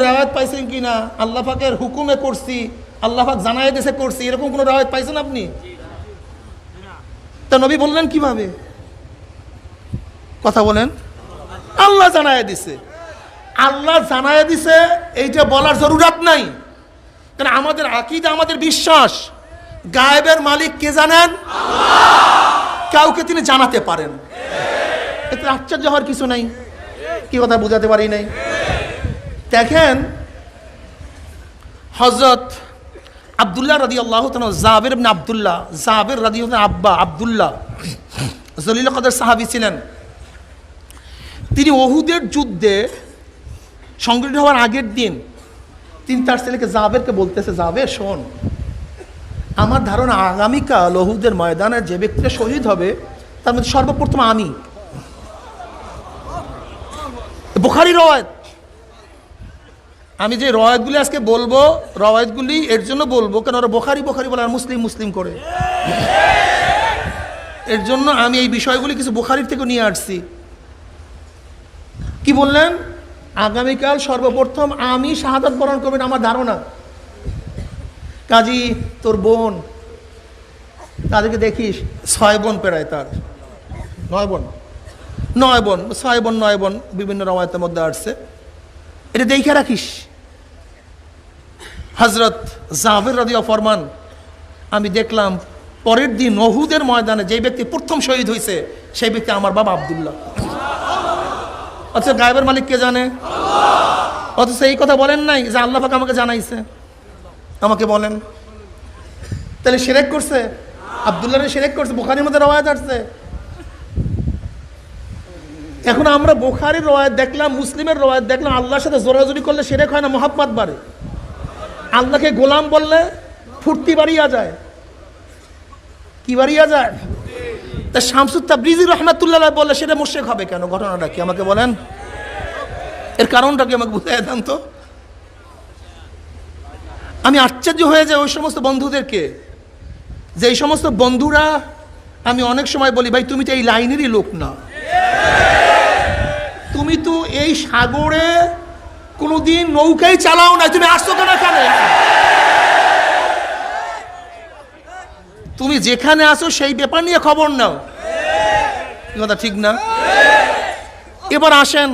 রাওয়ায়াত পাইছেন কিনা আল্লাহ পাকের হুকুমে করছি, আল্লাহ পাক জানায় দিয়েছে করছি, এরকম কোনো রাওয়ায়াত পাইছেন আপনি? তা নবী বললেন কিভাবে? কথা বলেন। আল্লাহ জানায় দিছে, আল্লাহ জানায় দিছে, এইটা বলার জরুরত নাই। কারণ আমাদের আকীদা, আমাদের বিশ্বাস, গায়েবের মালিক কে জানেন? কাউকে তিনি জানাতে পারেন, এতে আশ্চর্য হওয়ার কিছু নাই। কি কথা বুঝাতে পারি নাই? দেখেন, হযরত আব্দুল্লাহ রাদিয়াল্লাহু তাআলা, জাবের ইবনে আব্দুল্লাহ, জাবের রাদিয়াল্লাহু আব্বা আব্দুল্লাহ জলিল কদর সাহাবী ছিলেন। তিনি উহুদের যুদ্ধে সংগঠিত হওয়ার আগের দিন তিনি তার ছেলেকে জাবেরকে বলতেছে, জাবের শোন, আমার ধারণা আগামীকাল উহুদের ময়দানে যে ব্যক্তিটা শহীদ হবে তার মধ্যে সর্বপ্রথম আমি। বুখারী রওয়ায়াত। আমি যে রওয়ায়াতগুলি আজকে বলবো, রওয়ায়াতগুলি এর জন্য বলবো কারণ ওরা বুখারী বুখারী বলে আর মুসলিম মুসলিম করে, এর জন্য আমি এই বিষয়গুলি কিছু বুখারীর থেকে নিয়ে আসছি। কি বললেন? আগামীকাল সর্বপ্রথম আমি শাহাদাত বরণ করবেন আমার ধারণা। কাজী তোর বোন, তাদেরকে দেখিস 6 বোন পেরায়, তার 9 বোন, 6 বোন 9 বোন বিভিন্ন রওয়ায়াতের মধ্যে আসছে, এটা দেখে রাখিস। হযরত জাবের রাদিয়াল্লাহু ফরমান, আমি দেখলাম পরের দিন উহুদের ময়দানে যে ব্যক্তি প্রথম শহীদ হয়েছে সেই ব্যক্তি আমার বাবা আব্দুল্লাহ। অথচ গায়েবের মালিক কে জানে? অথচ এই কথা বলেন নাই যে আল্লাহ পাক আমাকে জানাইছে, আমাকে বলেন। তাহলে শিরক করছে, আব্দুল্লাহরে শিরক করছে, বুখারীর মধ্যে রওয়ায়াত আসছে। এখন আমরা বুখারীর রওয়ায়াত দেখলাম, মুসলিমের রওয়ায়াত দেখলাম, আল্লাহর সাথে জোরাজুরি করলে শিরক হয় না, মুহাব্বত বাড়ে। আল্লাহকে গোলাম বললে ফুর্তি বাড়িয়া যায়। কি বাড়িয়া যায়? তা শামসুত তাবরিজি রাহমাতুল্লাহ আলাইহি বললে সেটা মুশরিক হবে কেন? ঘটনাটা কি আমাকে বলেন, এর কারণটা কি আমাকে বুঝিয়ে দেন তো। আমি আশ্চর্য হয়ে যাই ওই সমস্ত বন্ধুদেরকে, যে এই সমস্ত বন্ধুরা, আমি অনেক সময় বলি ভাই তুমি তো এই লাইনেরই লোক না, তুমি তো এই সাগরে কোনোদিন নৌকাই চালাও না, তুমি আসছো কেন এখানে? তুমি যেখানে আসো সেই ব্যাপার নিয়ে খবর নাও। কথা ঠিক না? এবার আসেন,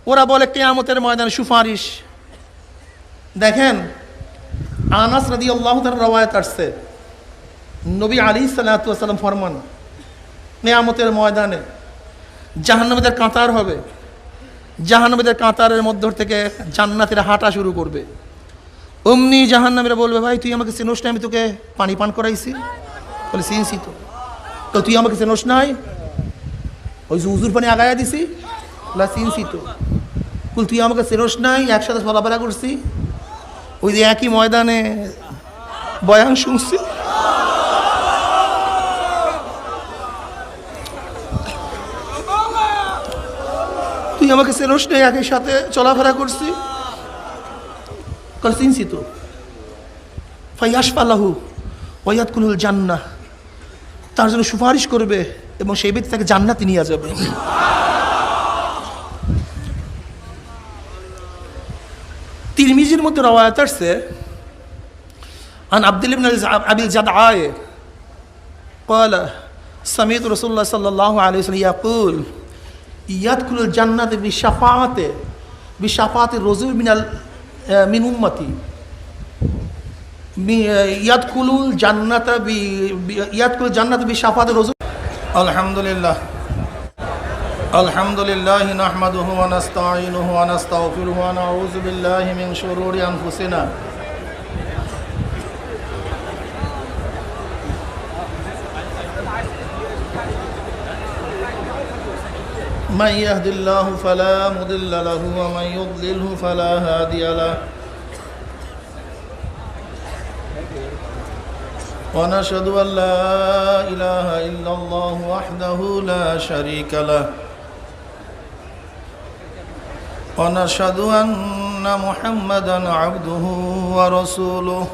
ওরা বলে কিয়ামতের ময়দানে সুপারিশ। দেখেন, আনাস রাদিয়াল্লাহু তাআলা রওয়ায়াত আসছে, নবী আলাইহিস সালাতু ওয়াস সালাম ফরমান, কিয়ামতের ময়দানে জাহান্নামীদের কাতার হবে, জাহান্নামীদের কাতারের মধ্য থেকে জান্নাতীরা হাঁটা শুরু করবে। অমনি জাহান্নামীরা বলবে, ভাই তুই আমাকে চেনোস না, আমি তোকে পানি পান করাইছি? বলে চিনছি তো। তো তুই আমাকে চেনোস নাই? ওই যে উজুর পানি আগায়া দিছি? বলে চিনছি তো। বল তুই আমাকে চেনোস নাই, একসাথে চলাফেরা করছি, ওই যে একই ময়দানে বয়ান শুনছি। তুই আমাকে চেনোস নাই, একই সাথে চলাফেরা করছি? চিনছি তো। ফায়াশফালাহু ওয়ায়াদকুলুল জান্নাহ, তার জন্য সুপারিশ করবে এবং সেই ব্যক্তি তাকে জান্নাতে নিয়ে যাবে। তিরমিজির মধ্যে রওয়ায়াত আসছে, আন আব্দুল্লাহ ইবনে আবিল জাদআ قال سمعت رسول الله صلى الله عليه وسلم يقول يدخل الجنة بشفاعة الرجل من أمتي يدخل الجنة بشفاعة الرجل. الحمد لله نحمده ونستعينه ونستغفره ونعوذ بالله من شرور أنفسنا من يهد الله فلا مضل له ومن يضلله فلا هادي له ونشهد أن لا إله إلا الله وحده لا شريك له ونشهد أن محمدا عبده ورسوله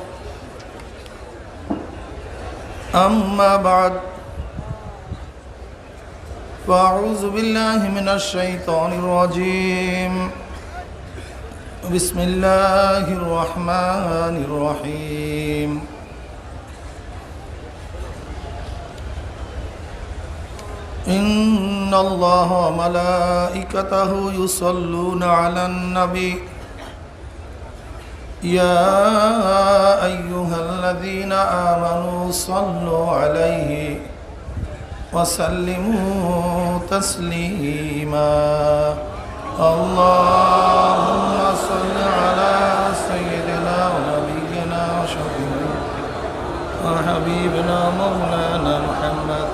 أما بعد فأعوذ بالله من الشيطان الرجيم بسم الله الرحمن الرحيم إن الله وملائكته يصلون على النبي يا أيها الذين آمنوا صلوا عليه وسلموا تسليما اللهم صل على سيدنا ونبينا وشفيعنا وحبيبنا مولانا محمد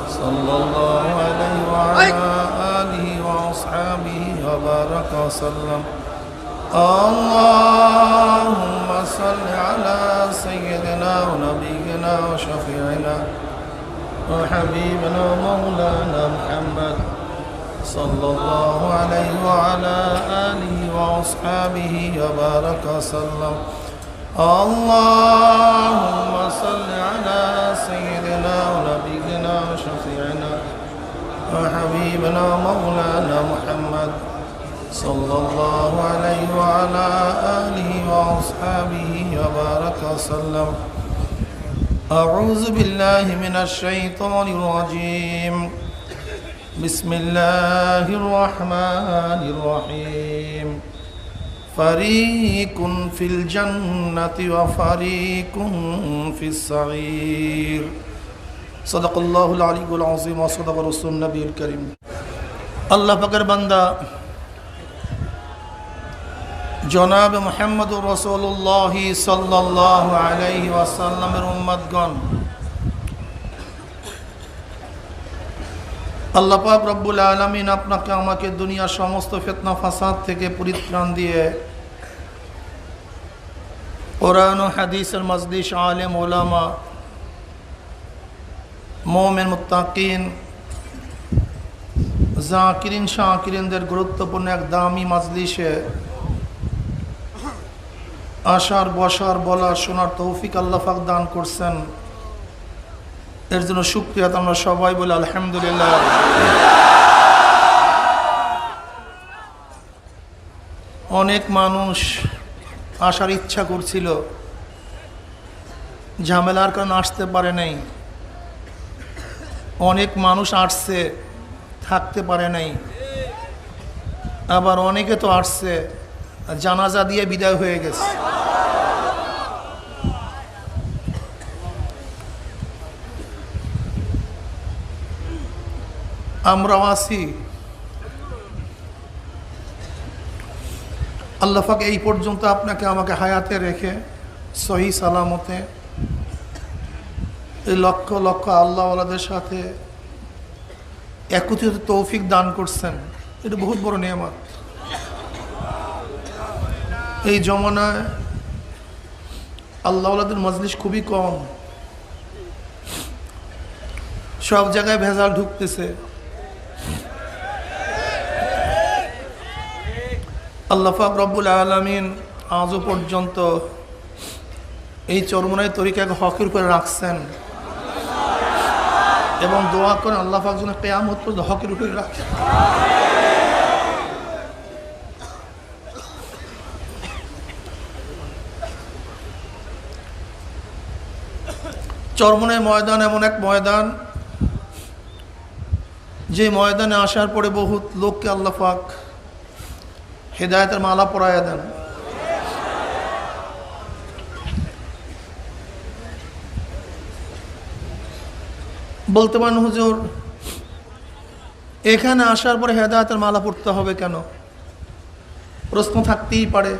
صلى الله عليه وعلى آله وأصحابه وبارك وسلم اللهم صل على سيدنا ونبينا وشفيعنا وحبيبنا مولانا محمد صلى الله عليه وعلى آله وأصحابه وبارك وسلم اللهم صل على سيدنا ونبينا وشفيعنا وحبيبنا مولانا محمد صلى الله عليه وعلى آله وأصحابه وبارك وسلم أعوذ بالله من الشيطان الرجيم بسم الله الرحمن الرحيم فريق في الجنة وفريق في السعير صدق الله العلي العظيم وصدق رسول النبي الكريم الله পাকের বান্দা জনাব মুহাম্মদুর রাসূলুল্লাহ সাল্লাল্লাহু আলাইহি ওয়াসাল্লামের উম্মতগণ আল্লাহ পাক রব্বুল আলামিন আপনাকে আমাকে দুনিয়ার সমস্ত ফিতনা ফাসাদ থেকে পরিত্রাণ দিয়ে কোরআন ও হাদিসের মজলিস আলেম ওলামা মুমিন মুত্তাকিন জাকিরিন শাকিরিনদের গুরুত্বপূর্ণ এক দামি মজলিসে আশার বসার বলার শোনার তৌফিক আল্লাহ পাক দান করছেন এর জন্য শুকরিয়া আমরা সবাই বলি আলহামদুলিল্লাহ অনেক মানুষ আসার ইচ্ছা করছিল ঝামেলার কারণে আসতে পারে নাই অনেক মানুষ আসছে থাকতে পারে নাই আবার অনেকে তো আসছে জানাজা দিয়ে বিদায় হয়ে গেছে আমরাও আছি আল্লাহ পাক এই পর্যন্ত আপনাকে আমাকে হায়াতে রেখে সহি সালামতে এই লক্ষ লক্ষ আল্লাহওয়ালাদের সাথে একত্রিত তৌফিক দান করছেন এটা বহুত বড় নিয়ামত এই জমানায় আল্লাহওয়ালাদের মজলিস খুবই কম সব জায়গায় ভেজাল ঢুকতেছে আল্লাহ পাক রব্বুল আলামিন আজও পর্যন্ত এই চরমনাই তরিকাকে হকের উপরে রাখছেন এবং দোয়া করেন আল্লাহ পাক যেন কিয়ামত পর্যন্ত হকের উপরে রাখেন চরমনাই ময়দান এমন এক ময়দান যে ময়দানে আসার পরে বহুত লোককে আল্লাহ পাক হেদায়েতের মালা পরায়া দেন বলতে পারেন হুজুর এখানে আসার পরে হেদায়েতের মালা পড়তে হবে কেন প্রশ্ন থাকতেই পারে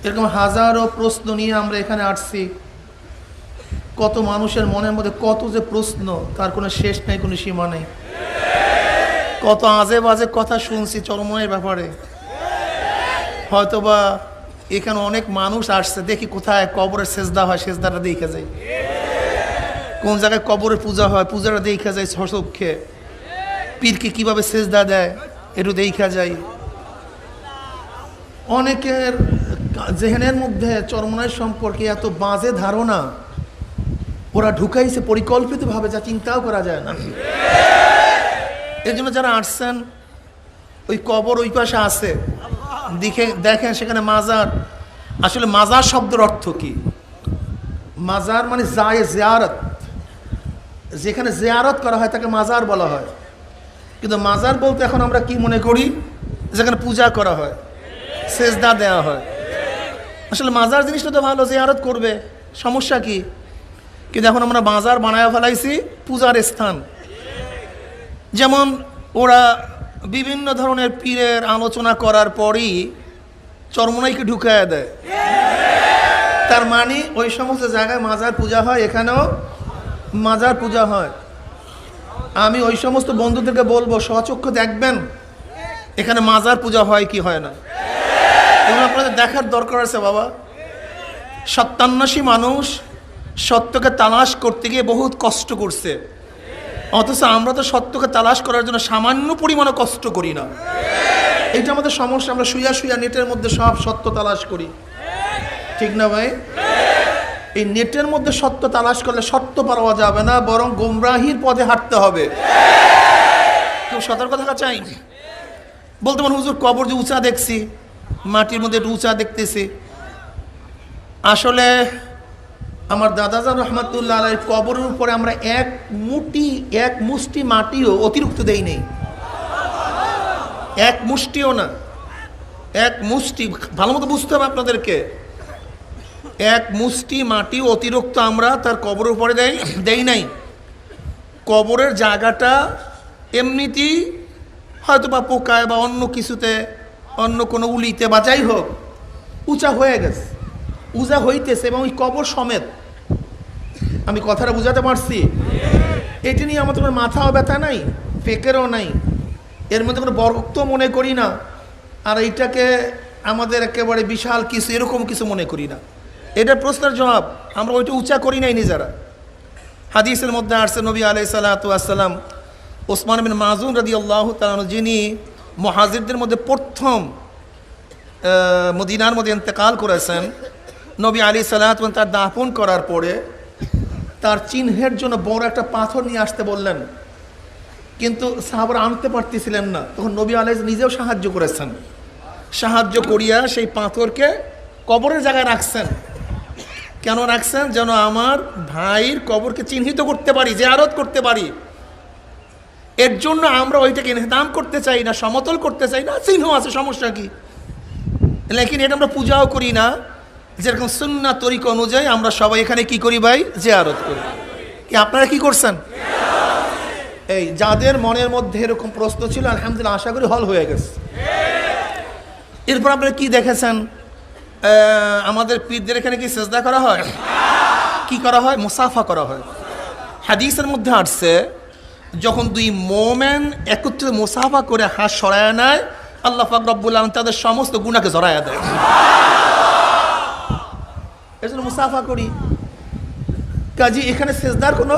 এরকম হাজারো প্রশ্ন নিয়ে আমরা এখানে আসছি কত মানুষের মনের মধ্যে কত যে প্রশ্ন তার কোনো শেষ নেই কোনো সীমা নেই কত আজে বাজে কথা শুনছি চরমনের ব্যাপারে হয়তোবা এখানে অনেক মানুষ আসছে দেখি কোথায় কবরের সেজদা হয় সেজদাটা দেখে যায় কোন জায়গায় কবরের পূজা হয় পূজাটা দেখা যায় সচক্ষে পীরকে কিভাবে সেজদা দেয় একটু দেখা যায় অনেকের জেহেনের মধ্যে চরমনাই সম্পর্কে এত বাজে ধারণা ওরা ঢুকাইছে পরিকল্পিতভাবে যা চিন্তাও করা যায় না এর জন্য যারা আসছেন ওই কবর ওই পাশে আছে দেখেন সেখানে মাজার, আসলে মাজার শব্দের অর্থ কি? মাজার মানে জিয়ারত, যেখানে জিয়ারত করা হয় তাকে মাজার বলা হয়। কিন্তু মাজার বলতে এখন আমরা কি মনে করি? যেখানে পূজা করা হয়, সেজদা দেওয়া হয়। আসলে মাজার জিনিসটা তো ভালো, জিয়ারত করবে, সমস্যা কি? কিন্তু এখন আমরা মাজার বানায় ফেলাইছি পূজার স্থান। যেমন ওরা বিভিন্ন ধরনের পীরের আলোচনা করার পরই চরমোনাইকে ঢুকায় দেয়। তার মানে ওই সমস্ত জায়গায় মাজার পূজা হয়, এখানেও মাজার পূজা হয়। আমি ওই সমস্ত বন্ধুদেরকে বলবো স্বচক্ষে দেখবেন এখানে মাজার পূজা হয় কি হয় না। এগুলো আপনাদের দেখার দরকার আছে বাবা। সত্যান্বেষী মানুষ সত্যকে তালাশ করতে গিয়ে বহুত কষ্ট করছে, অথচ আমরা তো সত্যকে তালাশ করার জন্য সামান্য পরিমাণে কষ্ট করি না। এইটা আমাদের সমস্যা। আমরা শুয়া শুয়া নেটের মধ্যে সব সত্য তালাশ করি, ঠিক না ভাই? এই নেটের মধ্যে সত্য তালাশ করলে সত্য পাওয়া যাবে না, বরং গোমরাহির পথে হাঁটতে হবে। কেউ সতর্ক থাকা চাই। বলতে পারেন হুজুর কবর যে উঁচা দেখছি, মাটির মধ্যে একটু উঁচা দেখতেছি। আসলে আমার দাদাজান রহমতুল্লাহ আলাইহির কবরের উপরে আমরা এক মুষ্টি মাটিও অতিরিক্ত দেই নেই, এক মুষ্টিও না, এক মুষ্টি, ভালো মতো বুঝতে হবে আপনাদেরকে, এক মুষ্টি মাটি অতিরিক্ত আমরা তার কবরের উপরে দেই নাই। কবরের জায়গাটা এমনিতেই হয়তো বা পোকায় বা অন্য কিছুতে, অন্য কোনো উলিতে বা যাই হোক উঁচা হয়ে গেছে, উঁচা হইতেছে, এবং ওই কবর সমেত। আমি কথাটা বুঝাতে পারছি? এটি নিয়ে আমার তোমার মাথাও ব্যথা নাই, ফেকেরও নাই, এর মধ্যে কোনো বরক্ত মনে করি না, আর এইটাকে আমাদের একেবারে বিশাল কিছু এরকম কিছু মনে করি না। এটা প্রশ্নের জবাব, আমরা ওইটা উঁচা করি নাই নিজেরা। হাদিসের মধ্যে আসছে নবী আলাইহিস সালাতু ওয়াস সালাম ওসমান বিন মাযুন রাদিয়াল্লাহু তাআলা, যিনি মুহাজিরদের মধ্যে প্রথম মদিনার মধ্যে ইন্তেকাল করেছেন, নবী আলাইহিস সালাতু ওয়াস তার দাফন করার পরে তার চিহ্নের জন্য বড় একটা পাথর নিয়ে আসতে বললেন, কিন্তু সাহাবারা আনতে পারতেছিলেন না। তখন নবী আলাইহিস নিজেও সাহায্য করেছেন, সাহায্য করিয়া সেই পাথরকে কবরের জায়গায় রাখছেন। কেন রাখছেন? যেন আমার ভাইয়ের কবরকে চিহ্নিত করতে পারি, জিয়ারত করতে পারি। এর জন্য আমরা ওইটাকে ইনহদাম করতে চাই না, সমতল করতে চাই না, চিহ্ন আছে, সমস্যা কি? লেকিন এটা আমরা পূজাও করি না। যেরকম সুন্নাত তরিকা অনুযায়ী আমরা সবাই এখানে কি করি ভাই? জিয়ারত করি। কি আপনারা কি করছেন? এই যাদের মনের মধ্যে এরকম প্রশ্ন ছিল, আলহামদুলিল্লাহ আশা করি হল হয়ে গেছে। এরপর আপনারা কি দেখেছেন? আমাদের পীরদের এখানে কি সেজদা করা হয়? কি করা হয়? মুসাফা করা হয়। হাদিসের মধ্যে আসছে যখন দুই মোমেন একত্রে মুসাফা করে হাত সরায় নেয়, আল্লাহ পাক রব্বুল আলামিন তাদের সমস্ত গুনাহকে জড়ায়া দেয়। এজন্য মুসাফা করি। কাজী এখানে সেজদার কোনো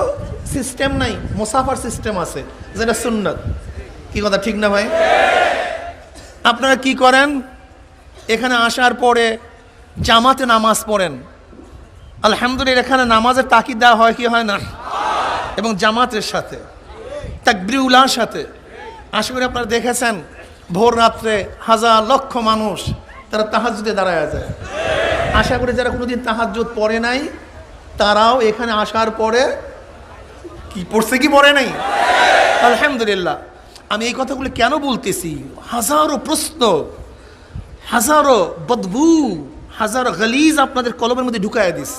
সিস্টেম নাই, মুসাফার সিস্টেম আছে, যেটা সুন্নাত। কি কথা ঠিক না ভাই? আপনারা কি করেন? এখানে আসার পরে জামাতে নামাজ পড়েন। আলহামদুলিল্লাহ এখানে নামাজের তাকিদ দেওয়া হয় কি হয় না? এবং জামাতের সাথে, তাকবীরুল্লাহর সাথে। আশা করি আপনারা দেখেছেন ভোর রাত্রে হাজার লক্ষ মানুষ তারা তাহাজ্জুদে দাঁড়ায় যায়। আশা করি যারা কোনোদিন তাহাজ্জুদ পড়ে নাই তারাও এখানে আসার পরে কি পড়ছে কি পড়ে নাই? আলহামদুলিল্লাহ। আমি এই কথাগুলো কেন বলতেছি? হাজারো প্রশ্ন, হাজারো বদবু, হাজারো গালিজ আপনাদের কলবের মধ্যে ঢুকায় দিস।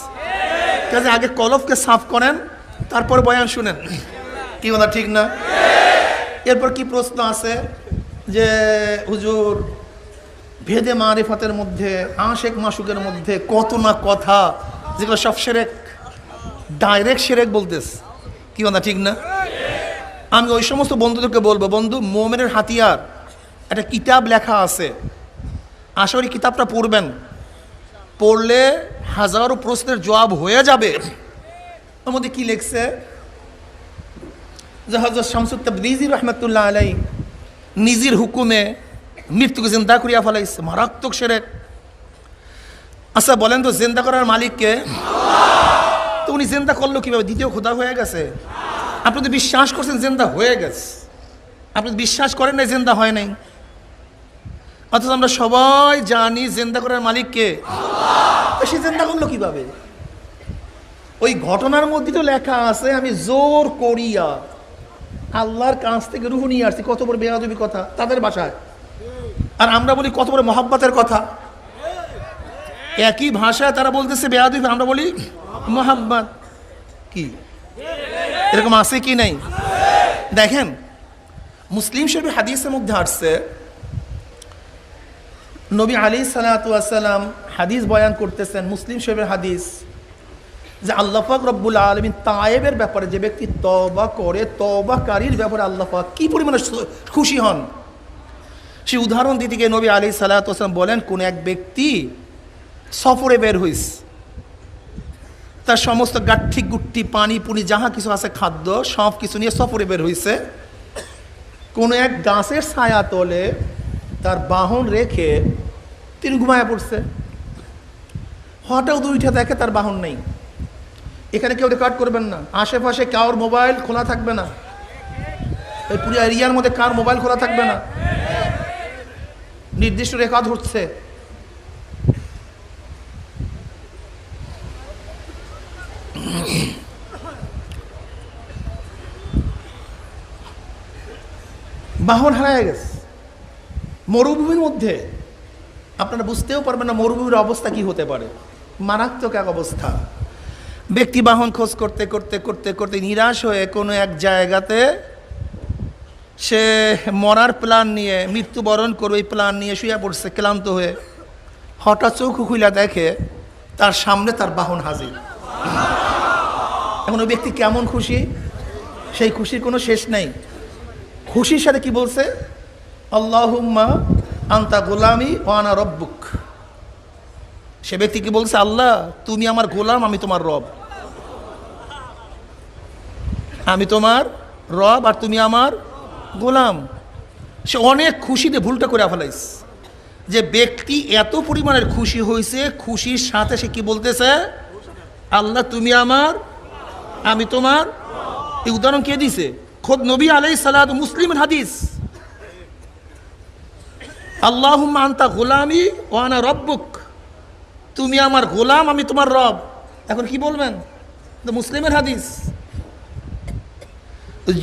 কাজে আগে কলবকে সাফ করেন, তারপর বয়ান শুনেন। কি কথা ঠিক না? এরপর কি প্রশ্ন আছে যে হুজুর ভেদে মারিফাতের মধ্যে, আশেক মাসুকের মধ্যে কত না কথা, যেগুলো সব শিরক, ডাইরেক্ট শিরক বলতেস। কি কথা ঠিক না? আমি ওই সমস্ত বন্ধুদেরকে বলবো, বন্ধু মোমেনের হাতিয়ার একটা কিতাব লেখা আছে, আশা করি কিতাবটা পড়বেন। পড়লে হাজারো প্রশ্নের জবাব হয়ে যাবে। ওর মধ্যে কি লিখছে যে হযরত শামসুত তাবরিজি রহমতুল্লাহ আলাইহি নিজের হুকুমে মৃত্যুকে জিন্দা করিয়া ফেলাইছে, মারাত্মক শিরক। আচ্ছা বলেন তো জিন্দা করার মালিককে? তো উনি জিন্দা করলো কিভাবে? দ্বিতীয় খোদা হয়ে গেছে। আপনি তো বিশ্বাস করছেন জিন্দা হয়ে গেছে, আপনি বিশ্বাস করেন না জিন্দা হয় নাই। অথচ আমরা সবাই জানি জিন্দা করার মালিক কে? আল্লাহ। সে জিন্দা করলো কিভাবে? ওই ঘটনার মধ্যে তো লেখা আছে, আমি জোর করিয়া আল্লাহর কাছ থেকে রুহ নিয়ে আসছি। কত বড় বেয়াদবি কথা তাদের ভাষায়। আর আমরা বলি কত বড় মহাব্বতের কথা। একই ভাষায় তারা বলতেছে বেয়াদবি, আমরা বলি মহাব্বত। কি এরকম আছে কি নাই? দেখেন, মুসলিম শরীফের হাদিসের মধ্যে আসছে, নবী আলাইহিস সালাম হাদিস বয়ান করতেছেন, মুসলিম শরীফের হাদিস, যে আল্লাহ পাক রব্বুল আলামিন তায়েবের ব্যাপারে, যে ব্যক্তি তওবা করে, তওবাকারীর ব্যাপারে আল্লাহ পাক কি পরিমাণে খুশি হন। সেই উদাহরণ দিতে গিয়ে নবী আলাইহিস সালাম বলেন, কোন এক ব্যক্তি সফরে বের হইস, তার সমস্ত গাঠি গুট্টি পানি পুনি যাহা কিছু আছে খাদ্য সব কিছু নিয়ে সফরে বের হইছে, কোনো এক গাছের ছায়া তলে তার বাহন রেখে তিনি ঘুমায় পড়ছে। হঠাৎ উঠে দেখে তার বাহন নেই। এখানে কেউ রেকর্ড করবেন না, আশেপাশে কারোর মোবাইল খোলা থাকবে না, এই পুরো এরিয়ার মধ্যে কার মোবাইল খোলা থাকবে না, নির্দিষ্ট রেকর্ড হচ্ছে। বাহন হারায় গেছে মরুভূমির মধ্যে। আপনারা বুঝতেও পারবেন না মরুভূমির অবস্থা কি হতে পারে, মারাত্মক এক অবস্থা। ব্যক্তি বাহন খোঁজ করতে করতে করতে করতে নিরাশ হয়ে কোনো এক জায়গাতে সে মরার প্ল্যান নিয়ে, মৃত্যুবরণ করবে এই প্ল্যান নিয়ে শুয়ে পড়ছে ক্লান্ত হয়ে। হঠাৎ চোখ খুইলা দেখে তার সামনে তার বাহন হাজির। এখন ওই ব্যক্তি কেমন খুশি, সেই খুশির কোনো শেষ নেই। খুশির সাথে কি বলছে, আল্লাহুম্মা আনতা গোলামি ওয়া আনা রব্বুক। সে ব্যক্তি কি বলছে, আল্লাহ তুমি আমার গোলাম, আমি তোমার রব। আমি তোমার রব আর তুমি আমার গোলাম। সে অনেক খুশিতে ভুলটা করে ফেলাইস। যে ব্যক্তি এত পরিমাণের খুশি হয়েছে, খুশির সাথে সে কি বলতেছে, আল্লাহ তুমি আমার, আমি তোমার। এই উদাহরণ কে দিছে? খোদ নবী আলাইহিস সালাত, মুসলিমের হাদিস। আল্লাহুম্মা আনতা গোলামি ওয়া আনা রব্বুক, তুমি আমার গোলাম, আমি তোমার রব। এখন কি বলবেন? মুসলিমের হাদিস।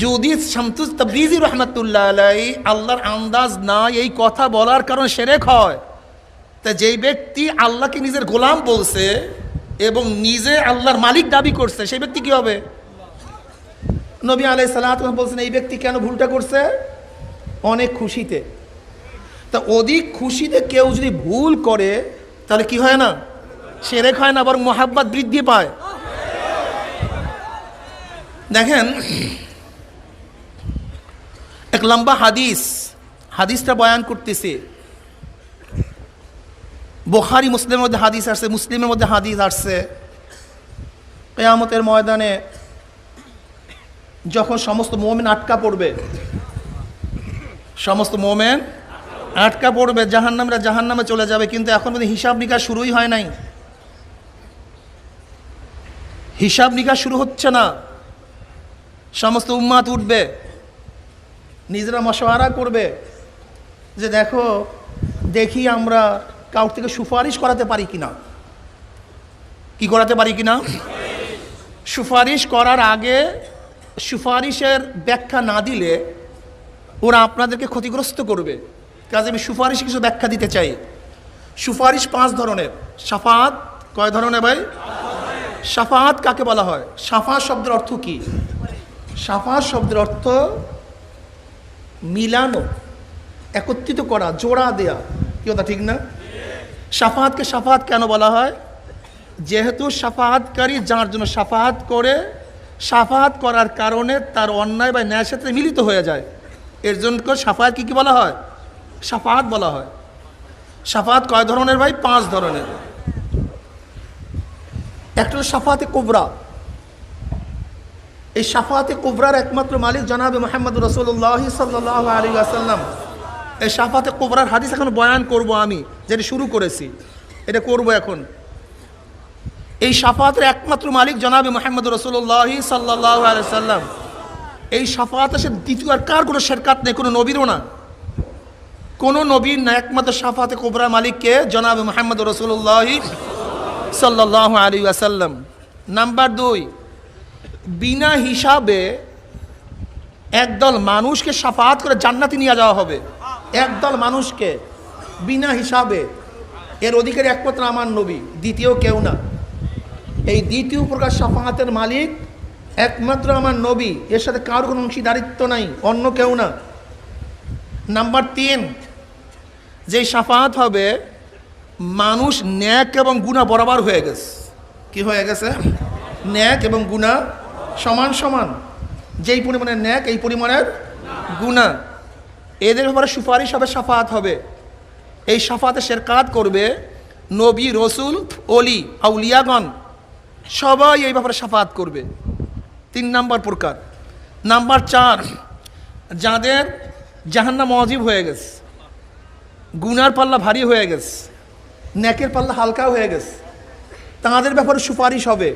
যদি শামসুত তাবরিজি রহমাতুল্লাহ আলাইহি আল্লাহর আন্দাজ না এই কথা বলার কারণ শিরক হয়, তা যেই ব্যক্তি আল্লাহকে নিজের গোলাম বলছে এবং নিজে আল্লাহর মালিক দাবি করছে, সেই ব্যক্তি কি হবে? নবী আলাইহিস সালাতু বলছেন, এই ব্যক্তি কেন ভুলটা করছে? অনেক খুশিতে। তা অধিক খুশিতে কেউ যদি ভুল করে তাহলে কি হয় না? শিরক হয় না, বরং মুহাব্বত বৃদ্ধি পায়। দেখেন, এক লম্বা হাদিসটা বয়ান করতেছে। বুখারী মুসলিমের মধ্যে হাদিস আসছে, মুসলিমের মধ্যে হাদিস আসছে, কিয়ামতের ময়দানে যখন সমস্ত মুমিন আটকা পড়বে, সমস্ত মুমিন আটকা পড়বে, জাহান্নামীরা জাহান্নামে চলে যাবে, কিন্তু এখন পর্যন্ত হিসাব নিকাশ শুরুই হয় নাই। হিসাব নিকাশ শুরু হচ্ছে না। সমস্ত উম্মাত উঠবে, নিজেরা মশওয়ারা করবে যে দেখি আমরা কাউর থেকে সুপারিশ করাতে পারি কিনা। কি করাতে পারি কিনা? সুপারিশ করার আগে সুপারিশের ব্যাখ্যা না দিলে ওরা আপনাদেরকে ক্ষতিগ্রস্ত করবে। কাজে আমি সুপারিশ কিছু ব্যাখ্যা দিতে চাই। সুপারিশ 5 ধরনের। শাফাআত কয় ধরনের ভাই? শাফাআত কাকে বলা হয়? শাফাআত শব্দের অর্থ কি? শাফাআত শব্দের অর্থ মিলানো, একত্রিত করা, জোড়া দেয়া। কি কথা ঠিক না? শাফাআতকে শাফাআত কেন বলা হয়? যেহেতু শাফাআতকারী যার জন্য শাফাআত করে, শাফাআত করার কারণে তার অন্যায় বা ন্যায়ের সাথে মিলিত হয়ে যায়, এর জন্য শাফাআত কি বলা হয়? শাফাআত বলা হয়। শাফাআত কয় ধরনের ভাই? 5 ধরনের। একটা হলো শাফাআতে কুবরা। এই শাফাআতে কুবরার একমাত্র মালিক জনাবে মুহাম্মদ রাসূলুল্লাহ সাল্লাল্লাহু আলাইহি ওয়াসাল্লাম। এই শাফাআতে কুবরার হাদিস এখন বয়ান করব, আমি যেটা শুরু করেছি এটা করব এখন। এই শাফাআতের একমাত্র মালিক জনাবে মুহাম্মদ রাসূলুল্লাহ সাল্লাল্লাহু আলাইহি ওয়াসাল্লাম। এই শাফাআতে সে দ্বিতীয় আর কার কোনো শেরকাত নেই, কোনো নবীরও না। কোনো নবীর না, একমাত্র শাফাতে কুবরা মালিককে জনাব মুহাম্মদ রাসূলুল্লাহ সাল্লাল্লাহু আলাইহি ওয়াসাল্লাম। নাম্বার 2, বিনা হিসাবে একদল মানুষকে শাফাত করে জান্নাতে নিয়ে যাওয়া হবে। একদল মানুষকে বিনা হিসাবে, এর অধিকারী একমাত্র আমার নবী, দ্বিতীয় কেউ না। এই দ্বিতীয় প্রকার শাফাতের মালিক একমাত্র আমার নবী, এর সাথে কারো কোনো অংশীদারিত্ব নাই, অন্য কেউ না। নাম্বার 3, যেই শাফাত হবে মানুষ ন্যাক এবং গুনাহ বরাবর হয়ে গেছে। কি হয়ে গেছে? ন্যাক এবং গুনাহ সমান সমান। যেই পরিমাণের ন্যাক এই পরিমাণের গুনাহ। এদের ব্যাপারে সুপারিশ হবে, শাফাত হবে। এই শাফাতে শেরকাত করবে নবী, রসুল, অলি, আউলিয়াগণ, সবাই এই ব্যাপারে শাফাত করবে। 3 নম্বর প্রকার। নাম্বার 4, যাদের জাহান্নাম ওয়াজিব হয়ে গেছে, গুনার পাল্লা ভারী হয়ে গেছে, নেকের পাল্লা হালকা হয়ে গেছে, তাদের ব্যাপারে সুপারিশ হবে।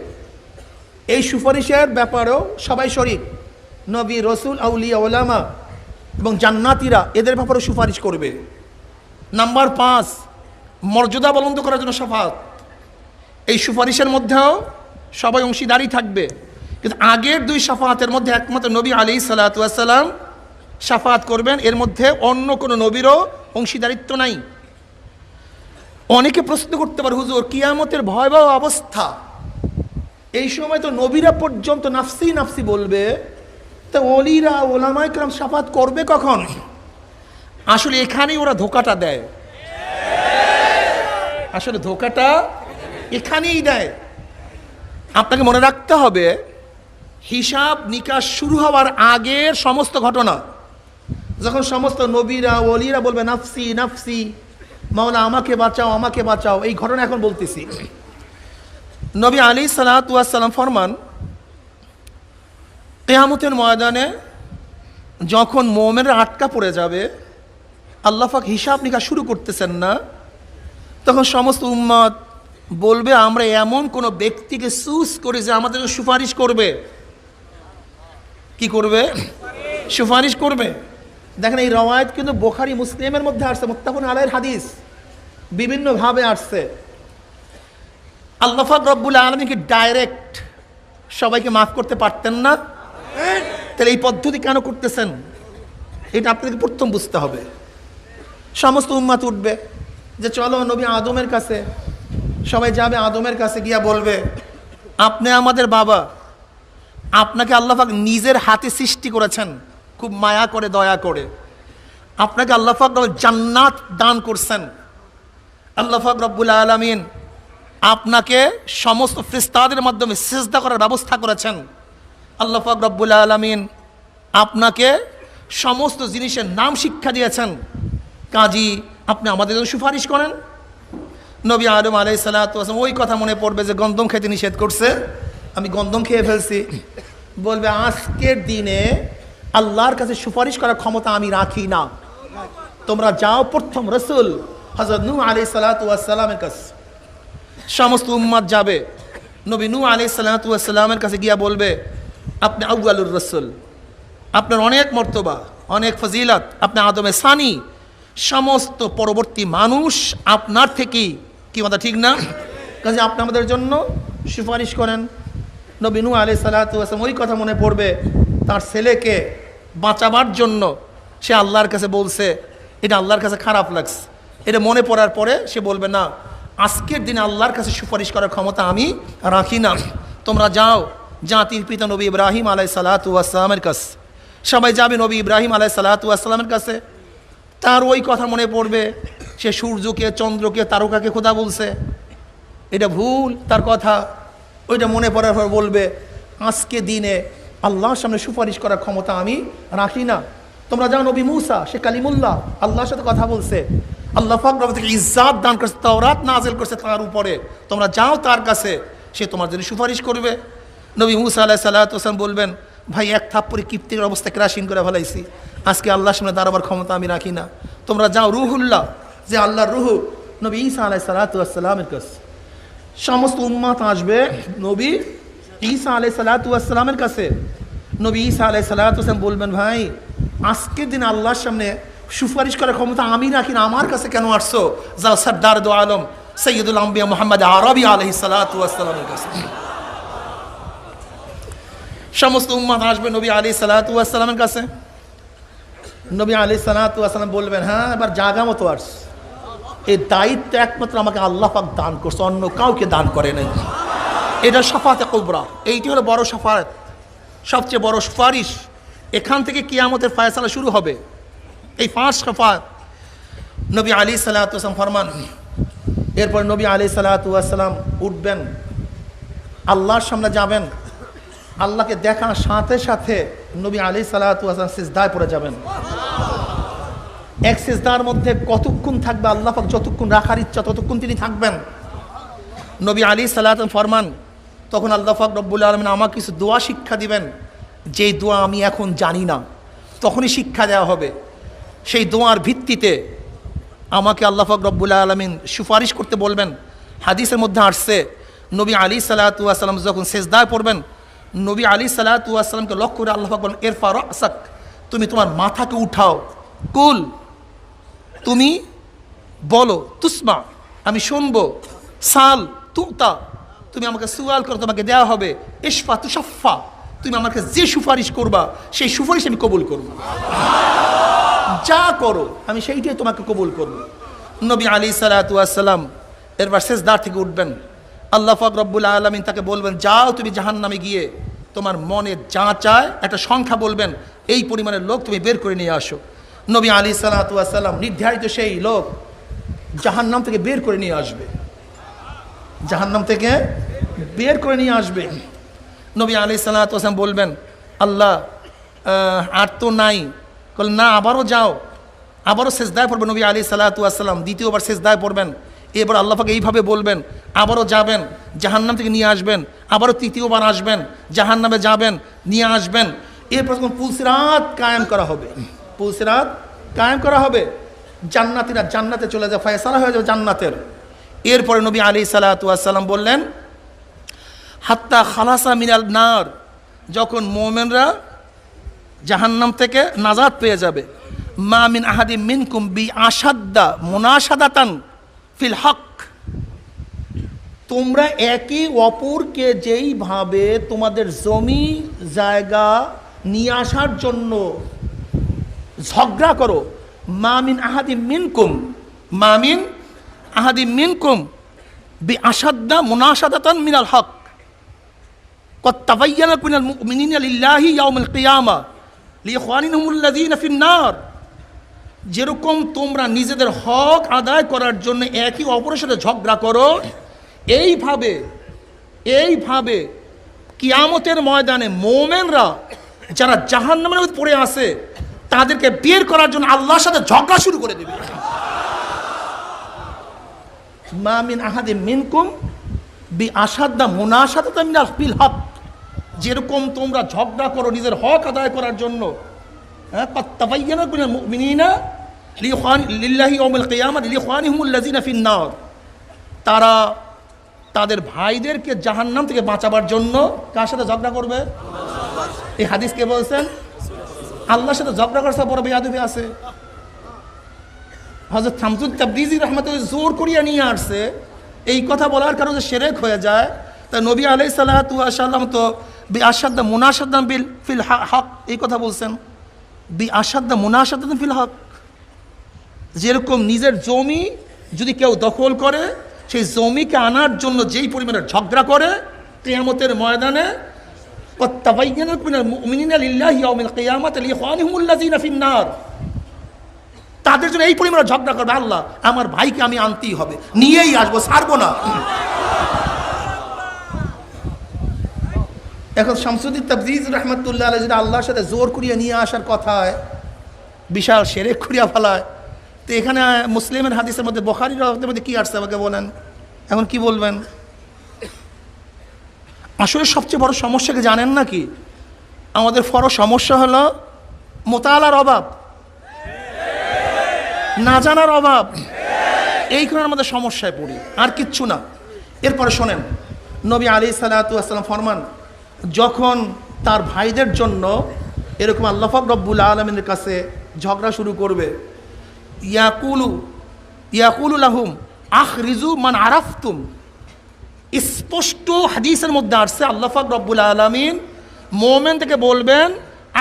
এই সুপারিশের ব্যাপারেও সবাই শরীক, নবী, রসুল, আউলিয়া, ওলামা এবং জান্নাতীরা এদের ব্যাপারে সুপারিশ করবে। নাম্বার 5, মর্যাদা বুলন্দ করার জন্য শাফাত। এই সুপারিশের মধ্যেও সবাই অংশীদারি থাকবে, কিন্তু আগের 2 শাফাতের মধ্যে একমাত্র নবী আলাইহিস সালাতু ওয়াস সালাম শাফাত করবেন, এর মধ্যে অন্য কোনো নবীরও অংশীদারিত্ব নাই। অনেকে প্রশ্ন করতে পারে, হুজুর কিয়ামতের ভয়াবহ অবস্থা, এই সময় তো নবীরা পর্যন্ত নাফসি নাফসি বলবে, তা ওলিরা, ওলামায়ে কেরাম শাফাত করবে কখন? আসলে এখানেই ওরা ধোকাটা দেয়। আসলে ধোকাটা এখানেই দেয়। আপনাকে মনে রাখতে হবে, হিসাব নিকাশ শুরু হওয়ার আগের সমস্ত ঘটনা, যখন সমস্ত নবীরা, ওলিরা বলবে নাফসি নাফসি, মাওলা আমাকে বাঁচাও, আমাকে বাঁচাও, এই ঘটনা এখন বলতেছি। নবী আলাইহিস সালাতু ওয়াস সালাম ফরমান, কিয়ামতের ময়দানে যখন মুমিনরা আটকা পড়ে যাবে, আল্লাহ পাক হিসাব নিকাশ শুরু করতেছেন না, তখন সমস্ত উম্মত বলবে আমরা এমন কোনো ব্যক্তিকে চুজ করি যে আমাদের সুপারিশ করবে। কি করবে? সুপারিশ করবে। দেখেন, এই রওয়ায়াত কিন্তু বুখারী, মুসলিমের মধ্যে আসছে, মুত্তাফাকুন আলাইহির হাদিস, বিভিন্নভাবে আসছে। আল্লাহ পাক রব্বুল আলামিন কি ডাইরেক্ট সবাইকে মাফ করতে পারতেন না? তাহলে এই পদ্ধতি কেন করতেছেন? এটা আপনাকে প্রথম বুঝতে হবে। সমস্ত উম্মত উঠবে যে চলো নবী আদমের কাছে, সবাই যাবে আদমের কাছে, গিয়া বলবে আপনি আমাদের বাবা, আপনাকে আল্লাহ পাক নিজের হাতে সৃষ্টি করেছেন, খুব মায়া করে, দয়া করে। আপনাকে আল্লাহ পাক জান্নাত দান করছেন। আল্লাহ পাক রব্বুল আলামিন আপনাকে সমস্ত ফেরেশতাদের মাধ্যমে সিজদা করার ব্যবস্থা করেছেন। আল্লাহ পাক রব্বুল আলামিন আপনাকে সমস্ত জিনিসের নাম শিক্ষা দিয়েছেন। কাজী আপনি আমাদের জন্য সুপারিশ করেন। নবী আদম আলাইহিস সালাতু ওয়াস সালাম ওই কথা মনে পড়বে যে গন্ধম খেতে নিষেধ করছে, আমি গন্ধম খেয়ে ফেলছি। বলবে আজকের দিনে আল্লাহর কাছে সুপারিশ করার ক্ষমতা আমি রাখি না, তোমরা যাও প্রথম রসুল হযরত নূহ আলাইহিস সালাতু ওয়াস সালামের কাছে। সমস্ত উম্মত যাবে, নবী নূহ আলাইহিস সালাতু ওয়াস সালামের কাছে গিয়া বলবে আপনি আউয়ালুর রসুল, আপনার অনেক মর্তবা, অনেক ফজিলত, আপনি আদমে সানি, সমস্ত পরবর্তী মানুষ আপনার থেকেই, কি কথা ঠিক না? কাজে আপনি আমাদের জন্য সুপারিশ করেন। নবী নূহ আলাইহিস সালাতু ওয়াস সালাম ওই কথা মনে পড়বে, তার ছেলেকে বাঁচাবার জন্য সে আল্লাহর কাছে বলছে, এটা আল্লাহর কাছে খারাপ লাগছে। এটা মনে পড়ার পরে সে বলবে না, আজকের দিনে আল্লাহর কাছে সুপারিশ করার ক্ষমতা আমি রাখি না, তোমরা যাও জাতির পিতা নবী ইব্রাহিম আলাইহিস সালাতু ওয়াস সালামের কাছে। সবাই যাবে নবী ইব্রাহিম আলাইহিস সালাতু ওয়াস সালামের কাছে। তার ওই কথা মনে পড়বে, সে সূর্যকে, চন্দ্রকে, তারকাকে খোদা বলছে, এটা ভুল তার কথা। ওইটা মনে পড়ার পর বলবে আজকে দিনে আল্লাহর সামনে সুপারিশ করার ক্ষমতা আমি রাখি না। তোমরা যাও নবী মূসা, সে কালিমুল্লাহ, আল্লাহর সাথে কথা বলছে, আল্লাহ পাক রব থেকে ইজ্জাত দান করছে, তাওরাত নাযিল করছে তার উপরে, তোমরা যাও তার কাছে, সে তোমার জন্য সুপারিশ করবে। নবী মূসা আলাইহিস সালাতু ওয়াস সালাম বলবেন ভাই এক থাপ্পড়ে কিপ্তির অবস্থা ক্রাশিন করে ফেলাইছি, আজকে আল্লাহর সামনে দাঁড়াবার ক্ষমতা আমি রাখি না। তোমরা যাও রুহুল্লাহ, যে আল্লাহর রুহু, নবী ঈসা আলাইহিস সালাতু ওয়াস সালামের কাছে। সমস্ত উম্মত আসবে নবী ঈসা আলাইহিস সালাতু ওয়াস সালামের কাছে। নবী ঈসা আলাইহিস সালাতু ওয়াস সালাম বলবেন ভাই আজকের দিন আল্লাহর সামনে সুপারিশ করার ক্ষমতা আমি রাখি না, আমার কাছে কেন আসছো? যাও সরদার দো আলম সৈয়দুল আম্বিয়া মুহাম্মদ আরবি আলাইহিস সালাতু ওয়াস সালামের কাছে। সমস্ত উম্মত আসবে নবী আলাইহিস সালাতু ওয়াস সালামের কাছে। নবী আলাইহিস সালাতু ওয়াস সালাম বলবেন, হ্যাঁ এবার জাগা মতো আস। এই দায়িত্ব একমাত্র আমাকে আল্লাহ পাক দান করছে, অন্য কাউকে দান করে নাই। এটা শাফাতে কুবরা, এইটি হলো বড় শাফাত, সবচেয়ে বড় সুপারিশ। এখান থেকে কিয়ামতের ফায়সালা শুরু হবে। এই 5 শাফাত নবী আলাইহিস সালাতু ওয়াস সালাম ফরমান। এরপর নবী আলাইহিস সালাতু ওয়াস সালাম উঠবেন, আল্লাহর সামনে যাবেন। আল্লাহকে দেখার সাথে সাথে নবী আলাইহিস সালাতু ওয়াস সালাম সিজদায় পড়ে যাবেন। এক সিজদার মধ্যে কতক্ষণ থাকবে? আল্লাহ পাক যতক্ষণ রাখার ইচ্ছা ততক্ষণ তিনি থাকবেন। নবী আলাইহিস সালাতু ওয়াস সালাম ফরমান, তখন আল্লাহ পাক রব্বুল আলামিন আমাকে কিছু দোয়া শিক্ষা দিবেন, যেই দোয়া আমি এখন জানি না, তখনই শিক্ষা দেওয়া হবে। সেই দোয়ার ভিত্তিতে আমাকে আল্লাহ পাক রব্বুল আলামিন সুপারিশ করতে বলবেন। হাদিসের মধ্যে আসছে, নবী আলাইহিস সালাতু ওয়াস সালাম যখন সিজদায় পড়বেন, নবী আলাইহিস সালাতু ওয়াস সালামকে লক্ষ্য করে আল্লাহ পাক বলেন, ইরফা রাসাক, তুমি তোমার মাথাকে উঠাও। কুল, তুমি বলো। তুসমা, আমি শুনবো। সাল তুতা, তুমি আমাকে সুয়াল করো, তোমাকে দেওয়া হবে। ইশফা তুশাফা, তুমি আমাকে যে সুপারিশ করবা সেই সুপারিশ আমি কবুল করব। যা করো আমি সেইটাই তোমাকে কবুল করব। নবী আলাইহিস সালাতু ওয়াস সালাম এরপর সিজদা থেকে উঠবেন। আল্লাহ পাক রব্বুল আলামিন তাকে বলবেন, যাও তুমি জাহান্নামে গিয়ে তোমার মনে যা চায় একটা সংখ্যা বলবেন, এই পরিমাণের লোক তুমি বের করে নিয়ে আসো। নবী আলাইহিস সালাতু ওয়াস সালাম নির্ধারিত সেই লোক জাহান্নাম থেকে বের করে নিয়ে আসবে, জাহান্নাম থেকে বের করে নিয়ে আসবে। নবী আলাইহিস সালাতু ওয়াস সালাম বলবেন, আল্লাহ আর তো নাই। বলেন না, আবারও যাও, আবারও সিজদায় পড়বেন। নবী আলাইহিস সালাতু ওয়াস সালাম দ্বিতীয়বার সিজদায় পড়বেন। এবার আল্লাহ পাক এইভাবে বলবেন, আবারও যাবেন, জাহান্নাম থেকে নিয়ে আসবেন। আবারও তৃতীয়বার আসবেন, জাহান্নামে যাবেন, নিয়ে আসবেন। এরপর তখন পুলসিরাত কায়েম করা হবে, পুলসিরাত কায়েম করা হবে। জান্নাতীরা জান্নাতে চলে যায়, ফয়সালা হয়ে যাবে জান্নাতের। এরপরে নবী আলাইহিস সালাতু ওয়াস সালাম বললেন, হাত্তা খালাসা মিনাল নার, যখন মুমিনরা জাহান্নাম থেকে নাজাত পেয়ে যাবে। মা মিন আহাদি মিনকুম বি আশাদ্দা মুনাশাদাতান ফিল হক, তোমরা একে অপরকে যেইভাবে তোমাদের জমি জায়গা নিয়ে আসার জন্য ঝগড়া করো। মা মিন আহাদি মিনকুম, মা মিন আহাদি মিনকুম বি আশাদ্দা মুনাশাদাতান মিনাল হক কদ তাবায়্যানা মিনাল মুমিনিনা লিল্লাহি ইয়াউমুল কিয়ামা লিইখওয়ানিহিমুল্লাযীনা ফিন নার, যেরকম তোমরা নিজেদের হক আদায় করার জন্য একই অপরের সাথে ঝগড়া করো, এইভাবে কিয়ামতের ময়দানে মোমেনরা যারা জাহান্নামের মধ্যে পড়ে আছে তাদেরকে বের করার জন্য আল্লাহর সাথে ঝগড়া শুরু করে দেবে। মা মিন আহাদিন মিনকুম বি আশাদ্দা মুনাশাদাতান মিনাল ফিল হক, যেরকম তোমরা ঝগড়া করো নিজের হক আদায় করার জন্য। قد تبين من المؤمنين لله يوم القيامة لإخوانهم الذين في النار, তারা তাদের ভাইদেরকে জাহান্নাম থেকে বাঁচাবার জন্য কার সাথে ঝগড়া করবে? এই হাদিস কে বলছেন? আল্লাহর সাথে ঝগড়া করছে বড় বেয়াদবি আছে। হযরত শামসুদ তাবরিজি রাহমাতুল্লাহ জোর করিয়া নিয়ে আসছে, এই কথা বলার কারণে শিরক হয়ে যায়। তা নবী আলাইহিস সালাতু ওয়াস সালাম তো বি আশাদ্দা মুনাশাদান বিল ফিল হক এই কথা বলছেন, বি আশাদ্দা মুনাশাদান ফিল হক, যেরকম নিজের জমি যদি কেউ দখল করে সেই জমিকে আনার জন্য যেই পরিমাণে ঝগড়া করে কিয়ামতের ময়দানে কদ তাবায়্যানা মিনাল মুমিনিনা লিল্লাহি ইয়াউমিল কিয়ামাতি লিইখওয়ানিহিমুল্লাযীনা ফিন নার, তাদের জন্য এই পরিমাণে ঝগড়া করবে, আল্লাহ আমার ভাইকে আমি আনতেই হবে, নিয়েই আসবো, ছাড়বো না। এখন শামসুদ্দিন তাবরিজি রাহমাতুল্লাহ আলাইহি যদি আল্লাহর সাথে জোর করিয়া নিয়ে আসার কথায় বিশাল শিরক করিয়া ফেলায়, তো এখানে মুসলিমের হাদিসের মধ্যে বুখারীর হাদিসের মধ্যে কি আসছে আমাকে বলেন, এখন কি বলবেন? আসলে সবচেয়ে বড় সমস্যাকে জানেন নাকি? আমাদের বড় সমস্যা হলো মোতালার অভাব, না জানার অভাব, এই কারণে আমাদের সমস্যায় পড়ি, আর কিচ্ছু না। এরপরে শোনেন, নবী আলাইহিস সালাতু ওয়াস সালাম ফরমান, যখন তার ভাইদের জন্য এরকম আল্লাহ পাক রব্বুল আলামিনের কাছে ঝগড়া শুরু করবে, ইয়াকুলু লাহুম আখরিজু মান আরাফতুম। স্পষ্ট হাদিসের মধ্যে আসছে আল্লাহ পাক রব্বুল আলামিন মুমিন থেকে বলবেন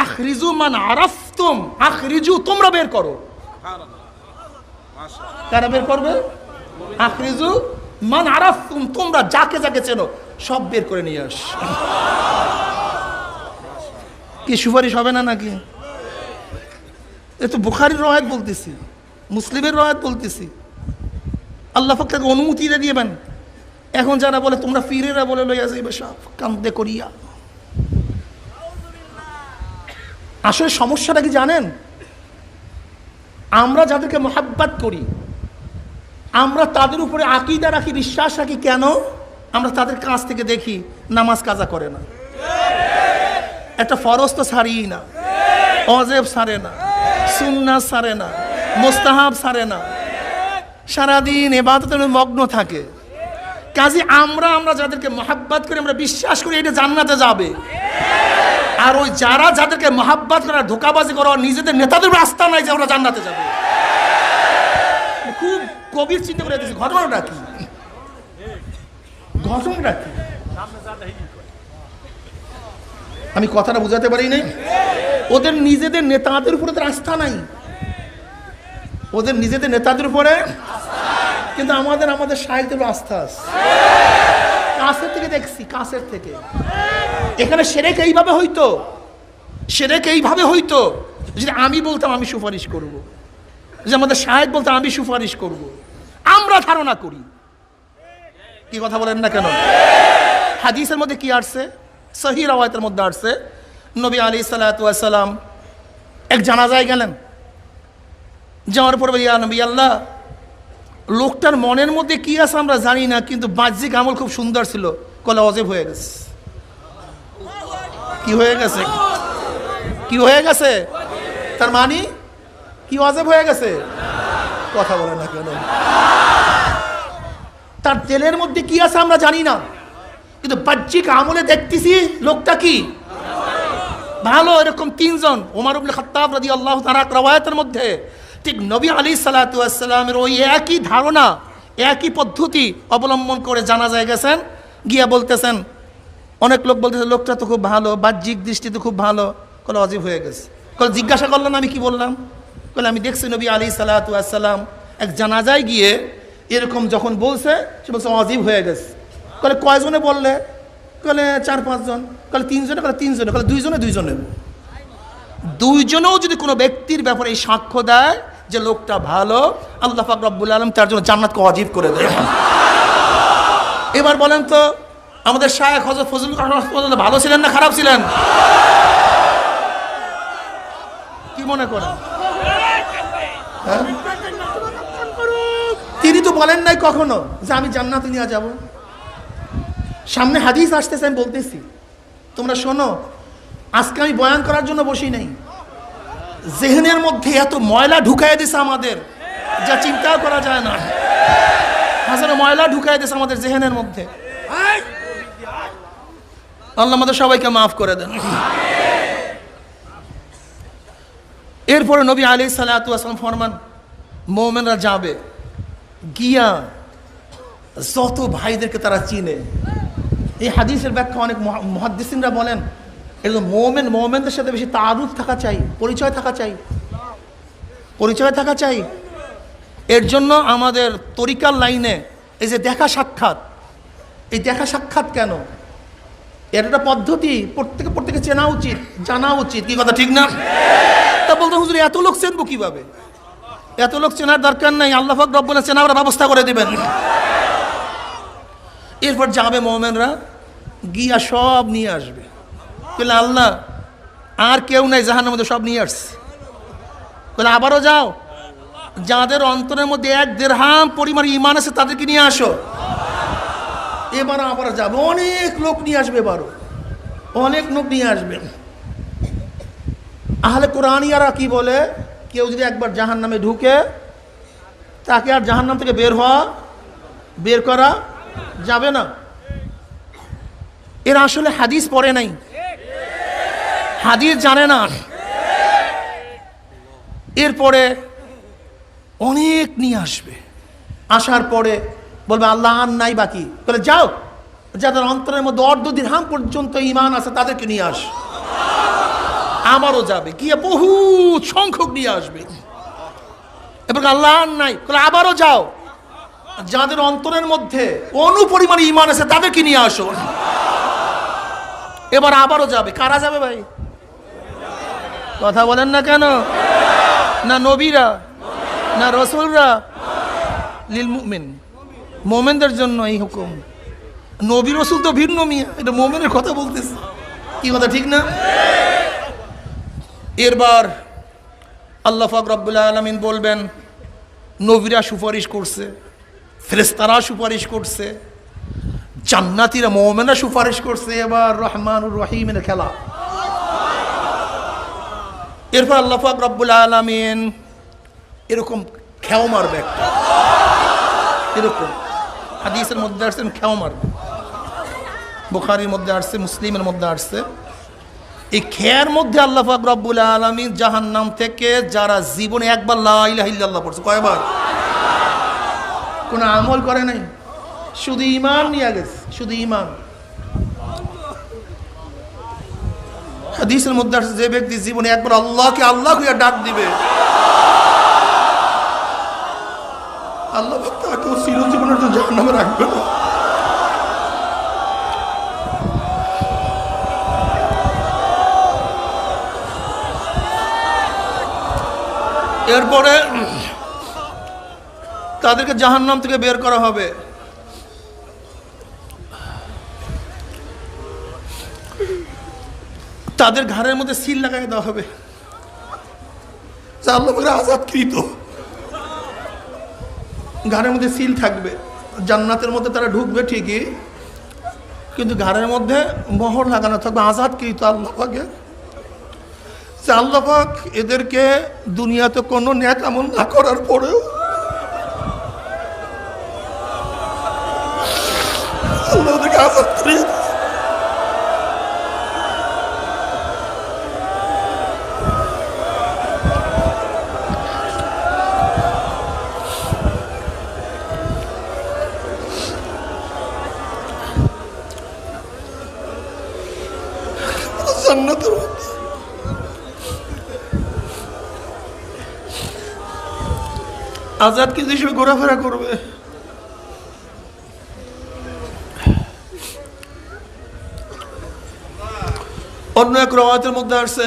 আখরিজু মান আরাফতুম, আখরিজু তোমরা বের করো। কারা বের করবে? আখরিজু মান আরাফতুম, তোমরা যাকে যাকে চেনো সব বের করে নিয়ে আস। কি সুপারিশ হবে না নাকি? এ তো বুখারীর রওয়ায়াত বলতেছি, মুসলিমের রওয়ায়াত বলতেছি। আল্লাহ পাক তাকে অনুমতি দিয়ে দিবেন। এখন যারা বলে তোমরা ফিরেরা বলে লইয়া যাইবে সব কান্দে করিয়া, আসলে সমস্যাটা কি জানেন? আমরা যাদেরকে মহাব্বত করি, আমরা তাদের উপরে আকীদা রাখি, বিশ্বাস রাখি। কেন? আমরা তাদের কাছ থেকে দেখি নামাজ কাজা করে না, একটা ফরজ তো ছাড়ি না, ওয়াজিব ছাড়ে না, সুন্নাত ছাড়ে না, মুস্তাহাব ছাড়ে না, সারাদিন ইবাদতে মগ্ন থাকে। কাজে আমরা যাদেরকে মহাব্বত করি, আমরা বিশ্বাস করি এটা জান্নাতে যাবে। আর ওই যাদেরকে মহাব্বত করা, ধোঁকাবাজি করা, নিজেদের নেতাদের রাস্তা নাই যে আমরা জান্নাতে যাবে। খুব গভীর চিন্তা করে দিয়েছি। ঘটনাটা কি? আমি কথাটা বুঝাতে পারি নাই। ওদের নিজেদের নেতাদের উপরে তো আস্থা নাই, ওদের নিজেদের নেতাদের উপরে, কিন্তু আমাদের শাইখদের আস্থা আছে। কাছের থেকে দেখছি, কাছের থেকে। এখানে শিরক এইভাবে হইতো যদি আমি বলতাম আমি সুপারিশ করব, যে আমাদের শাইখ বলতাম আমি সুপারিশ করব। আমরা ধারণা করি। কি কথা বলেন না কেন? হাদিসের মধ্যে কি আসছে? সহিহ রাওয়ায়াতের মধ্যে আসছে নবী আলাইহিস সালাতু ওয়াস সালাম এক জানাজায় গেলেন। যাওয়ার পর ইয়া নবী আল্লাহ, লোকটার মনের মধ্যে কি আছে আমরা জানি না, কিন্তু বাহ্যিক আমল খুব সুন্দর ছিল। কলে ওয়াজিব হয়ে গেছে। কি হয়ে গেছে? কি হয়ে গেছে? তার মানে কি ওয়াজিব হয়ে গেছে? কথা বলে না কেন? তার দিলের মধ্যে কি আছে আমরা জানি না, কিন্তু বাহ্যিক আমলে দেখতেছি লোকটা কি ভালো। এরকম তিনজন, ওমর ইবনে খাত্তাব রাদিয়াল্লাহু তাআলা রাওয়ায়াতের মধ্যে ঠিক নবী আলাইহিস সালাতু ওয়াস সালামের ওই একই ধারণা, একই পদ্ধতি অবলম্বন করে জানাজায় গেছেন। গিয়া বলতেছেন, অনেক লোক বলতেছে লোকটা তো খুব ভালো, বাহ্যিক দৃষ্টিতে খুব ভালো। কলে ওয়াজিব হয়ে গেছে। কলে জিজ্ঞাসা করলেন আমি কি বললাম? কলে আমি দেখছি নবী আলাইহিস সালাতু ওয়াস সালাম এক জানাজায় গিয়ে এরকম যখন বলছে, সে বলছে ওয়াজিব হয়ে গেছে। কলে কয়জনে বললে? কলে 4-5 জন। কলে 3 জনে? কলে 3 জনে। কলে 2 জনে? 2 জনে। 2 জনেও যদি কোনো ব্যক্তির ব্যাপারে এই সাক্ষ্য দেয় যে লোকটা ভালো, আল্লাহ পাক রব্বুল আলামিন তার জন্য জান্নাতকে ওয়াজিব করে দেয়। এবার বলেন তো, আমাদের শায়েখ হযরত ফজলুল করিম ভালো ছিলেন না খারাপ ছিলেন? কি মনে করেন? তিনি তো বলেন নাই কখনো যে আমি জান্নাতে নিয়ে যাব। সামনে হাদিস আসতেছে, আমি বলতেছি তোমরা শোনো। আজকে আমি বয়ান করার জন্য বসি নাই। জেহেনের মধ্যে এত ময়লা ঢুকাই দিছে আমাদের, যা চিন্তাও করা যায় না। হাজারো ময়লা ঢুকাই দিছে আমাদের জেহেনের মধ্যে। আল্লাহ আমাদের সবাইকে মাফ করে দেন। এরপরে নবী আলাইহিস সালাতু ওয়াস সালাম ফরমান, মুমিনরা যাবে গিয়া যত ভাইদেরকে তারা চিনে। এই হাদিসের ব্যাখ্যা অনেক মুহাদ্দিসিনরা বলেন, এরকম মুমিনদের সাথে বেশি তাআরুফ থাকা চাই, পরিচয় থাকা চাই। এর জন্য আমাদের তরিকার লাইনে এই যে দেখা সাক্ষাৎ, এই দেখা সাক্ষাৎ কেন? এর একটা পদ্ধতি, প্রত্যেকে চেনা উচিত, জানা উচিত। কি কথা ঠিক না? তা বলতে হুজুর এত লোক চেনবো কিভাবে? এত লোক চেনার দরকার নাই, আল্লাহ পাক রব্বুল আলামিন চেনার ব্যবস্থা করে দিবেন। এরপর যাবে মুমিনরা, গিয়া সব নিয়ে আসবে। বলে আল্লাহ আর কেউ নাই জাহান্নামের মধ্যে, সব নিয়ে আসছে। বলে আবারও যাও, যাদের অন্তরের মধ্যে 1 দিরহাম পরিমাণ ঈমান আছে তাদেরকে নিয়ে আসো। এবার আবার যাবে, অনেক লোক নিয়ে আসবে। এবারও অনেক লোক নিয়ে আসবে। আহলে কোরআনিয়ারা কি বলে, কেউ যদি একবার জাহান্নামে ঢুকে, তাকে আর জাহান্নাম থেকে বের করা যাবে না। এরা আসলে হাদিস পড়ে নাই, হাদিস জানে না। এরপরে অনেক নিয়ে আসবে। আসার পরে বলবে আল্লাহ আর নাই বাকি, বলে যাও যাদের অন্তরের মধ্যে অর্ধ দিরহাম পর্যন্ত ঈমান আছে তাদেরকে নিয়ে আস। আমারও যাবে, গিয়ে বহু সংখ্যক নিয়ে আসবে। এবার আল্লাহ আর নাই, বলে আবারও যাও, যাদের অন্তরের মধ্যে অনুপরিমাণে ঈমান আছে তাদেরকে নিয়ে আসো। এবার আবারও যাবে। কারা যাবে ভাই? কথা বলেন না কেন? না নবীরা, না রসুলরা? লিল মুমিন, মোমেনদের জন্য এই হুকুম। নবী রসুল তো ভিন্ন মিয়া, এটা মোমেনের কথা বলতেছে। কি কথা ঠিক না? এরবার আল্লাহ পাক রব্বুল আলামিন বলবেন নবীরা সুপারিশ করছে, ফেরেশতারা সুপারিশ করছে, জান্নাতীরা মুমিনরা সুপারিশ করছে। এবার রহমানুর রহিমের খেলা। এরপর আল্লাহ পাক রব্বুল আলামিন এরকম খেও মারবে একটা, এরকম হাদিসের মধ্যে আসছে খেও মারবে, বুখারীর মধ্যে আসছে, মুসলিমের মধ্যে আসছে। এই খেয়ার মধ্যে আল্লাহ পাক রব্বুল আলামিন জাহান্নাম থেকে যারা জীবনে একবার লা ইলাহা ইল্লাল্লাহ পড়ছে, কয়বার? কোনো আমল করে নাই, শুধু ঈমান নিয়ে গেছে, শুধু ঈমান। হাদিসের মধ্যে আসছে যে ব্যক্তি জীবনে একবার আল্লাহকে আল্লাহ কইয়া ডাক দিবে, আল্লাহ তাকে চিরজীবনের জন্য জাহান্নামে রাখবে না। এরপরে তাদেরকে জাহান্নাম থেকে বের করা হবে। তাদের ঘাড়ের মধ্যে সিল লাগাই দেওয়া হবে, আল্লাহ আজাদকৃত ঘাড়ের মধ্যে সিল থাকবে। জান্নাতের মধ্যে তারা ঢুকবে ঠিকই, কিন্তু ঘাড়ের মধ্যে মোহর লাগানো থাকবে আজাদকৃত আল্লাহ পাকের। আল্লাহ পাক এদেরকে দুনিয়াতে কোনো নেক আমল না করার পরেও আল্লাহ ওদেরকে আজাদ করে জান্নাতের মধ্যে। আজাদ কি হিসেবে ঘোরাফেরা করবে। অন্য এক রওয়ায়াতের মধ্যে আসছে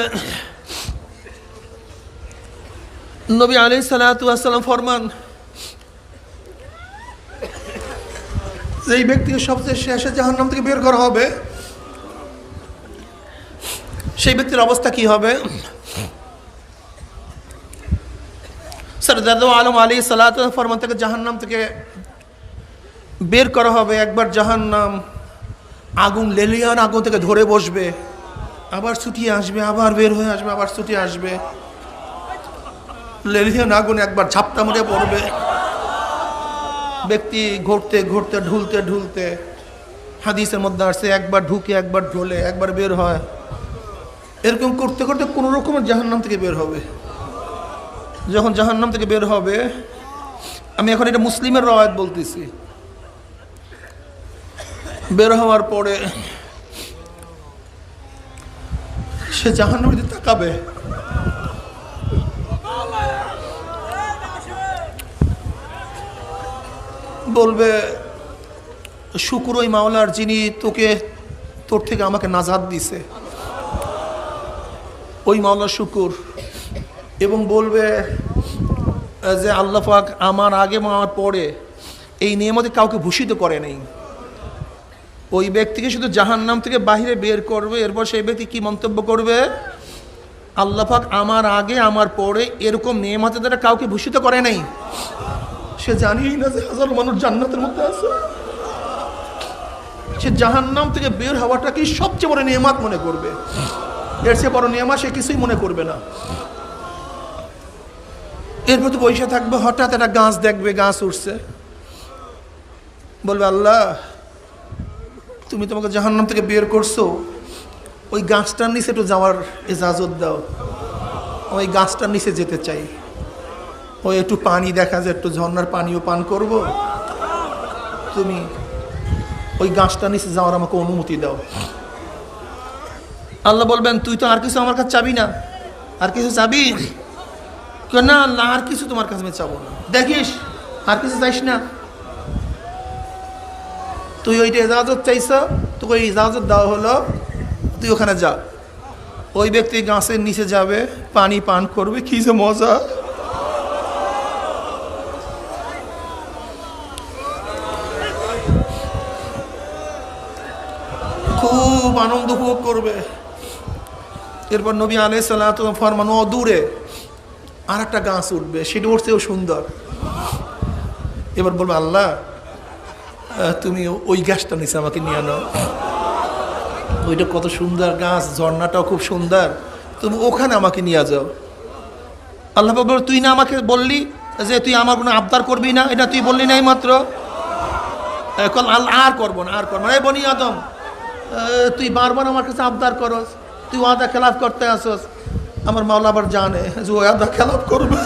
নবী আলাইহিস সালাতু ওয়াস সালাম ফরমান, যেই ব্যক্তিকে সবচেয়ে শেষে জাহান্নাম থেকে বের করা হবে সেই ব্যক্তির অবস্থা কি হবে? সরদার আলম আলাইহিস সালাতু ওয়াস সালাম ফরমান, থেকে জাহান্নাম থেকে বের করা হবে। একবার জাহান্নাম আগুন, লেলিয়ান আগুন থেকে ধরে বসবে, আবার ছুটিয়ে আসবে, আবার বের হয়ে আসবে, আবার ছুটিয়ে আসবে। লেলিয়ান আগুন একবার ঝাপটা মেরে পড়বে, ব্যক্তি ঘুরতে ঘুরতে ঢুলতে ঢুলতে, হাদিসের মধ্যে আসছে একবার ঢুকে একবার ঢোলে একবার বের হয়, এরকম করতে করতে কোনো রকমের জাহান্নাম থেকে বের হবে। যখন জাহান্নাম থেকে বের হবে, আমি এখন এটা মুসলিমের রওয়ায়াত বলতেছি, বের হওয়ার পরে সে জাহান্নামের দিকে তাকাবে, বলবে শুকর ওই মাওলার যিনি তোর থেকে আমাকে নাজাত দিছে, ওই মাওলার শুকর। এবং বলবে যে আল্লাহ পাক আমার আগে আমার পরে এই নিয়ামতে কাউকে ভূষিত করে নেই। ওই ব্যক্তিকে শুধু জাহান্নাম থেকে বাহিরে বের করবে। এরপর সেই ব্যক্তি কি মন্তব্য করবে? আল্লাহ পাক আমার আগে আমার পরে এরকম নিয়ামতের দ্বারা কাউকে ভূষিত করে নাই। সে জানিই না যে হাজারো মানুষ জান্নাতের মধ্যে আছে। সে জাহান্নাম থেকে বের হওয়াটাকে সবচেয়ে বড় নিয়ামত মনে করবে, এর চেয়ে বড় নিয়ামত সে কিছুই মনে করবে না। এরপর তো বসে থাকবে, হঠাৎ একটা গাছ দেখবে, গাছ উঠছে, বলবে আল্লাহ তুমি তোমাকে জাহান্নাম থেকে বের করছো, ওই গাছটার নিচে একটু যাওয়ার ইজাজত দাও, ওই গাছটার নিচে যেতে চাই। ওই একটু পানি দেখা যায়, একটু ঝর্ণার পানিও পান করব, তুমি ওই গাছটা নিচে যাওয়ার আমাকে অনুমতি দাও। আল্লাহ বলবেন তুই তো আর কিছু আমার কাছে চাবি না, আর কিছু চাবি? না আল্লাহ, আর কিছু তোমার কাছে আমি চাবো না। দেখিস আর কিছু চাইস না, তুই ওইটা ইজাজত চাইছ, তোকে ওই ইজাজত দেওয়া হলো, তুই ওখানে যা। ওই ব্যক্তি গাছের নিচে যাবে, পানি পান করবে, কি যে মজা। খুব আনন্দ উপভোগ করবে। এরপর নবী আলাইহিস সালাতু ওয়াস সালাম ফরমান, ও দূরে আর একটা গাছ উঠবে, সেটা উঠছেও সুন্দর। এবার বলবে আল্লাহ তুমি ওই গাছটা নিচে আমাকে নিয়ে আনো, ওইটা কত সুন্দর গাছ, ঝর্ণাটাও খুব সুন্দর, তুমি ওখানে আমাকে নিয়ে যাও। আল্লাহ বলবে তুই না আমাকে বললি যে তুই আমার কোনো আবদার করবি না, এটা তুই বললি নাই মাত্র? এখন আল্লাহ আর করবো না, আর করবো না। এই বনি আদম, তুই বারবার আমার কাছে আবদার করস, তুই ওয়াদা খেলাফ করতে আসস। আমার মাওলা আবার জানে যে ওয়াদা খেলাফ করবে।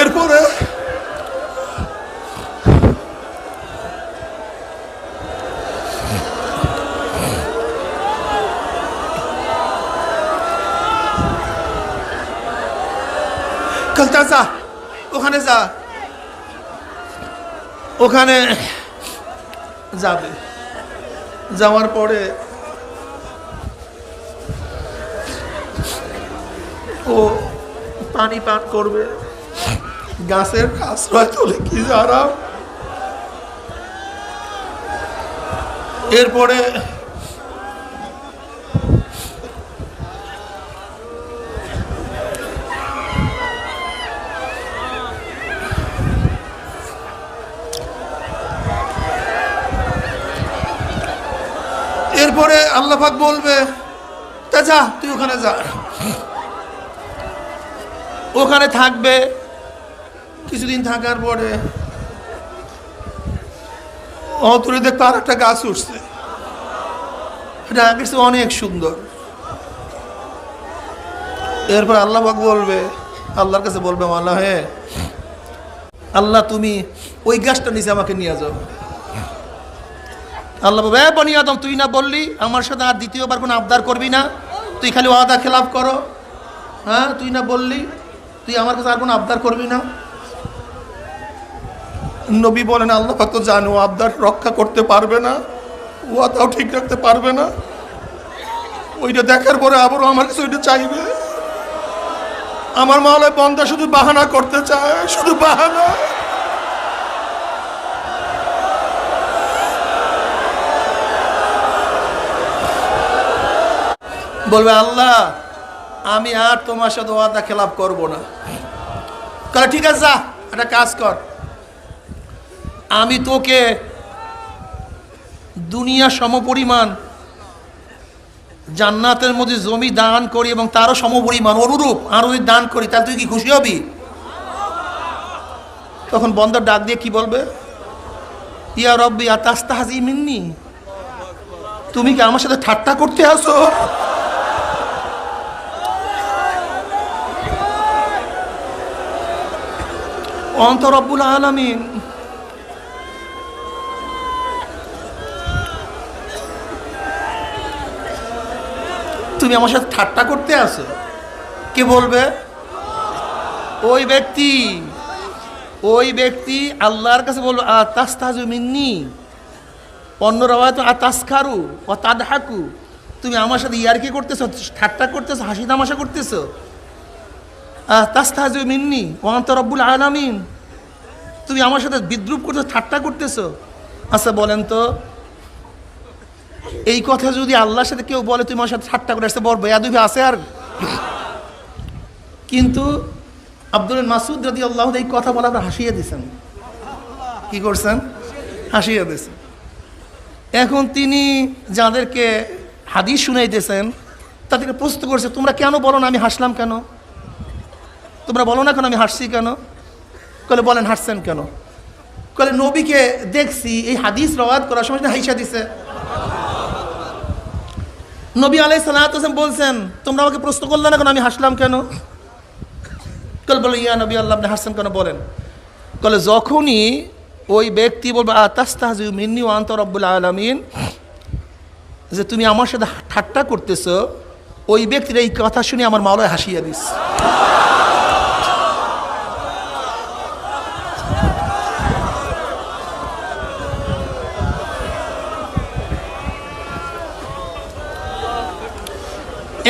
এরপরে কালটা যা, ওখানে যা, ওখানে যাবে। যাওয়ার পরে ও পানি পান করবে, গাছের আশ্রয় তোলে, কি আরাম। এরপরে আল্লাহ পাক বলবে তা যা, তুই ওখানে যা। ওখানে থাকবে, কিছুদিন থাকার পরে অতরে দেখতে আর একটা গাছ উঠছে, এটা আগের অনেক সুন্দর। এরপর আল্লাহ পাক বলবে, আল্লাহর কাছে বলবে আল্লাহ, হে আল্লাহ তুমি ওই গাছটা নিচে আমাকে নিয়ে যাও। আল্লাহ বলবে বনি আদম, তুই না বললি আমার সাথে আর দ্বিতীয়বার কোনো আবদার করবি না, তুই খালি ওয়াদা খেলাফ করো। হ্যাঁ তুই না বললি তুই আমার কাছে আর কোনো আবদার করবি না? নবী বলেন আল্লাহ পাক তো জানো আবদার রক্ষা করতে পারবে না, ওয়াদাও ঠিক রাখতে পারবে না। ওইটা দেখার পরে আবারও আমার কাছে ওইটা চাইবে। আমার মাওলা বান্দা শুধু বাহানা করতে চায়, শুধু বাহানা। বলবে আল্লাহ আমি আর তোমার সাথে ওয়াদা খেলাপ করব না। তাহলে ঠিক আছে, যা একটা কাজ কর, আমি তোকে দুনিয়া সমপরিমাণ জান্নাতের মধ্যে জমি দান করি এবং তারও সমপরিমাণ অনুরূপ আরো যদি দান করি, তাহলে তুই কি খুশি হবি? তখন বন্দর ডাক দিয়ে কি বলবে, ইয়া রব্বি আতাস্তাহজি মিন্নি, তুমি কি আমার সাথে ঠাট্টা করতে আসো? অন্ত রব্বুল আলামিন, তুমি আমার সাথে ঠাট্টা করতে আসো? কে বলবে? ওই ব্যক্তি আল্লাহর কাছে বলবো আতাস্তাহজু মিন্নি, অন্য রাওয়ায়াতে আতাসখারু ওয়া তাদহাকু, তুমি আমার সাথে ইয়ারকি করতেছো, ঠাট্টা করতেছো, হাসি তামাশা করতেছো। আতাস্তাহজু মিন্নি ওয়া আনতা রব্বুল আলামিন, তুমি আমার সাথে বিদ্রুপ করতেছো, ঠাট্টা করতেছো। আচ্ছা বলেন তো এই কথা যদি আল্লাহর সাথে কেউ বলে তুমি আমার সাথে ঠাট্টা করে আসতে বলবো বেয়াদবি আছে আর। কিন্তু আব্দুল মাসুদ রাদিয়াল্লাহু আনহু এই কথা বলা আপনার হাসিয়ে দিয়েছেন। কি করছেন? হাসিয়ে দিয়েছেন। এখন তিনি যাদেরকে হাদিস শুনাইতেছেন তাদেরকে প্রশ্ন করছে, তোমরা কেন বলো না আমি হাসলাম কেন? তোমরা বলো না কেন আমি হাসছি কেন? কলে বলেন হাসছেন কেন? কলে নবীকে দেখছি এই হাদিস রওয়ায়াত করার সময় হাইসা দিছে। নবী আলাইহিস সালাতু ওয়াস সালাম বলছেন তোমরা আমাকে প্রশ্ন করলে না কেন আমি হাসলাম কেন? কলে বলে ইয়া নবী আল্লাহ আপনি হাসছেন কেন বলেন? কলে যখনই ওই ব্যক্তি বলবে আতাস্তাহজিউ মিন্নি ওয়া আনতা রাব্বুল আলামিন, যে তুমি আমার সাথে ঠাট্টা করতেছো, ওই ব্যক্তির এই কথা শুনে আমার মাওলায় হাসিয়ে দিস।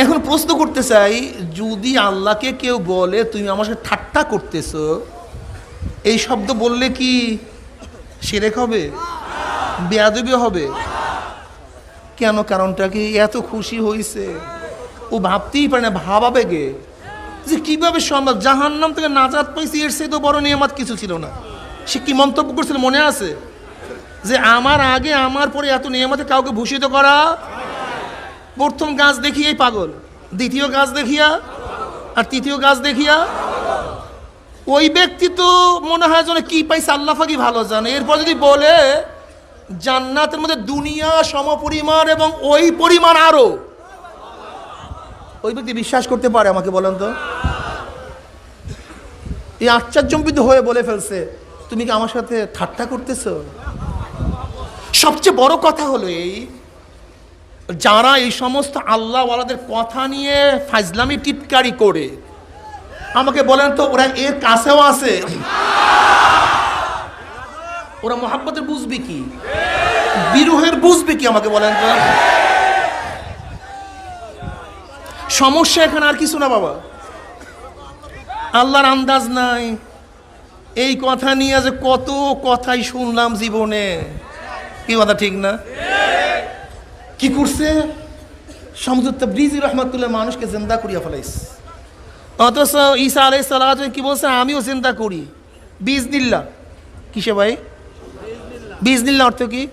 এখন প্রশ্ন করতে চাই, যদি আল্লাহকে কেউ বলে তুমি আমার সাথে ঠাট্টা করতেছো, এই শব্দ বললে কি শিরক হবে? বেয়াদবি হবে? কেন? কারণটা কি? এত খুশি হয়েছে ও ভাবতেই পারে না, ভাবাবে গে যে কিভাবে সম্ভব, জাহান্নাম থেকে নাজাত পাইছি, এর সে তো বড় নিয়ামত কিছু ছিল না। সে কি মন্তব্য করছিল মনে আছে? যে আমার আগে আমার পরে এত নিয়ামতে কাউকে ভূষিত করা। প্রথম গাছ দেখিয়াই পাগল, দ্বিতীয় গাছ দেখিয়া, আর তৃতীয় গাছ দেখিয়া। ওই ব্যক্তি তো মনে হয় যেন কি পাইছে আল্লাহ ফাঁকি ভালো জানে। এরপর যদি বলে জান্নাতের মধ্যে দুনিয়া সমপরিমাণ এবং ওই পরিমাণ আরো, ওই ব্যক্তি বিশ্বাস করতে পারে? আমাকে বলেন তো। এই আশ্চর্যজনক হয়ে বলে ফেলছে তুমি কি আমার সাথে ঠাট্টা করতেছো? সবচেয়ে বড় কথা হলো এই, যারা এই সমস্ত আল্লাহওয়ালাদের কথা নিয়ে ফাজলামি টিটকারি করে, আমাকে বলেন তো ওরা এর কাছেও আছে? ওরা মোহাব্বতের বুঝবে কি, বিরহের বুঝবে কি? আমাকে বলেন তো। সমস্যা এখানে আর কিছু না বাবা, আল্লাহর আন্দাজ নাই। এই কথা নিয়ে যে কত কথাই শুনলাম জীবনে, কি কথা ঠিক না? কি করছে শামসুত তাবরিজি রাহমাতুল্লাহ, মানুষকে জিন্দা করিয়া ফেলাইছে। অথচ ঈসা আলাইহিস সালাম কি বলছে? আমিও জিন্দা করি বিইজনিল্লাহ। কিসে ভাই? বিইজনিল্লাহ অর্থ কি?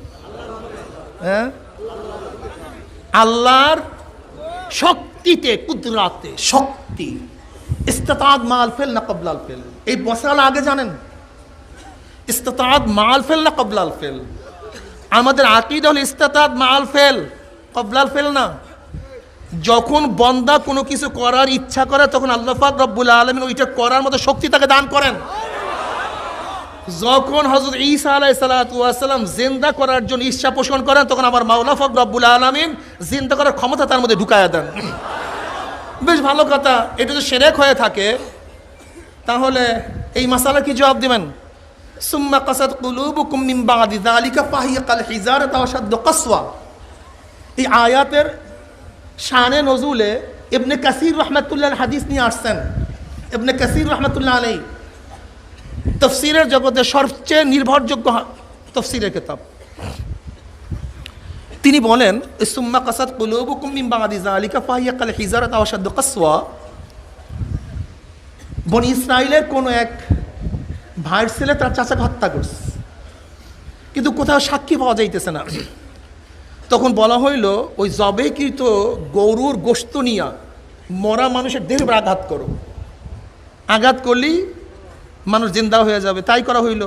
হ্যাঁ, আল্লাহর শক্তিতে, কুদরাতে, শক্তি। ইস্তাতাদ মাল ফেল না কবলাল ফেল, এই মশালা আগে জানেন। ইস্তাতাদ মাল ফেল না কবলাল ফেল। আমাদের আকীদা হল ইস্তাতাদ মাল ফেল, কবলাল ফেল না। যখন বান্দা কোনো কিছু করার ইচ্ছা করে তখন আল্লাহ পাক রব্বুল আলামিন ওইটা করার মতো শক্তি তাকে দান করেন। যখন হযরত ঈসা আলাইহিস সালাতু ওয়াস সালাম জিন্দা করার জন্য ইচ্ছা পোষণ করেন, তখন আমার মাওলা পাক রব্বুল আলামিন জিন্দা করার ক্ষমতা তার মধ্যে ঢুকায়া দেন। বেশ ভালো কথা। এটা যদি শিরক হয়ে থাকে তাহলে এই মাসালা কি জবাব দিবেন? সুম্মা কাসাত কুলুবুকুম মিন বাদি যালিকা ফাহিয়া কাল হিজারাতি ওয়া শাদ্দু কাসওয়া। এই আয়াতের শানে নজুলে ইবনে কাসির রহমাতুল্লাহ হাদিস নিয়ে আসছেন। ইবনে কাসির রহমাতুল্লাহ আলাইহি তাফসীরের জগতে সবচেয়ে নির্ভরযোগ্য তাফসীরের কিতাব। তিনি বলেন সুম্মা কাসাত কুলুবুকুম মিন বাদি যালিকা ফাহিয়া কাল হিজারাতি ওয়া শাদ্দু কাসওয়া। বনি ইসরাইলের কোন এক ভাইয়ের ছেলে তার চাচাকে হত্যা করছে, কিন্তু কোথাও সাক্ষী পাওয়া যাইতেছে না। তখন বলা হইল ওই জবেকৃত গরুর গোশত নিয়া মরা মানুষের দেহের উপর আঘাত করো, আঘাত করলেই মানুষ জিন্দা হয়ে যাবে। তাই করা হইল।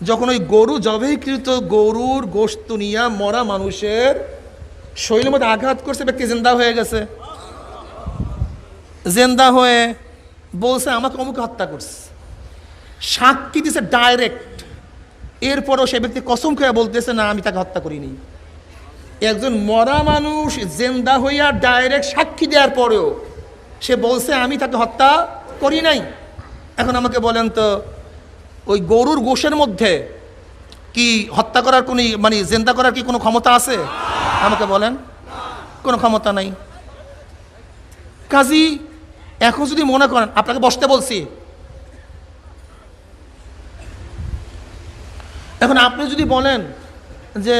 যখন ওই গরু জবেকৃত গরুর গোশত নিয়া মরা মানুষের শরীরের মধ্যে আঘাত করছে, ব্যক্তি জিন্দা হয়ে গেছে। জিন্দা হয়ে বলছে আমাকে অমুকে হত্যা করছে, সাক্ষী দিছে ডাইরেক্ট। এরপরও সে ব্যক্তি কসম খেয়ে বলতেছে না আমি তাকে হত্যা করিনি। একজন মরা মানুষ জিন্দা হইয়া ডাইরেক্ট সাক্ষী দেওয়ার পরেও সে বলছে আমি তাকে হত্যা করি নাই। এখন আমাকে বলেন তো ওই গরুর গোশের মধ্যে কি হত্যা করার কোনো মানে জিন্দা করার কি কোনো ক্ষমতা আছে? আমাকে বলেন, কোনো ক্ষমতা নাই। কাজী এখন যদি মনে করেন, আপনাকে বসতে বলছি, এখন আপনি যদি বলেন যে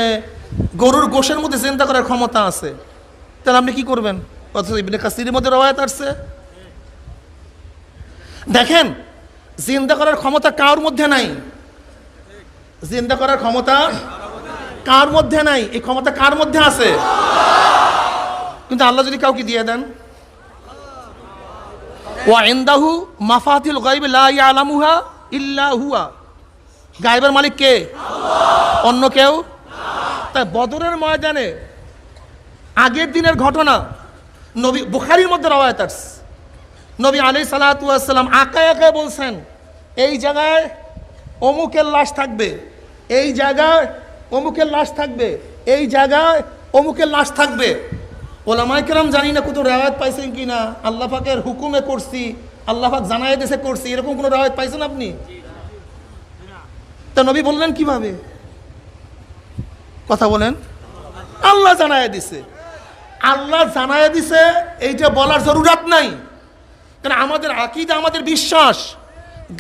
গরুর গোশের মধ্যে জিন্দা করার ক্ষমতা আছে, তাহলে আপনি কি করবেন? অথচ ইবনে কাসিরের মধ্যে রওয়ায়াত আসছে। দেখেন, জিন্দা করার ক্ষমতা কার মধ্যে নাই? জিন্দা করার ক্ষমতা কার মধ্যে নাই? এই ক্ষমতা কার মধ্যে আছে? কিন্তু আল্লাহ যদি কাউকে দিয়ে দেন, ওয়া ইনদাহু মাফাতিল গায়ব লা ইয়ালামুহা ইল্লা হুয়া, গায়বের মালিক কে? অন্য কেউ? তাই বদরের ময়দানে আগের দিনের ঘটনা নবী বুখারীর মধ্যে রওয়ায়াত আছে, নবী আলাইহিস সালাতু ওয়াস সালাম আঁকায় আঁকায় বলছেন, এই জায়গায় অমুকের লাশ থাকবে, এই জায়গায় অমুকের লাশ থাকবে, এই জায়গায় অমুকের লাশ থাকবে। ওলামায়ে কেরাম জানি না কত রেওয়ায়াত পাইছেন কি না, আল্লাহ পাকের হুকুমে করছি, আল্লাহ পাক জানায় দেশে করছি, এরকম কোনো রেওয়ায়াত পাইছেন আপনি? তা নবী বললেন কিভাবে? কথা বলেন। আল্লাহ জানায় দিছে, আল্লাহ জানায় দিছে, এইটা বলার জরুরত নাই। কারণ আমাদের আকীদা, আমাদের বিশ্বাস,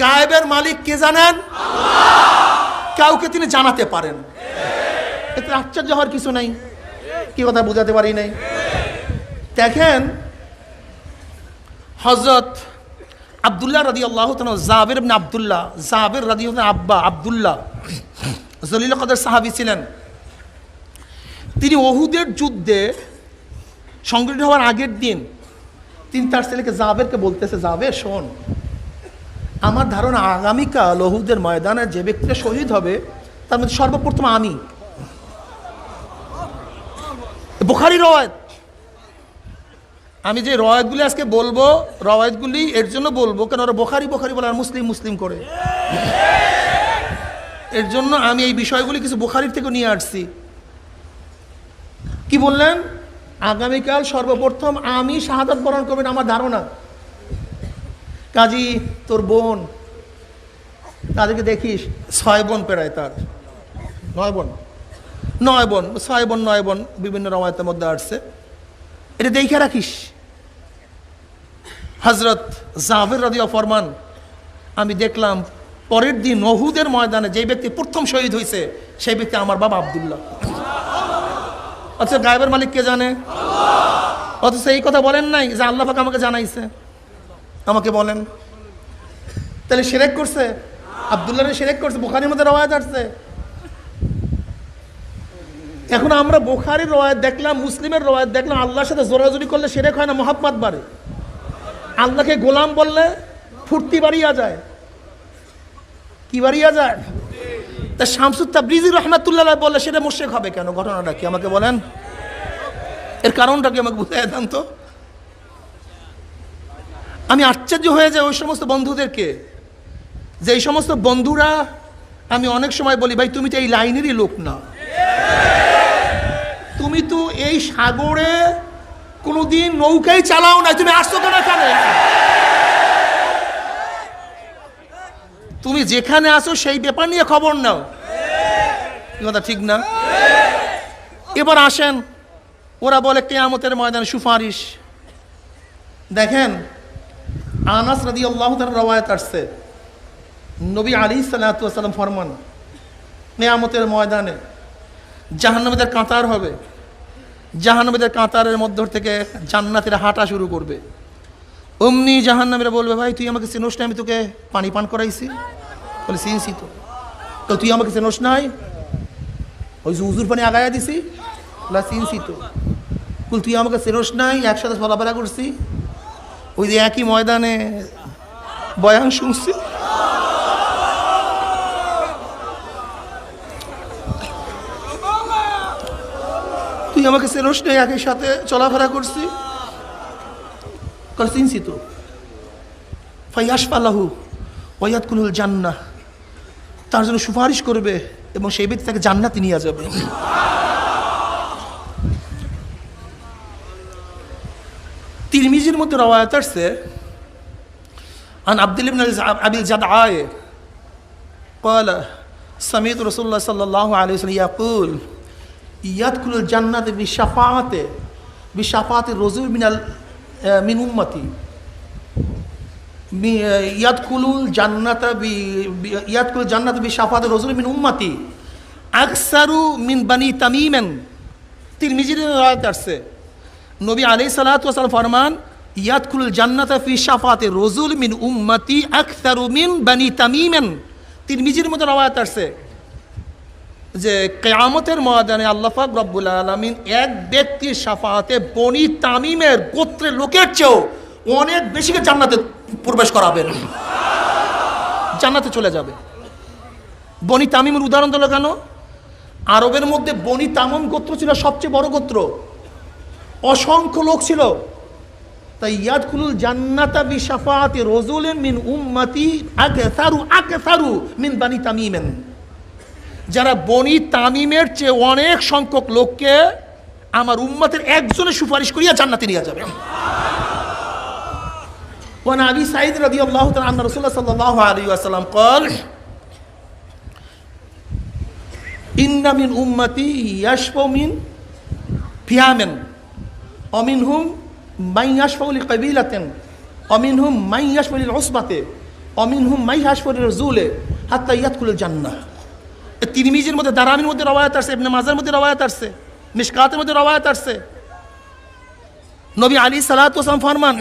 গায়েবের মালিক কে জানেন? কাউকে তিনি জানাতে পারেন, এতে আশ্চর্য হওয়ার কিছু নাই। কি কথা বুঝাতে পারি নাই? দেখেন, হযরত আব্দুল্লাহ রাদিয়াল্লাহু তাআলা, জাবির ইবনে আব্দুল্লাহ, জাবির রাদিয়াল্লাহু আব্বা আব্দুল্লাহ জলিল কদর সাহাবী ছিলেন। তিনি উহুদের যুদ্ধে সংগঠিত হওয়ার আগের দিন তিনি তার ছেলেকে জাবেরকে বলতেছে, জাবের শোন, আমার ধারণা আগামীকাল উহুদের ময়দানে যে ব্যক্তিরা শহীদ হবে তার মধ্যে সর্বপ্রথম আমি। বুখারী রওয়ায়াত। আমি যে রওয়ায়াতগুলি আজকে বলবো, রওয়ায়াতগুলি এর জন্য বলবো কেন ওরা বুখারী বুখারী বলে আর মুসলিম মুসলিম করে, এর জন্য আমি এই বিষয়গুলি কিছু বুখারীর থেকে নিয়ে আসছি। কি বললেন? আগামীকাল সর্বপ্রথম আমি শাহাদাত বরণ করবেন আমার ধারণা। কাজী তোর বোন, তাদেরকে দেখিস 6 বোন পেরায়, তার 9 বোন, 6 বোন 9 বোন বিভিন্ন রওয়ায়াতের মধ্যে আসছে, এটা দেখে রাখিস। হযরত জাবের রাদিয়াল্লাহু ফরমান, আমি দেখলাম পরের দিন উহুদের ময়দানে যে ব্যক্তি প্রথম শহীদ হয়েছে সেই ব্যক্তি আমার বাবা আব্দুল্লাহ। অথচ গায়েবের মালিক কে জানে? অথচ এই কথা বলেন নাই যে আল্লাহ পাক আমাকে জানাইছে, আমাকে বলেন। তাহলে শিরক করছে, আব্দুল্লাহরে শিরক করছে, বুখারীর মধ্যে রওয়ায়াত আসছে। এখন আমরা বুখারীর রওয়ায়াত দেখলাম, মুসলিমের রওয়ায়াত দেখলাম, আল্লাহর সাথে জোরাজুরি করলে শিরক হয় না, মুহাব্বত বাড়ে। আল্লাহকে গোলাম বললে ফুর্তি বাড়িয়া যায়। কি বাড়িয়া যায়? তা শামসুত তাবরিজি রাহমাতুল্লাহ আলাইহি বললে সেটা মুশরিক হবে কেন? ঘটনাটা কি আমাকে বলেন, এর কারণটা কি আমাকে বুঝিয়ে দেন তো। আমি আশ্চর্য হয়ে যাই ওই সমস্ত বন্ধুদেরকে, যে এই সমস্ত বন্ধুরা, আমি অনেক সময় বলি, ভাই তুমি তো এই লাইনেরই লোক না, তুমি তো এই সাগরে কোনোদিন নৌকাই চালাও না, তুমি আসছো কেন এখানে? তুমি যেখানে আসো সেই ব্যাপার নিয়ে খবর নাও। কথা ঠিক না? এবার আসেন, ওরা বলে কিয়ামতের ময়দানে সুপারিশ। দেখেন, আনাস রাদিয়াল্লাহু তাআলা রওয়ায়াত আসছে, নবী আলাইহিস সালাতু ওয়াস সালাম ফরমান, কিয়ামতের ময়দানে জাহান্নামীদের কাতার হবে, জাহান্নামীদের কাতারের মধ্য থেকে জান্নাতীরা হাঁটা শুরু করবে। অমনি জাহান্নামীরা বলবে, ভাই তুই আমাকে চিনোস না, আমি তোকে পানি পান করাইছি? বলে চিনছি তো। তো তুই আমাকে চিনোস নাই? ওই যে উজুর পানি আগায়া দিছি? বলে চিনছি তো। বল তুই আমাকে চিনোস নাই, একসাথে চলাফেরা করছি, ওই যে একই ময়দানে বয়ান শুনছি। তুই আমাকে চিনোস নাই, একই সাথে চলাফেরা করছি? চিনছি তো। ফায়াশফালাহু ওয়ায়াদখুলুল জান্নাহ, তার জন্য সুপারিশ করবে এবং সেই ব্যক্তি তাকে জান্নাতে নিয়ে যাবে। তিরমিজির মধ্যে রওয়ায়াত আছে, আন আব্দুল্লাহ ইবনে আবিল জাদআ قال سمعت رسول الله صلى الله عليه وسلم يقول يدخل الجنة بشفاعة الرجل من أمتي يدخل الجنة بشفاعة الرجل من أمتي আকসারু মিন বানি তামিমেন। তিরমিজির রাওয়ায়াত আসছে, নবী আলাইহিস সালাতু ওয়াস সালাম ফরমান, ইয়াদখুলুল জান্নাতা ফি শাফাতি রাজুল মিন উম্মতি আকসারু মিন বানি তামিমেন। তিরমিজির মধ্যে রাওয়ায়াত আসছে যে কিয়ামতের ময়দানে আল্লাহ পাক রব্বুল আলামিন এক ব্যক্তির শাফাতে বনি তামিমের গোত্রের লোকের চেয়েও অনেক বেশিকে জান্নাতে প্রবেশ করাবেন, জান্নাতে চলে যাবে। বনি তামিমের উদাহরণ দিল কেন? আরবের মধ্যে বনি তামিম গোত্র ছিল সবচেয়ে বড় গোত্র, অসংখ্য লোক ছিল। তাই ইয়াদখুলুল জান্নাতা বিশাফাতি রাজুলিন মিন উম্মতি আকসারু মিন বানি তামিমেন। যারা বনি তামিমের চেয়ে অনেক সংখ্যক লোককে আমার উম্মতের একজনের সুপারিশ করিয়া জান্নাতে নিয়ে যাবে। ওয়ান আবি সাঈদ রাদিয়াল্লাহু তাআলা আন্না রাসূলুল্লাহ সাল্লাল্লাহু আলাইহি ওয়াসাল্লাম قال ইন্না মিন উম্মতি ইয়াশফাউ মিন ফিয়ামেন ওয়া মিনহুম মান ইয়াশফাউ লিকাবিলাতিন ওয়া মিনহুম মান ইয়াশফাউ লিলউসবাতি ওয়া মিনহুম মান ইয়াশফাউ লিরজুলি হাত্তা ইয়াদখুলুল জান্নাহ। তিরমিজির মধ্যে, দারামির মধ্যে রওয়ায়াত আসছে, ইবনে মাজার মধ্যে রওয়ায়াত আসছে, মিশকাতের মধ্যে রওয়ায়াত আসছে। নবী আলাইহিস সালাতু ওয়াস সালাম ফরমান,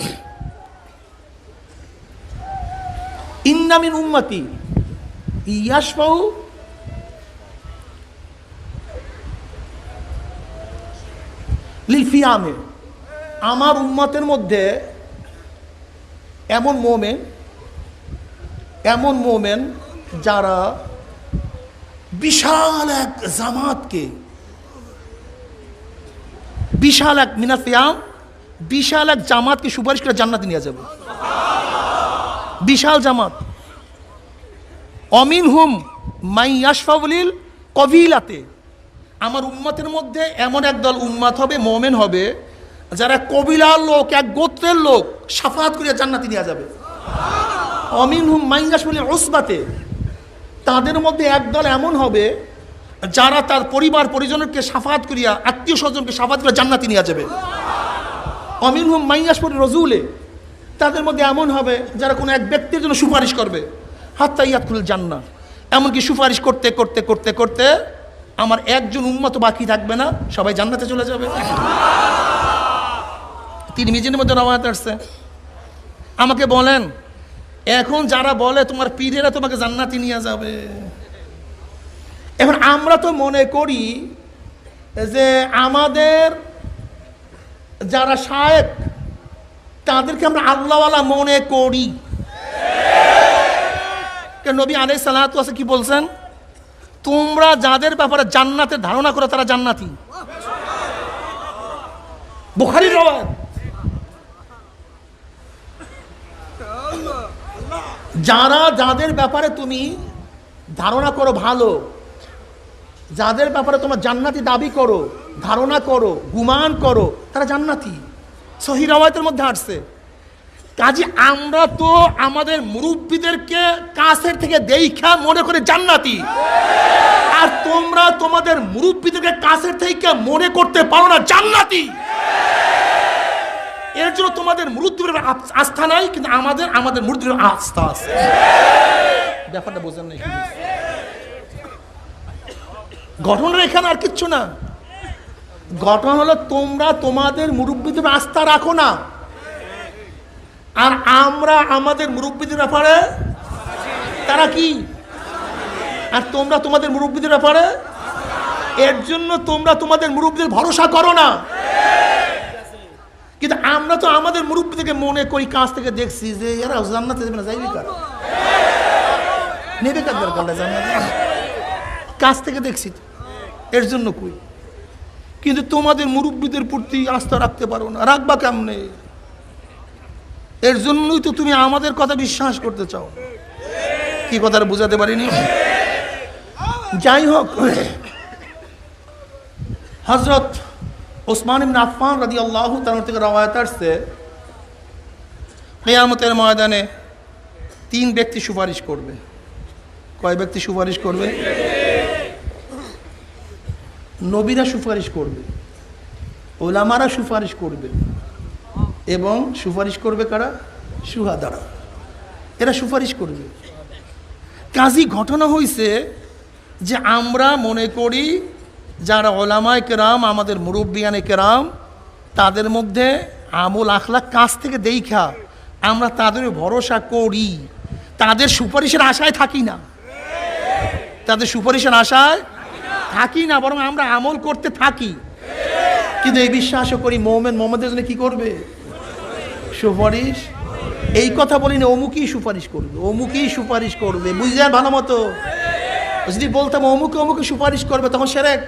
ইন্না মিন উম্মতি ইয়াশফাউ লিল ফিয়ামে। আমার উম্মতের মধ্যে এমন মোমেন যারা বিশাল এক জামাতকে, বিশাল এক মিনাফিয়াম, বিশাল এক জামাতকে সুপারিশ করে জান্নাতে নিয়ে যাবে। বিশাল জামাত। অমিনহুম মাই ইয়াশফাউ লিল কবিলাতে। আমার উম্মতের মধ্যে এমন একদল উম্মত হবে, মোমেন হবে, যারা কবিলার লোক, এক গোত্রের লোক শাফাত করিয়া জান্নাতে নিয়ে যাবে। অমিনহুম মাই ইয়াশফাউ লিল উসবাতে। তাদের মধ্যে একদল এমন হবে যারা তার পরিবার পরিজনকে শাফাত করিয়া, আত্মীয় স্বজনকে শাফাত করে জান্নাতে নিয়ে যাবে। অমিনহুম মান ইয়াশফাউ লিরজুলি। তাদের মধ্যে এমন হবে যারা কোনো এক ব্যক্তির জন্য সুপারিশ করবে, হাত্তা ইয়াদখুলুল জান্নাহ। এমনকি সুপারিশ করতে করতে করতে করতে আমার একজন উম্মত বাকি থাকবে না, সবাই জান্নাতে চলে যাবে। তিরমিজির মধ্যে রওয়ায়াত আসছে। আমাকে বলেন, এখন যারা বলে তোমার পীরেরা তোমাকে জান্নাতে নিয়ে যাবে, এখন আমরা তো মনে করি যে আমাদের যারা শায়েখ তাদেরকে আমরা আল্লাহওয়ালা মনে করি। নবী আলাইহিস সালাতু ওয়াস সালাম কি বলছেন? তোমরা যাদের ব্যাপারে জান্নাতের ধারণা করো তারা জান্নাতি। বুখারীর রাওয়ায়াত। যাদের ব্যাপারে তুমি ধারণা করো ভালো, যাদের ব্যাপারে তোমার জান্নাতি দাবি করো, ধারণা করো, গুমান করো, তারা জান্নাতি। সহিহ রাওয়ায়াতের মধ্যে আসছে। কাজে আমরা তো আমাদের মুরব্বিদেরকে কাছের থেকে দেখা মনে করে জান্নাতি, আর তোমরা তোমাদের মুরব্বিদেরকে কাছের থেকে মনে করতে পারো না জান্নাতি। এর জন্য তোমাদের মুরব্বিদের আস্থা নাই, কিন্তু আমাদের মুরব্বিদের আস্থা আছে। ব্যাপারটা বোঝেন নাই? ঘটনার এখানে আর কিচ্ছু না। ঘটনা হলো তোমরা তোমাদের মুরব্বিদের আস্থা রাখো না, আর আমরা আমাদের মুরব্বিদের ব্যাপারে, তারা কি, আর তোমরা তোমাদের মুরব্বিদের ব্যাপারে, এর জন্য তোমরা তোমাদের মুরব্বিদের ভরসা করো না। কিন্তু আমরা তো আমাদের মুরব্বিদেরকে মনে করি, কাছ থেকে দেখছি যে এরা জান্নাতে যাবে না, যাইবে কারা, নেবে কার দরকার জান্নাতে, কাছ থেকে দেখছি, এর জন্য কই। কিন্তু তোমাদের মুরব্বিদের প্রতি আস্থা রাখতে পারো না, রাখবা কেমনে? এর জন্যই তো তুমি আমাদের কথা বিশ্বাস করতে চাও। কি কথাটা বুঝাতে পারিনি? যাই হোক, হযরত ওসমান ইবনে আফফান রাদিয়াল্লাহু তাআলা থেকে রওয়ায়াত আসছে, কিয়ামতের ময়দানে 3 ব্যক্তি সুপারিশ করবে। কয় ব্যক্তি সুপারিশ করবে? নবীরা সুপারিশ করবে, ওলামারা সুপারিশ করবে, এবং সুপারিশ করবে কারা? শুহাদারা। এরা সুপারিশ করবে। কাজী ঘটনা হয়েছে যে আমরা মনে করি যারা ওলামায়ে কেরাম, আমাদের মুরব্বিয়ানে কেরাম, তাদের মধ্যে আমল আখলাক কাছ থেকে দেখা আমরা তাদের ভরসা করি, তাদের সুপারিশের আশায় থাকি না, তাদের সুপারিশের আশায় থাকি না, বরং আমরা আমল করতে থাকি। কিন্তু এই বিশ্বাসও করি মোমেন মোহাম্মদের জন্য কি করবে? সুপারিশ। এই কথা বলি না অমুকই সুপারিশ করবে, অমুকই সুপারিশ করবে, বুঝলেন ভালো মতো? যদি বলতাম অমুকে অমুকে সুপারিশ করবে তখন শিরক।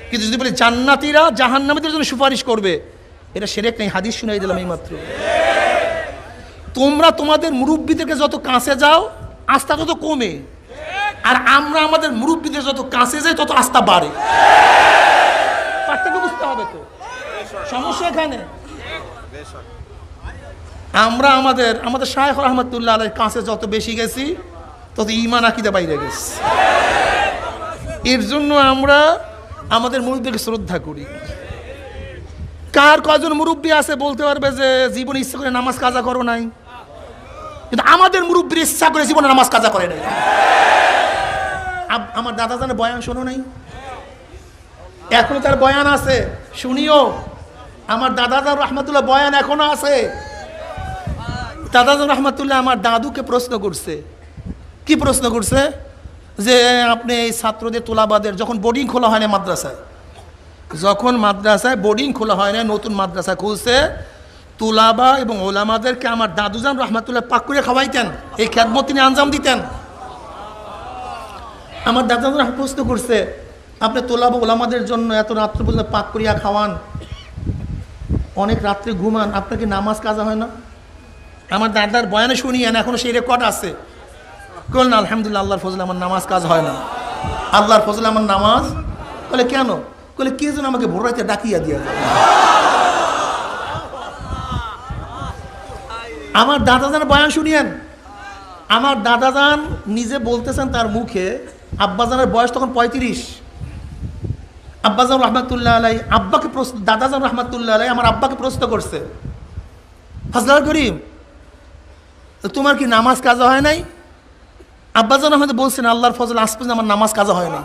কিন্তু যদি বলি জান্নাতীরা জাহান্নামীদের জন্য সুপারিশ করবে, এটা শিরক নেই। হাদিস শুনাই দিলাম এইমাত্র। তোমরা তোমাদের মুরব্বীদেরকে যত কাছে যাও আস্থা তত কমে, আর আমরা আমাদের মুরব্বীদের যত কাছে যাই তত আস্থা বাড়ে। পার্থক্য বুঝতে হবে তো, সমস্যা এখানে। আমরা আমাদের শায়খ রহমতুল্লাহ আলাইহির কাছে যত বেশি গেছি তত ঈমান আকীদা বাইরে গেছে। এর জন্য আমরা আমাদের মুরব্বীকে শ্রদ্ধা করি। কার কজন মুরব্বী আছে বলতে পারবে যে জীবনে ইচ্ছা করে নামাজ কাজা করো নাই? কিন্তু আমাদের মুরব্বীর ইচ্ছা করে জীবনে নামাজ কাজা করে নাই। আমার দাদা জানে বয়ান শোনো নাই? এখনো তার বয়ান আছে, শুনিও। আমার দাদা রহমতুল্লাহ বয়ান এখনো আছে। দাদা রহমতুল্লাহ আমার দাদুকে প্রশ্ন করছে। কি প্রশ্ন করছে? যে আপনি এই ছাত্রদের তোলাবাদের যখন বোর্ডিং খোলা হয় না মাদ্রাসায়, যখন মাদ্রাসায় বোর্ডিং খোলা হয় না, নতুন মাদ্রাসা খুলছে, তুলাবা এবং ওলামাদেরকে আমার দাদুজান রহমতুল্লাহ পাক করে খাওয়াইতেন, এই খেদমত তিনি আঞ্জাম দিতেন। আমার দাদা প্রশ্ন করছে, আপনি তোলাবা ওলামাদের জন্য এত রাত্র পর্যন্ত পাক করিয়া খাওয়ান, অনেক রাত্রে ঘুমান, আপনার কি নামাজ কাজা হয় না? আমার দাদার বয়ানে শুনিয়েন, এখনো সেই রেকর্ড আছে। বললেন আলহামদুলিল্লাহ, আল্লাহর ফজলে আমার নামাজ কাজ হয় না, আল্লাহর ফজলে আমার নামাজ। বলে কেন? বলে কে যেন আমাকে ভোর রাতে ডাকিয়া দিয়া যায়। আমার দাদাজান বয়ান শুনিয়েন। আমার দাদাজান নিজে বলতেছেন তার মুখে, আব্বাজানের বয়স তখন 35। আব্বাজান রহমাতুল্লাহ আলাই আব্বাকে প্রশ্ন, দাদাজান রহমাতুল্লাহ আলাই আমার আব্বাকে প্রশ্ন করছে, ফাজলার করিম তোমার কি নামাজ কাজা হয় নাই? আব্বাজান আহমেদ বলছেন আল্লাহর ফজল আজ পর্যন্ত আমার নামাজ কাজা হয় নাই।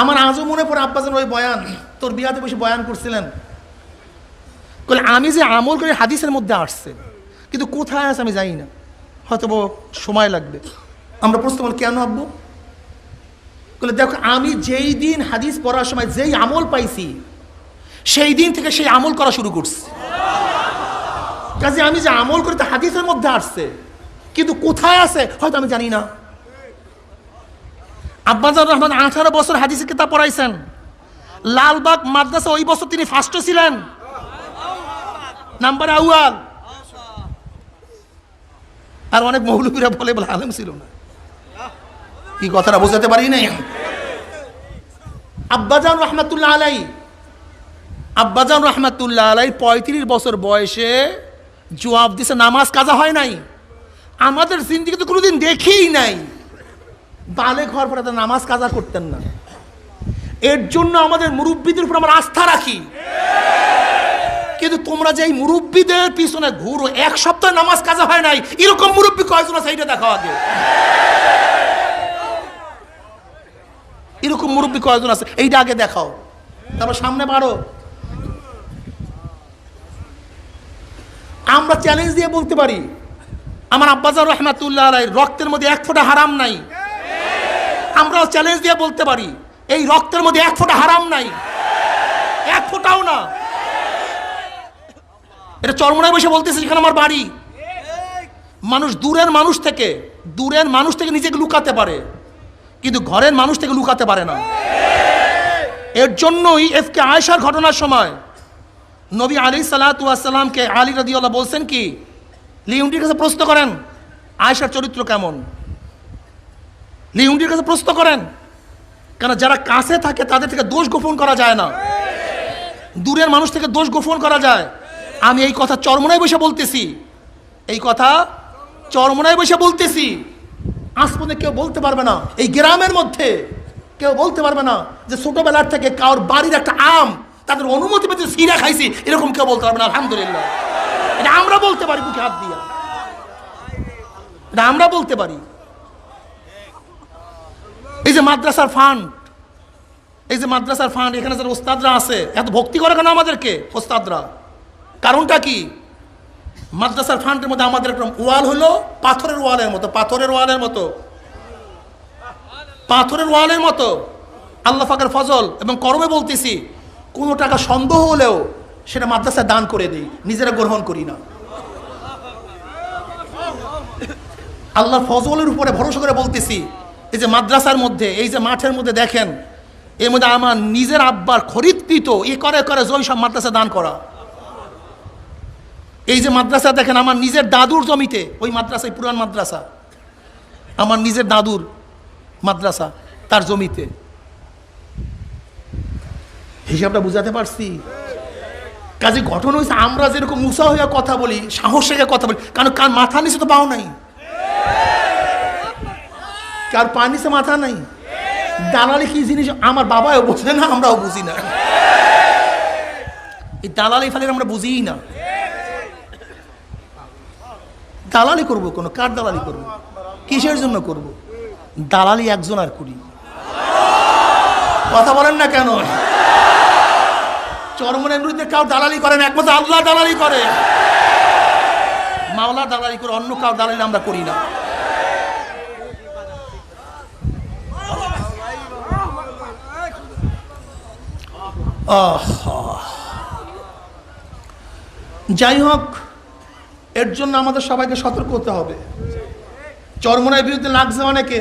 আমার আজও মনে পড়ে আব্বাজান ওই বয়ান, তোর বিয়াতে বসে বয়ান করছিলেন। বলে আমি যে আমল করে হাদিসের মধ্যে আসছে, কিন্তু কোথায় আছে আমি জানি না, হয়তো সময় লাগবে। আমরা প্রশ্ন বল কেন আব্বু? বলে দেখো, আমি যেই দিন হাদিস পড়ার সময় যেই আমল পাইছি সেই দিন থেকে সেই আমল করা শুরু করছি। কাজে আমি যে আমল করি তা হাদিসের মধ্যে আসছে, কিন্তু কোথায় আছে হয়তো আমি জানি না। আব্বাজান রহমান 18 বছর হাদিসের কিতাব পড়াইছেন। লালবাগ মাদ্রাসা ওই বছর তিনি ফার্স্ট ছিলেন, নাম্বার আউয়াল। আর অনেক মৌলবীরা বলে আলেম ছিল না। কি কথাটা বোঝাতে পারি নাই? আব্বাজান রহমাতুল্লাহ আলাই, আব্বাজান রহমাতুল্লাহ আলাই 35 বছর বয়সে জবাব দিছে নামাজ কাজা হয় নাই। আমাদের জিন্দেগিতে কোনোদিন দেখেই নাই বালেগ হওয়ার পরে নামাজ কাজা করতেন না। এর জন্য আমাদের মুরব্বীদের উপর আমরা আস্থা রাখি। কিন্তু তোমরা যে এই মুরব্বীদের পিছনে ঘুরো, এক সপ্তাহ নামাজ কাজা হয় নাই, এরকম মুরব্বী কয়জন আছে এইটা দেখাও আগে। এরকম মুরব্বী কয়জন আছে এইটা আগে দেখাও, তারপর সামনে বাড়ো। আমরা চ্যালেঞ্জ দিয়ে বলতে পারি, আমার আব্বাজান রহমাতুল্লাহ আলাইহির রক্তের মধ্যে এক ফোঁটা হারাম নাই। আমরাও চ্যালেঞ্জ দিয়ে বলতে পারি, এই রক্তের মধ্যে এক ফোঁটা হারাম নাই, এক ফোঁটাও না। এটা চরমোনায় বসে বলতেছে, যেখানে আমার বাড়ি। মানুষ দূরের মানুষ থেকে নিজেকে লুকাতে পারে, কিন্তু ঘরের মানুষ থেকে লুকাতে পারে না। এর জন্যই এফকে আয়েশার ঘটনার সময় নবী আলাইহিস সালাতু ওয়াস সালামকে আলী রাদিয়াল্লাহু বলছেন কি, লিউন্ডির কাছে প্রশ্ন করেন আয়েশার চরিত্র কেমন। লিউন্ডির কাছে প্রশ্ন করেন, কেন যারা কাছে থাকে তাদের থেকে দোষ গোপন করা যায় না, দূরের মানুষ থেকে দোষ গোপন করা যায়। আমি এই কথা চরমোনায় বসে বলতেছি, এই কথা চরমোনায় বসে বলতেছি। আজ পর্যন্ত কেউ বলতে পারবে না, এই গ্রামের মধ্যে কেউ বলতে পারবে না যে ছোটবেলার থেকে কারোর বাড়ির একটা আম তাদের অনুমতি পেতে সিরা খাইছি, এরকম কেউ বলতে পারবে না। আলহামদুলিল্লাহ, এটা আমরা বলতে পারি বুকে হাত দিয়া। এটা আমরা বলতে পারি। এই যে মাদ্রাসার ফান্ড, এই যে মাদ্রাসার ফান্ড, এখানে যারা ওস্তাদরা আছে এত ভক্তি করে কেন আমাদেরকে ওস্তাদরা? কারণটা কি? মাদ্রাসার ফান্ডের মধ্যে আমাদের একটা ওয়াল হলো পাথরের ওয়ালের মতো, পাথরের ওয়ালের মতো, পাথরের ওয়ালের মতো। আল্লাহ পাকের ফজল এবং করমে বলতেছি, কোনো টাকা সন্দেহ হলেও সেটা মাদ্রাসায় দান করে দিই, নিজেরা গ্রহণ করি না। আল্লাহর ফজলের উপরে ভরসা করে বলতেছি, এই যে মাদ্রাসার মধ্যে, এই যে মাঠের মধ্যে দেখেন, এর মধ্যে আমার নিজের আব্বার খরিদকৃত ই করে করে জমি সব মাদ্রাসা দান করা। এই যে মাদ্রাসা দেখেন, আমার নিজের দাদুর জমিতে, ওই মাদ্রাসায় পুরান মাদ্রাসা, আমার নিজের দাদুর মাদ্রাসা, তার জমিতে। হিসাবটা বুঝাতে পারছি? কাজে ঘটনা হয়েছে, আমরা যেরকম মুসা হয়ে কথা বলি, সাহস রেখে কথা বলি, কারণ কার মাথা নিচে তো পাও নাই, কার পা নিচে মাথা নাই। দালালি কি জিনিস আমার বাবাও বোঝে না, আমরাও বুঝি না। এই দালালি ফালির আমরা বুঝিই না। দালালি করবো কোনো, কার দালালি করবো, কিসের জন্য করব? দালালি একজন আর করি। কথা বলেন না কেন? চরমনের বিরুদ্ধে কাউ দালালি করেন, একমাত্র আল্লাহ দালালি করে, মাওলা দালালি করে, অন্য কাউ দালালি আমরা করি না। যাই হোক, এর জন্য আমাদের সবাইকে সতর্ক হতে হবে। চরমনের বিরুদ্ধে লাগছে অনেকে,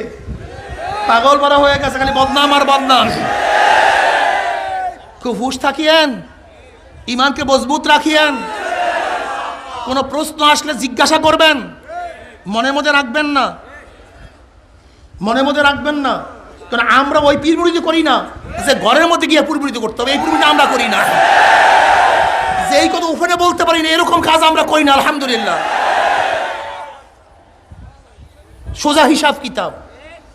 পাগল পারা হয়ে গেছে, খালি বদনাম আর বদনাম। খুব হুঁশ থাকিয়েন, ইমানকে মজবুত রাখিয়েন। কোনো প্রশ্ন আসলে জিজ্ঞাসা করবেন, মনের মধ্যে রাখবেন না, মনের মধ্যে রাখবেন না। কারণ আমরা ওই পীর মুরিদি করি না যে ঘরের মধ্যে গিয়ে পীর মুরিদি করতে হবে, এই পীর মুরিদি আমরা করি না। যেই কথা ওখানে বলতে পারি না, এরকম কাজ আমরা করি না, আলহামদুলিল্লাহ। সোজা হিসাব কিতাব।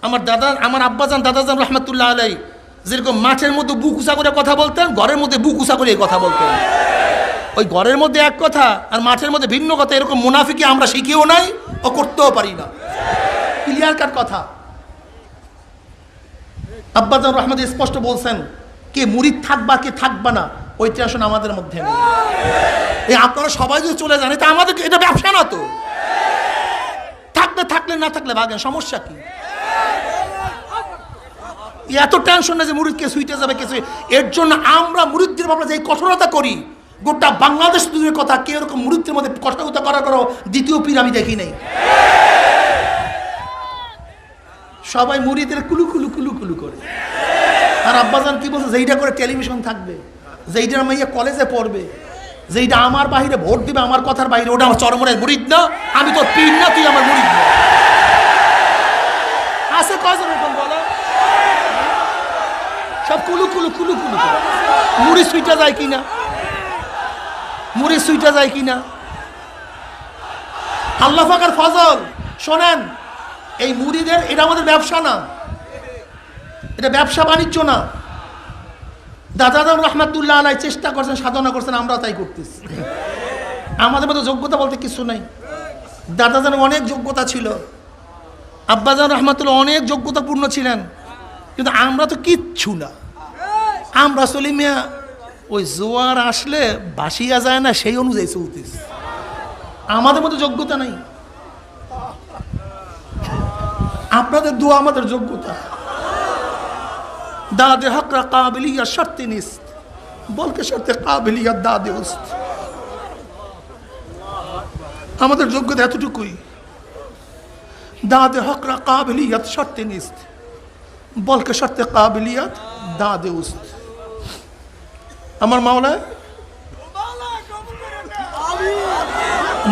আমার দাদা, আমার আব্বাজান, দাদাজান রহমতুল্লাহ আলাই যেরকম মাঠের মধ্যে বুক উঁচা করে কথা বলতেন, ঘরের মধ্যে বুক উঁচা করে কথা বলতেন। ওই ঘরের মধ্যে এক কথা আর মাঠের মধ্যে ভিন্ন কথা, এরকম মুনাফিকি আমরা শিখিও নাই ও করতেও পারি না। ক্লিয়ার কাট কথা। আব্বাজান রহমত স্পষ্ট বলছেন, কে মুরিদ থাকবা কে থাকবা না ওই টেনশন আমাদের মধ্যে নেই। এই আপনারা সবাই যদি চলে যান, এটা আমাদের, এটা ব্যবসা না তো। থাকলে থাকলে, না থাকলে ভাগেন, সমস্যা কি? এত টেনশন না যে মুরিদ কে সুইটে যাবে কে। এর জন্য আমরা মুরিদদের ব্যাপারে যে কঠোরতা করি, গোটা বাংলাদেশ দূরের কথা, কেউ এরকম মুরিদদের মধ্যে কঠোরতা করার কোনো দ্বিতীয় পীর আমি দেখি নাই। সবাই মুরিদের কুলু কুলু কুলু কুলু করে। আর আব্বাজান কি বলছে, যেইটা করে টেলিভিশন থাকবে, যেইটার মাইয়া কলেজে পড়বে, যেইটা আমার বাহিরে ভোট দিবে, আমার কথার বাইরে, ওটা আমার চরমনের মুরিদ না, আমি তোর পীর না, তুই আমার মুরিদ না। আছে কজন এরকম বলো? সব কুলু কুলু কুলু কুলু। মুড়ি সুইটা যায় কিনা, মুড়ি সুইটা যায় কিনা। আল্লাহ পাকের ফজল। শোনেন, এই মুরিদের, এটা আমাদের ব্যবসা না, এটা ব্যবসা বাণিজ্য না। দাদাজান রহমতুল্লাহ আলাই চেষ্টা করছেন, সাধনা করছেন, আমরা তাই করতেছি। আমাদের মতো যোগ্যতা বলতে কিছু নাই। দাদাজান অনেক যোগ্যতা ছিল, আব্বাজান রহমতুল্লাহ অনেক যোগ্যতাপূর্ণ ছিলেন, কিন্তু আমরা তো কিচ্ছু না। আমরা চলি মিয়া ওই জোয়ার আসলে ভাসিয়া যায় না, সেই অনুযায়ী চলতেছে। আমাদের মতো যোগ্যতা নাই। আপনাদের দোয়া আমাদের যোগ্যতা। দাদে হকরা কাবিলিয়া শর্তে নিস্ত, বলকে শর্তে কাবিলিয়া দাদে উস্ত। আমাদের যোগ্যতা এতটুকুই। দাদে হকরা কাবিলিয়াত শর্তে নিস্ত, বলকে শর্তে কাবিলিয়াত দাদে উস্ত। আমার মাওলা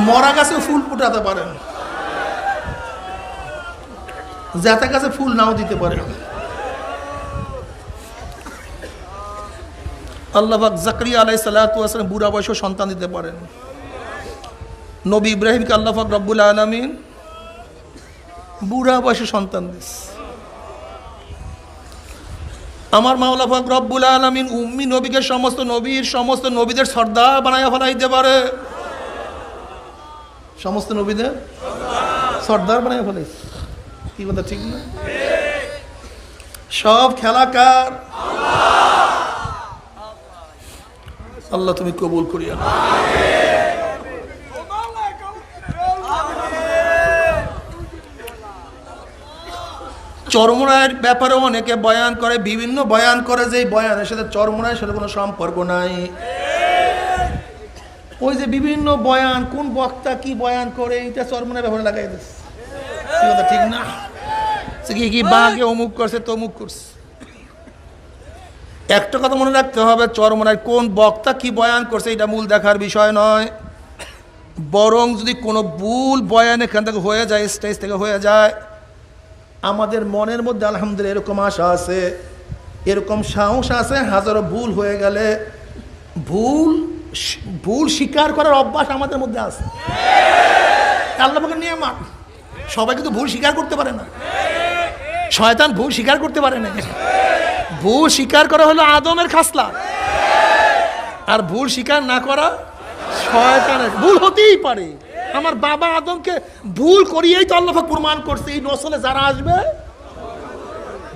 মরা গাছে ফুল ফুটাতে পারেন, জাতা গাছে ফুল নাও দিতে পারেন। আল্লাহ পাক জাকরিয়া আলাইহিস সালাতু ওয়াস সালাম বুড়া বয়সে সন্তান দিতে পারেন। নবী ইব্রাহিমকে আল্লাহ পাক রব্বুল আলামিন বুড়া বয়সে সন্তান দিস। আমার মাওলা পাক রব্বুল আলামিন উম্মি নবীকে সমস্ত নবীদের সর্দার বানায়া ফেলাইতে পারে, সমস্ত নবীদের। সর্দার বানায় ফেলে। কি কথা ঠিক না? সব খেলাকার আল্লাহ, তুমি কবুল করিয়া। চরমোনাইয়ের ব্যাপারে অনেকে বয়ান করে, বিভিন্ন বয়ান করে, যে বয়ানের সাথে চরমোনাইয়ের সাথে কোনো সম্পর্ক নাই। ওই যে বিভিন্ন বয়ান, কোন বক্তা কি বয়ান করে, এটা চরমোনাইয়ের ব্যাপারে লাগাই দিচ্ছে। কি কথা ঠিক না? কি বাঘে অমুক করছে তমুক করছে। একটা কথা মনে রাখতে হবে, চরমোনাইয়ের কোন বক্তা কি বয়ান করছে এটা মূল দেখার বিষয় নয়। বরং যদি কোনো ভুল বয়ান এখান থেকে হয়ে যায়, স্টেজ থেকে হয়ে যায়, আমাদের মনের মধ্যে আলহামদুলিল্লাহ এরকম আশা আছে, এরকম সাহস আছে, হাজারো ভুল হয়ে গেলে ভুল স্বীকার করার অভ্যাস আমাদের মধ্যে আছে। আল্লাহ পাকের নিয়ামত, সবাই কিন্তু ভুল স্বীকার করতে পারে না। শয়তান ভুল স্বীকার করতে পারে না। ভুল স্বীকার করা হলো আদমের খাসলা, আর ভুল স্বীকার না করা শয়তানের। ভুল হতেই পারে। আমার বাবা আদমকে ভুল করিয়েই তো আল্লাহ পাক প্রমাণ করছে, এই নসলে যারা আসবে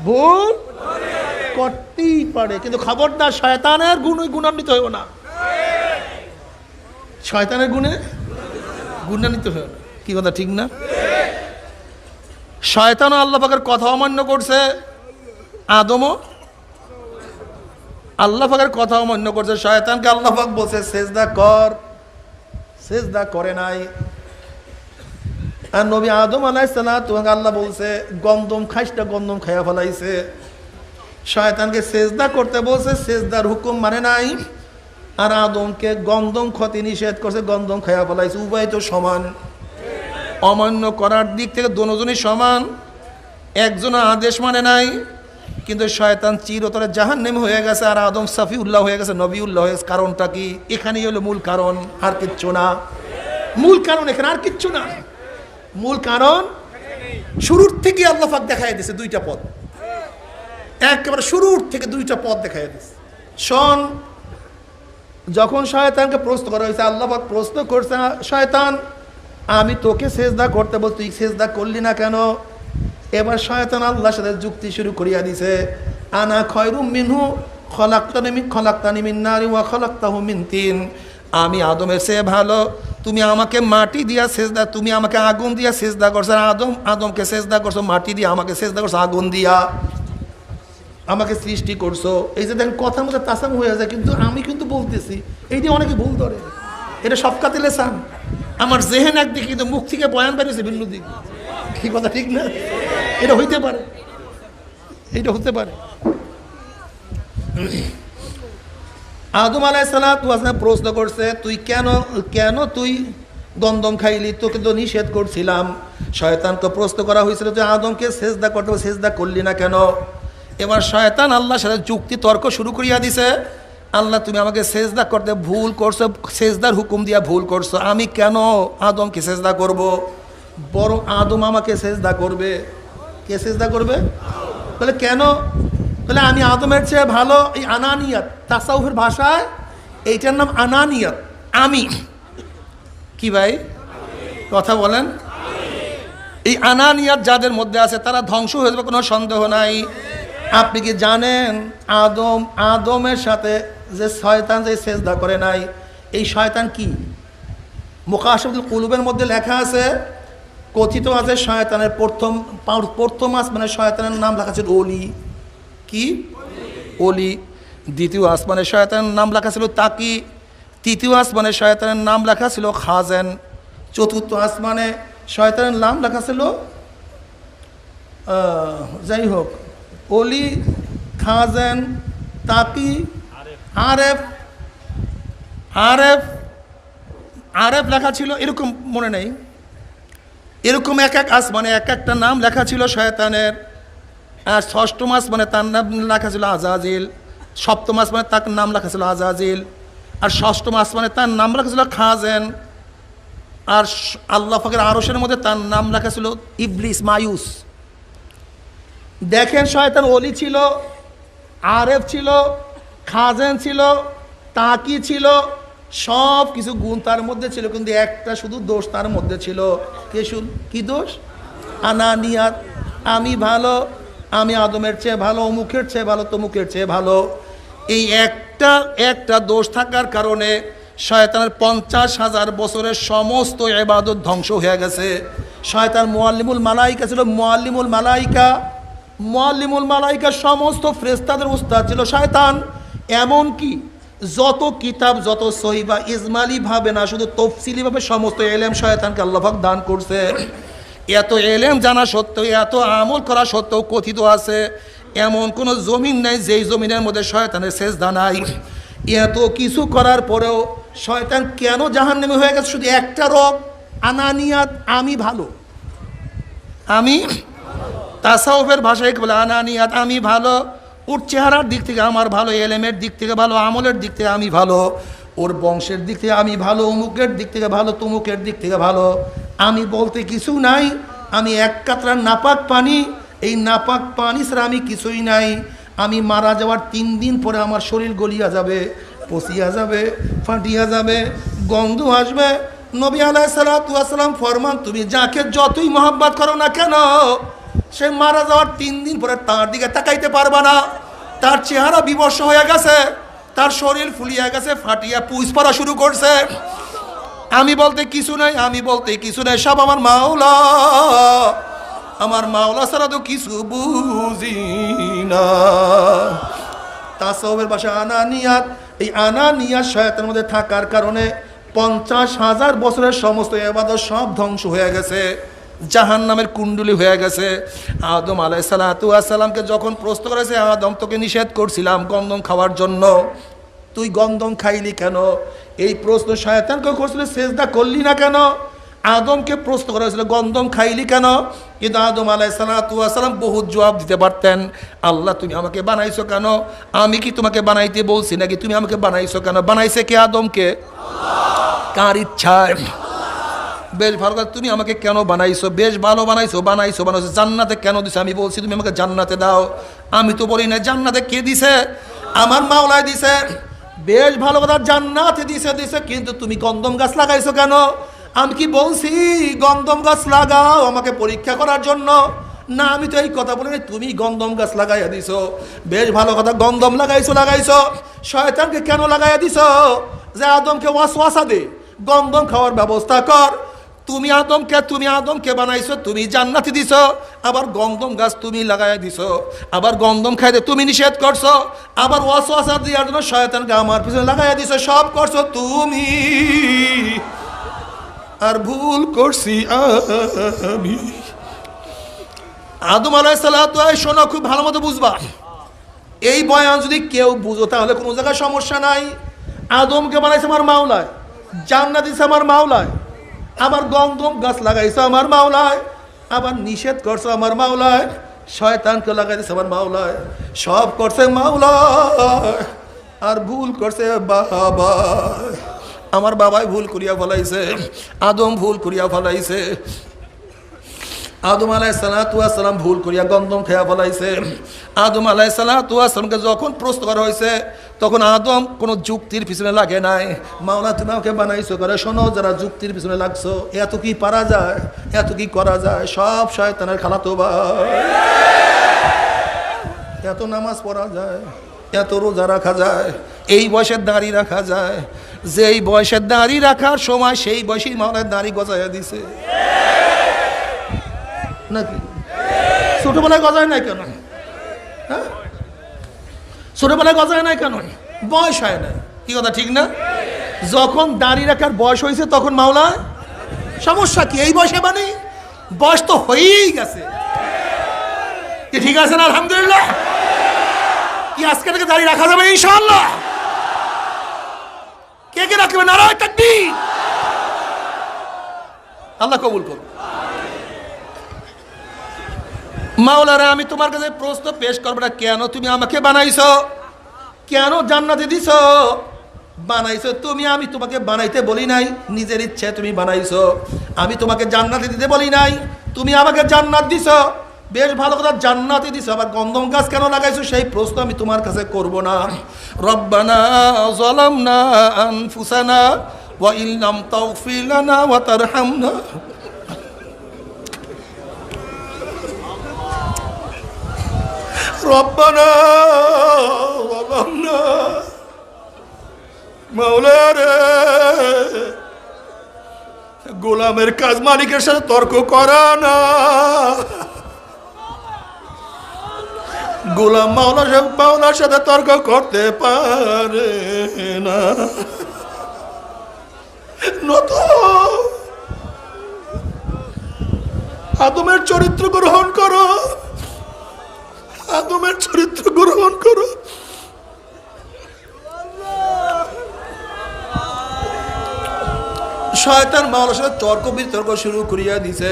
ভুল করতেই পারে। কিন্তু খবরদার শয়তানের গুণান্বিত হইও না, শয়তানের গুণান্বিত হইও না। কি কথা ঠিক না? শয়তানও আল্লাহ পাকের কথা অমান্য করছে, আদমও আল্লাহ পাকের কথা অমান্য করছে। শয়তানকে আল্লাহ পাক বলছে সেজদা কর, সেজদা করে নাই। আর নবী আদম আলাইহিস সালাম আল্লাহ বলছে গন্ধম খাইসটা, গন্ধম খাইয়া ফেলাইছে। শয়তানকে সেজদা করতে বলছে, সেজদার হুকুম মানে নাই। আর আদমকে গন্ধম ক্ষতি নিষেধ করছে, গন্ধম খাইয়া ফেলাইছে। উভয় তো সমান, অমান্য করার দিক থেকে দুজনই সমান। একজন আদেশ মানে নাই, কিন্তু শয়তান চিরতরে জাহান্নামী হয়ে গেছে, আর আদম সাফিউল্লাহ হয়ে গেছে, নবীউল্লাহ হয়ে গেছে। কারণটা কি? এখানেই হলো মূল কারণ, আর কিচ্ছু না। মূল কারণ এখানে, আর কিচ্ছু না। মূল কারণ শুরুর থেকে আল্লাহ পাক দেখাই দিয়েছে দুইটা পথ, একেবারে শুরুর থেকে দুইটা পথ দেখাই দিয়েছে। শোন, যখন শয়তানকে প্রশ্ন করা হয়েছে, আল্লাহ পাক প্রশ্ন করছে, শয়তান আমি তোকে সেজদা করতে বল, তুই সেজদা করলি না কেন? এবার শয়তান আল্লাহর সাথে যুক্তি শুরু করিয়া দিছে, আনা খয়রুম মিনহু খলাকতানি মিন নারি ওয়া খলাকতাহু মিন তিন। আমি আদমের চেয়ে ভালো, তুমি আমাকে মাটি দিয়া সেজদা, তুমি আমাকে আগুন দিয়া সেজদা করছো। আদমকে সেজদা করছো মাটি দিয়া, আমাকে সেজদা করছো আগুন দিয়া, আমাকে সৃষ্টি করছো। এই যে দেখেন কথার মধ্যে তাসাম হয়ে যায়, কিন্তু আমি কিন্তু বলতেছি, এই যে অনেকে ভুল ধরে, এটা সবকাতে লেসান। আমার জেহেন একদিকে, কিন্তু মুখ থেকে বয়ান বেরিয়েছে ভিন্ন দিক। কি কথা ঠিক না? এটা হইতে পারে, এটা হতে পারে। আদম আলাইহিস সালাম প্রশ্ন করছে, তুই কেন তুই গন্ধম খাইলি? তোকে তো নিষেধ করছিলাম। শয়তানকে প্রশ্ন করা হয়েছিল, তুই আদমকে সেজদা করতে, সেজদা করলি না কেন? এবার শয়তান আল্লাহর সাথে যুক্তি তর্ক শুরু করিয়া দিছে। আল্লাহ তুমি আমাকে সেজদা করতে ভুল করছো, সেজদার হুকুম দিয়া ভুল করছো। আমি কেন আদমকে সেজদা করব? বরং আদম আমাকে সেজদা করবে। কে সেজদা করবে? বলে কেন? বলে আমি আদমের চেয়ে ভালো। এই আনানিয়াত, তাসাউফের ভাষায় এইটার নাম আনানিয়াত। আমি কি ভাই কথা বলেন? এই আনানিয়াত যাদের মধ্যে আছে তারা ধ্বংস হয়ে যাবে, কোনো সন্দেহ নাই। আপনি কি জানেন আদমের সাথে যে শয়তান যে সেজদা করে নাই, এই শয়তান কি? মুকাশফাতুল কুলুবের মধ্যে লেখা আছে, কথিত আছে শয়তানের প্রথম আসমানে শয়তানের নাম লেখা ছিল ওলি। কি? ওলি। দ্বিতীয় আসমানে শয়তানের নাম লেখা ছিল তাকি। তৃতীয় আসমানে শয়তানের নাম লেখা ছিল খাজেন। চতুর্থ আসমানে শয়তানের নাম লেখা ছিল যাই হোক, ওলি, খাজেন, তাকি, আরেফ। আরেফ লেখা ছিল, এরকম মনে নেই। এরকম এক এক আসমানে এক একটা নাম লেখা ছিল শয়তানের। আর ষষ্ঠম আসমানে তার নাম লেখা ছিল আজাজিল। সপ্তম আসমানে তার নাম লেখা ছিল আজাজিল। আর ষষ্ঠম আসমানে তার নাম লেখা ছিল খাজেন। আর আল্লাহ পাকের আরশের মধ্যে তার নাম লেখা ছিল ইবলিস, মায়ুস। দেখেন, শয়তান ওলি ছিল, আরেফ ছিল, খাজেন ছিল, তাকি ছিল, সব কিছু গুণ তার মধ্যে ছিল, কিন্তু একটা শুধু দোষ তার মধ্যে ছিল। কি দোষ? আনানিয়াত। আমি ভালো, আমি আদমের চেয়ে ভালো, অমুকের চেয়ে ভালো, তমুকের চেয়ে ভালো। এই একটা দোষ থাকার কারণে শয়তানের 50,000 বছরের সমস্ত ইবাদত ধ্বংস হয়ে গেছে। শয়তান মুআল্লিমুল মালাইকা ছিল, মুআল্লিমুল মালাইকা সমস্ত ফেরেশতাদের উস্তাদ ছিল শয়তান। এমনকি যত কিতাব, যত সহিহ বা ইজমালি ভাবে না, শুধু তফসিলিভাবে সমস্ত এলেম শয়তানকে আল্লাহ পাক দান করছে। এত এলেম জানা সত্ত্বেও, এত আমল করা সত্ত্বেও কথিত আছে এমন কোনো জমিন নাই যেই জমিনের মধ্যে শয়তানের সেজদা নাই। এত কিছু করার পরেও শয়তান কেন জাহান্নামী হয়ে গেছে? শুধু একটা রোগ, আনানিয়াত। আমি ভালো, আমি তাসাউফের ভাষায় বলে আনানিয়াত, আমি ভালো। ওর চেহারার দিক থেকে আমার ভালো, এলেমের দিক থেকে ভালো, আমলের দিক থেকে আমি ভালো, ওর বংশের দিক থেকে আমি ভালো, অমুকের দিক থেকে ভালো, তমুকের দিক থেকে ভালো। আমি বলতে কিছু নাই, আমি এক কাতরা নাপাক পানি, এই নাপাক পানি ছাড়া আমি কিছুই নাই। আমি মারা যাওয়ার 3 দিন পরে আমার শরীর গলিয়া যাবে, পচিয়া যাবে, ফাটিয়া যাবে, গন্ধ আসবে। নবী আলাইহিস সালাতু ওয়াস সালাম ফরমান, তুমি যাকে যতই মহব্বত করো না কেন, সে মারা যাওয়ার 3 দিন পরে তার দিকে তাকাইতে পারবা না। তার চেহারা বিবর্ষ হয়ে গেছে, তার শরীর ফুলিয়া গেছে, ফাটিয়া পুষ পড়া শুরু করছে। আমি বলতে কিছু নাই, আমি বলতে কিছু নাই, সব আমার মাওলা। আমার মাওলা ছাড়া তো কিছু বুঝি না। তাসাউফের ভাষা আনানিয়াত। এই আনানিয়াত শয়তানের মধ্যে থাকার কারণে 50,000 বছরের সমস্ত ইবাদত সব ধ্বংস হয়ে গেছে, জাহান্নামের কুণ্ডলী হয়ে গেছে। আদম আলাইহিস সালাতু ওয়াস সালামকে যখন প্রশ্ন করেছে, আদম তোকে নিষেধ করছিলাম গন্ধম খাওয়ার জন্য, তুই গন্ধম খাইলি কেন? এই প্রশ্ন শয়তানকে করছিল, সেজদা করলি না কেন? আদমকে প্রশ্ন করা হয়েছিল গন্ধম খাইলি কেন? কিন্তু আদম আলাইহিস সালাতু ওয়াস সালাম বহুত জবাব দিতে পারতেন। আল্লাহ তুমি আমাকে বানাইছো কেন? আমি কি তোমাকে বানাইতে বলছি নাকি? তুমি আমাকে বানাইছো কেন? বানাইছে কে? আদমকে। কার ইচ্ছায়? বেশ ভালো কথা, তুমি আমাকে কেন বানাইছো? বেশ ভালো বানাইছো। জান্নাতে কেন দিছে? আমি বলছি তুমি আমাকে জান্নাতে দাও। আমি তো বলি না। জান্নাতে কে দিছে? আমার মাওলাই দিছে। বেশ ভালো কথা, জান্নাতে দিছে, কিন্তু তুমি গন্ধম গাছ লাগাইছো কেন? আমি কি বলছি গন্ধম গাছ লাগাও আমাকে পরীক্ষা করার জন্য? না, আমি তো এই কথা বলিনি, তুমি গন্ধম গাছ লাগাইয়া দিছো। বেশ ভালো কথা, গন্ধম লাগাইছো। শয়তানকে কেন লাগাইয়া দিছো? যে আদমকে ওয়াসওয়াসা দে, গন্ধম খাওয়ার ব্যবস্থা কর। তুমি আদমকে বানাইছো, তুমি জান্নাতে দিছো, আবার গন্ধম গাছ তুমি লাগাইয়া দিছো, আবার গন্ধম খাইতে তুমি নিষেধ করছো, আবার ওয়াসওয়াসা দেওয়ার জন্য শয়তানকে আমার পিছনে লাগাইয়া দিছো। সব করছো তুমি, আর ভুল করছি আমি। আদম আলাইহিস সালাতু শোনো, খুব ভালো মতো বুঝবা। এই বয়ান যদি কেউ বুঝো তাহলে কোনো জায়গায় সমস্যা নাই। আদমকে বানাইছে আমার মাওলায়, জান্নাত দিছে আমার মাওলায়, আবার গন্ধম গাছ লাগাইছে আমার মাওলায়, আবার নিষেধ করছে আমার মাওলায়, শয়তানকে লাগাই দিছে আমার মাওলায়। সব করছে মাওলায়, আর ভুল করছে বাবা। আমার বাবাই ভুল করিয়া ফেলাইছে, আদম ভুল করিয়া ফেলাইছে। আদম আলাইহিস সালাতু ওয়াস সালাম ভুল করিয়া গন্ধম খেয়া ফেলাইছে। আদম আলাইহিস সালাতু ওয়াস সালামকে যখন প্রশ্ন করা হয়েছে, তখন আদম কোনো যুক্তির পিছনে লাগে নাই। মাওলা তুমি আমাকে বানাইছো করে, শোনো যারা যুক্তির পিছনে লাগছো, এত কি পারা যায়, এত কি করা যায়? সব শয়তানের খালাতো ভাই। এত নামাজ পড়া যায়, এত রোজা রাখা যায়, এই বয়সের দাড়ি রাখা যায়। যেই বয়সের দাড়ি রাখার সময় সেই বয়সেই মাওলার দাড়ি গজাইয়া দিছে নাকি? ছোটবেলায় গজায় নাই কেন? হ্যাঁ, ছোটবেলায় গজায় নাই কেন? বয়স হয় না। কি কথা ঠিক না? যখন দাড়ি রাখার বয়স হয়েছে তখন মাওলা সমস্যা কি? এই বয়সে মানে বয়স তো হয়েই গেছে। কি ঠিক আছে না? আলহামদুলিল্লাহ। কি আজকে থেকে দাড়ি রাখা যাবে ইনশাআল্লাহ? কে কে রাখবে? নারায়ে তাকবীর। আল্লাহ কবুল করুন। মাওলানা, আমি তোমার কাছে প্রশ্ন পেশ করবো না, কেন তুমি আমাকে বানাইছো? কেন জান্নাতে দিছো? বানাইছো তুমি, আমি তোমাকে বানাইতে বলি নাই, নিজের ইচ্ছে তুমি বানাইছো। আমি তোমাকে জান্নাতে দিতে বলি নাই, তুমি আমাকে জান্নাত দিছো। বেশ ভালো কথা, জান্নাতে দিছে, আবার গন্ধম গাছ কেন লাগাইছো সেই প্রশ্ন আমি তোমার কাছে করব না। রব্বানা যালামনা আনফুসানা ওয়া ইন লাম তাগফির লানা ওয়া তারহামনা। রব্বানা যালামনা, মাওলা রে, গোলামের কাজ মালিকের সাথে তর্ক করা না। গোলাম মাওলার সাথে তর্ক করতে পারে না। নত আদমের চরিত্র গ্রহণ করো, আদমের চরিত্র গ্রহণ করো। শয়তান মাওলার সাথে তর্ক বিতর্ক শুরু করিয়া দিছে।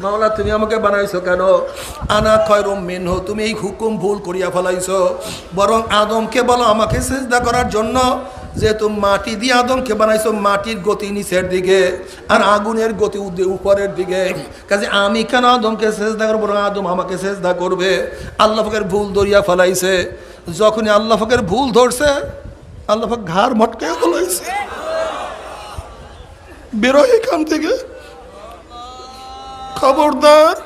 মাওলা তুমি আমাকে বানাইছো কেন? আনা খয়রুম মিনহু, তুমি এই হুকুম ভুল করিয়া ফেলাইছো। বরং আদমকে বলো আমাকে সিজদা করার জন্য। যেহেতু মাটি দিয়ে আদমকে বানাইছো, মাটির গতি নিচের দিকে আর আগুনের গতি উপরের দিকে, কাজে আমি কেন আদমকে সিজদা করবো? বরং আদম আমাকে সিজদা করবে। আল্লাহ পাকের ভুল ধরিয়া ফেলাইছে। যখনই আল্লাহ পাকের ভুল ধরছে, আল্লাহ পাক ঘাড় মটকে ফেলাইছে, বেরো এখান থেকে। খবরদার,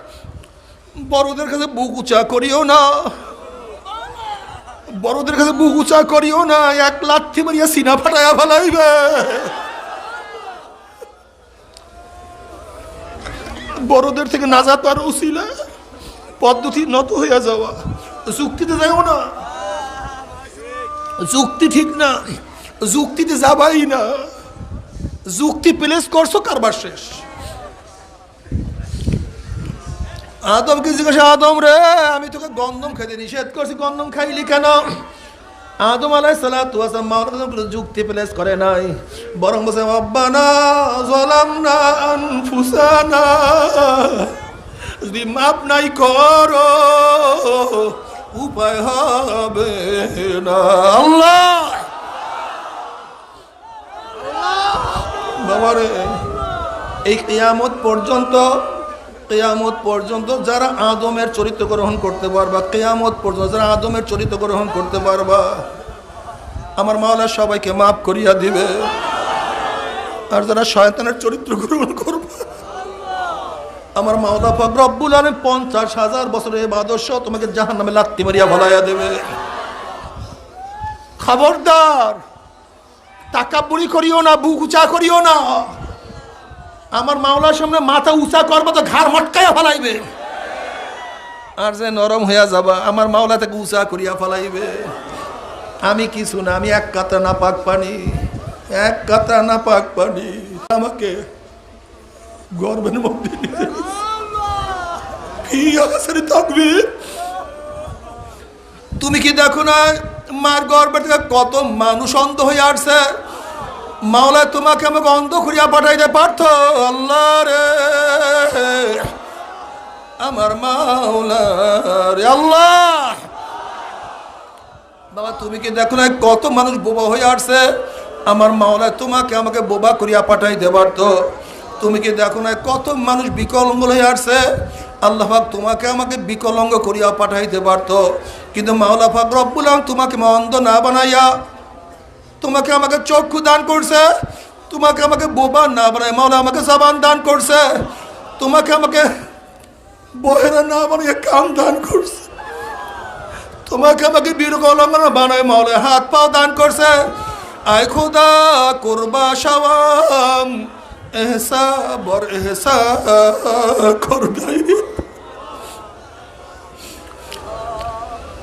বড়দের কাছে বুক উঁচা করিও না, বড়দের কাছে বুক উঁচা করিও না, এক লাথি মারিয়া সিনা ফাটাইয়া ফেলাইবে। বড়দের থেকে নাজাত আর উসিলা পদ্ধতি নত হইয়া যাওয়া। যুক্তিতে যাইও না, যুক্তি ঠিক না, যুক্তিতে যাবাই না। যুক্তি প্লেস করছো, কারবার শেষ। আদমকে জিজ্ঞাসা, আদম রে, আমি তোকে গন্ধম খাইতে নিষেধ করছি, গন্ধম খাইলি কেন? আদম আলাইহিস সালাতু ওয়াস সালাম মাওলানা যুক্তি প্লেস করে নাই, বরং বলছে রব্বানা যালামনা আনফুসানা, যদি মাপ নাই করো উপায় হবে না। আল্লাহ বাবারে, এই কিয়ামত পর্যন্ত যারা আদমের চরিত্র গ্রহণ করতে পারবা, কিয়ামত পর্যন্ত যারা আদমের চরিত্র গ্রহণ করতে পারবা, আমার মাওলা সবাইকে মাফ করিয়া দিবে। আর যারা শয়তানের চরিত্র গ্রহণ করবে, আমার মাওলা পাক রব্বুল আলামিন 50,000 বছরের ইবাদত তোমাকে জাহান্নামে লাত্তি মারিয়া ফলাইয়া দেবে। খবরদার, তাকাব্বুরি করিও না, বুক উঁচা করিও না। আমার মাওলার সামনে মাথা উঁচা করবো তো ঘাড় মটকাইয়া ফেলাইবে। আর যে নরম হইয়া যাবা, আমার মাওলা তাকে উঁচা করিয়া ফেলাইবে। আমি কিছু না, আমি এক কাতরা নাপাক পানি, এক কাতরা নাপাক পানি। আমাকে গর্বের মধ্যে থাকবে। তুমি কি দেখো না মার গর্বে থেকে কত মানুষ অন্ধ হয়ে আসছে? মাওলা তোমাকে আমাকে অন্ধ করিয়া পাঠাইতে পারত। আল্লাহ রে, আমার মাওলা রে, আল্লাহ বাবা, তুমি কি দেখো না কত মানুষ বোবা হয়ে আসছে? আমার মাওলা তোমাকে আমাকে বোবা করিয়া পাঠাইতে পারত। তুমি কি দেখো না কত মানুষ বিকলাঙ্গ হয়ে আসছে? আল্লাহ পাক তোমাকে আমাকে বিকলাঙ্গ করিয়া পাঠাইতে পারত। কিন্তু মাওলা পাক রব্বুল আলামিন তোমাকে অন্ধ না বানাইয়া তোমাকে আমাকে চক্ষু দান করছে, তোমাকে আমাকে বোবা না বানায় মাওলা আমাকে জবান দান করছে, তোমাকে আমাকে বহেরা না বানিয়ে কান দান করছে, তোমাকে আমাকে বিকলাঙ্গ না বানায় মাওলা হাত পাও দান করছে। আয় খোদা করবা সওয়াম এহসা বর এহসা করবাই।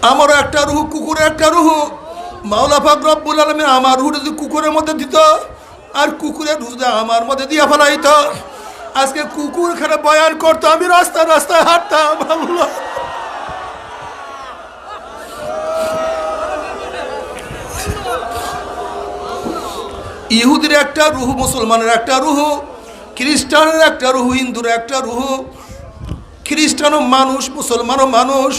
আমার একটা রুহ, কুকুরের একটা রুহ, মাওলা পাক রব্বুল আলামিন আমার রুহ যদি কুকুরের মধ্যে দিত, আর কুকুরের রুহ আমার মধ্যে দিয়া ফেলাইত, আজকে কুকুর খানে বয়ান করতো, আমি রাস্তায় রাস্তায় হাঁটতাম। আল্লাহ ইহুদির একটা রুহ, মুসলমানের একটা রুহ, খ্রিস্টানের একটা রুহ, হিন্দুর একটা রুহ। খ্রিস্টানও মানুষ, মুসলমানও মানুষ।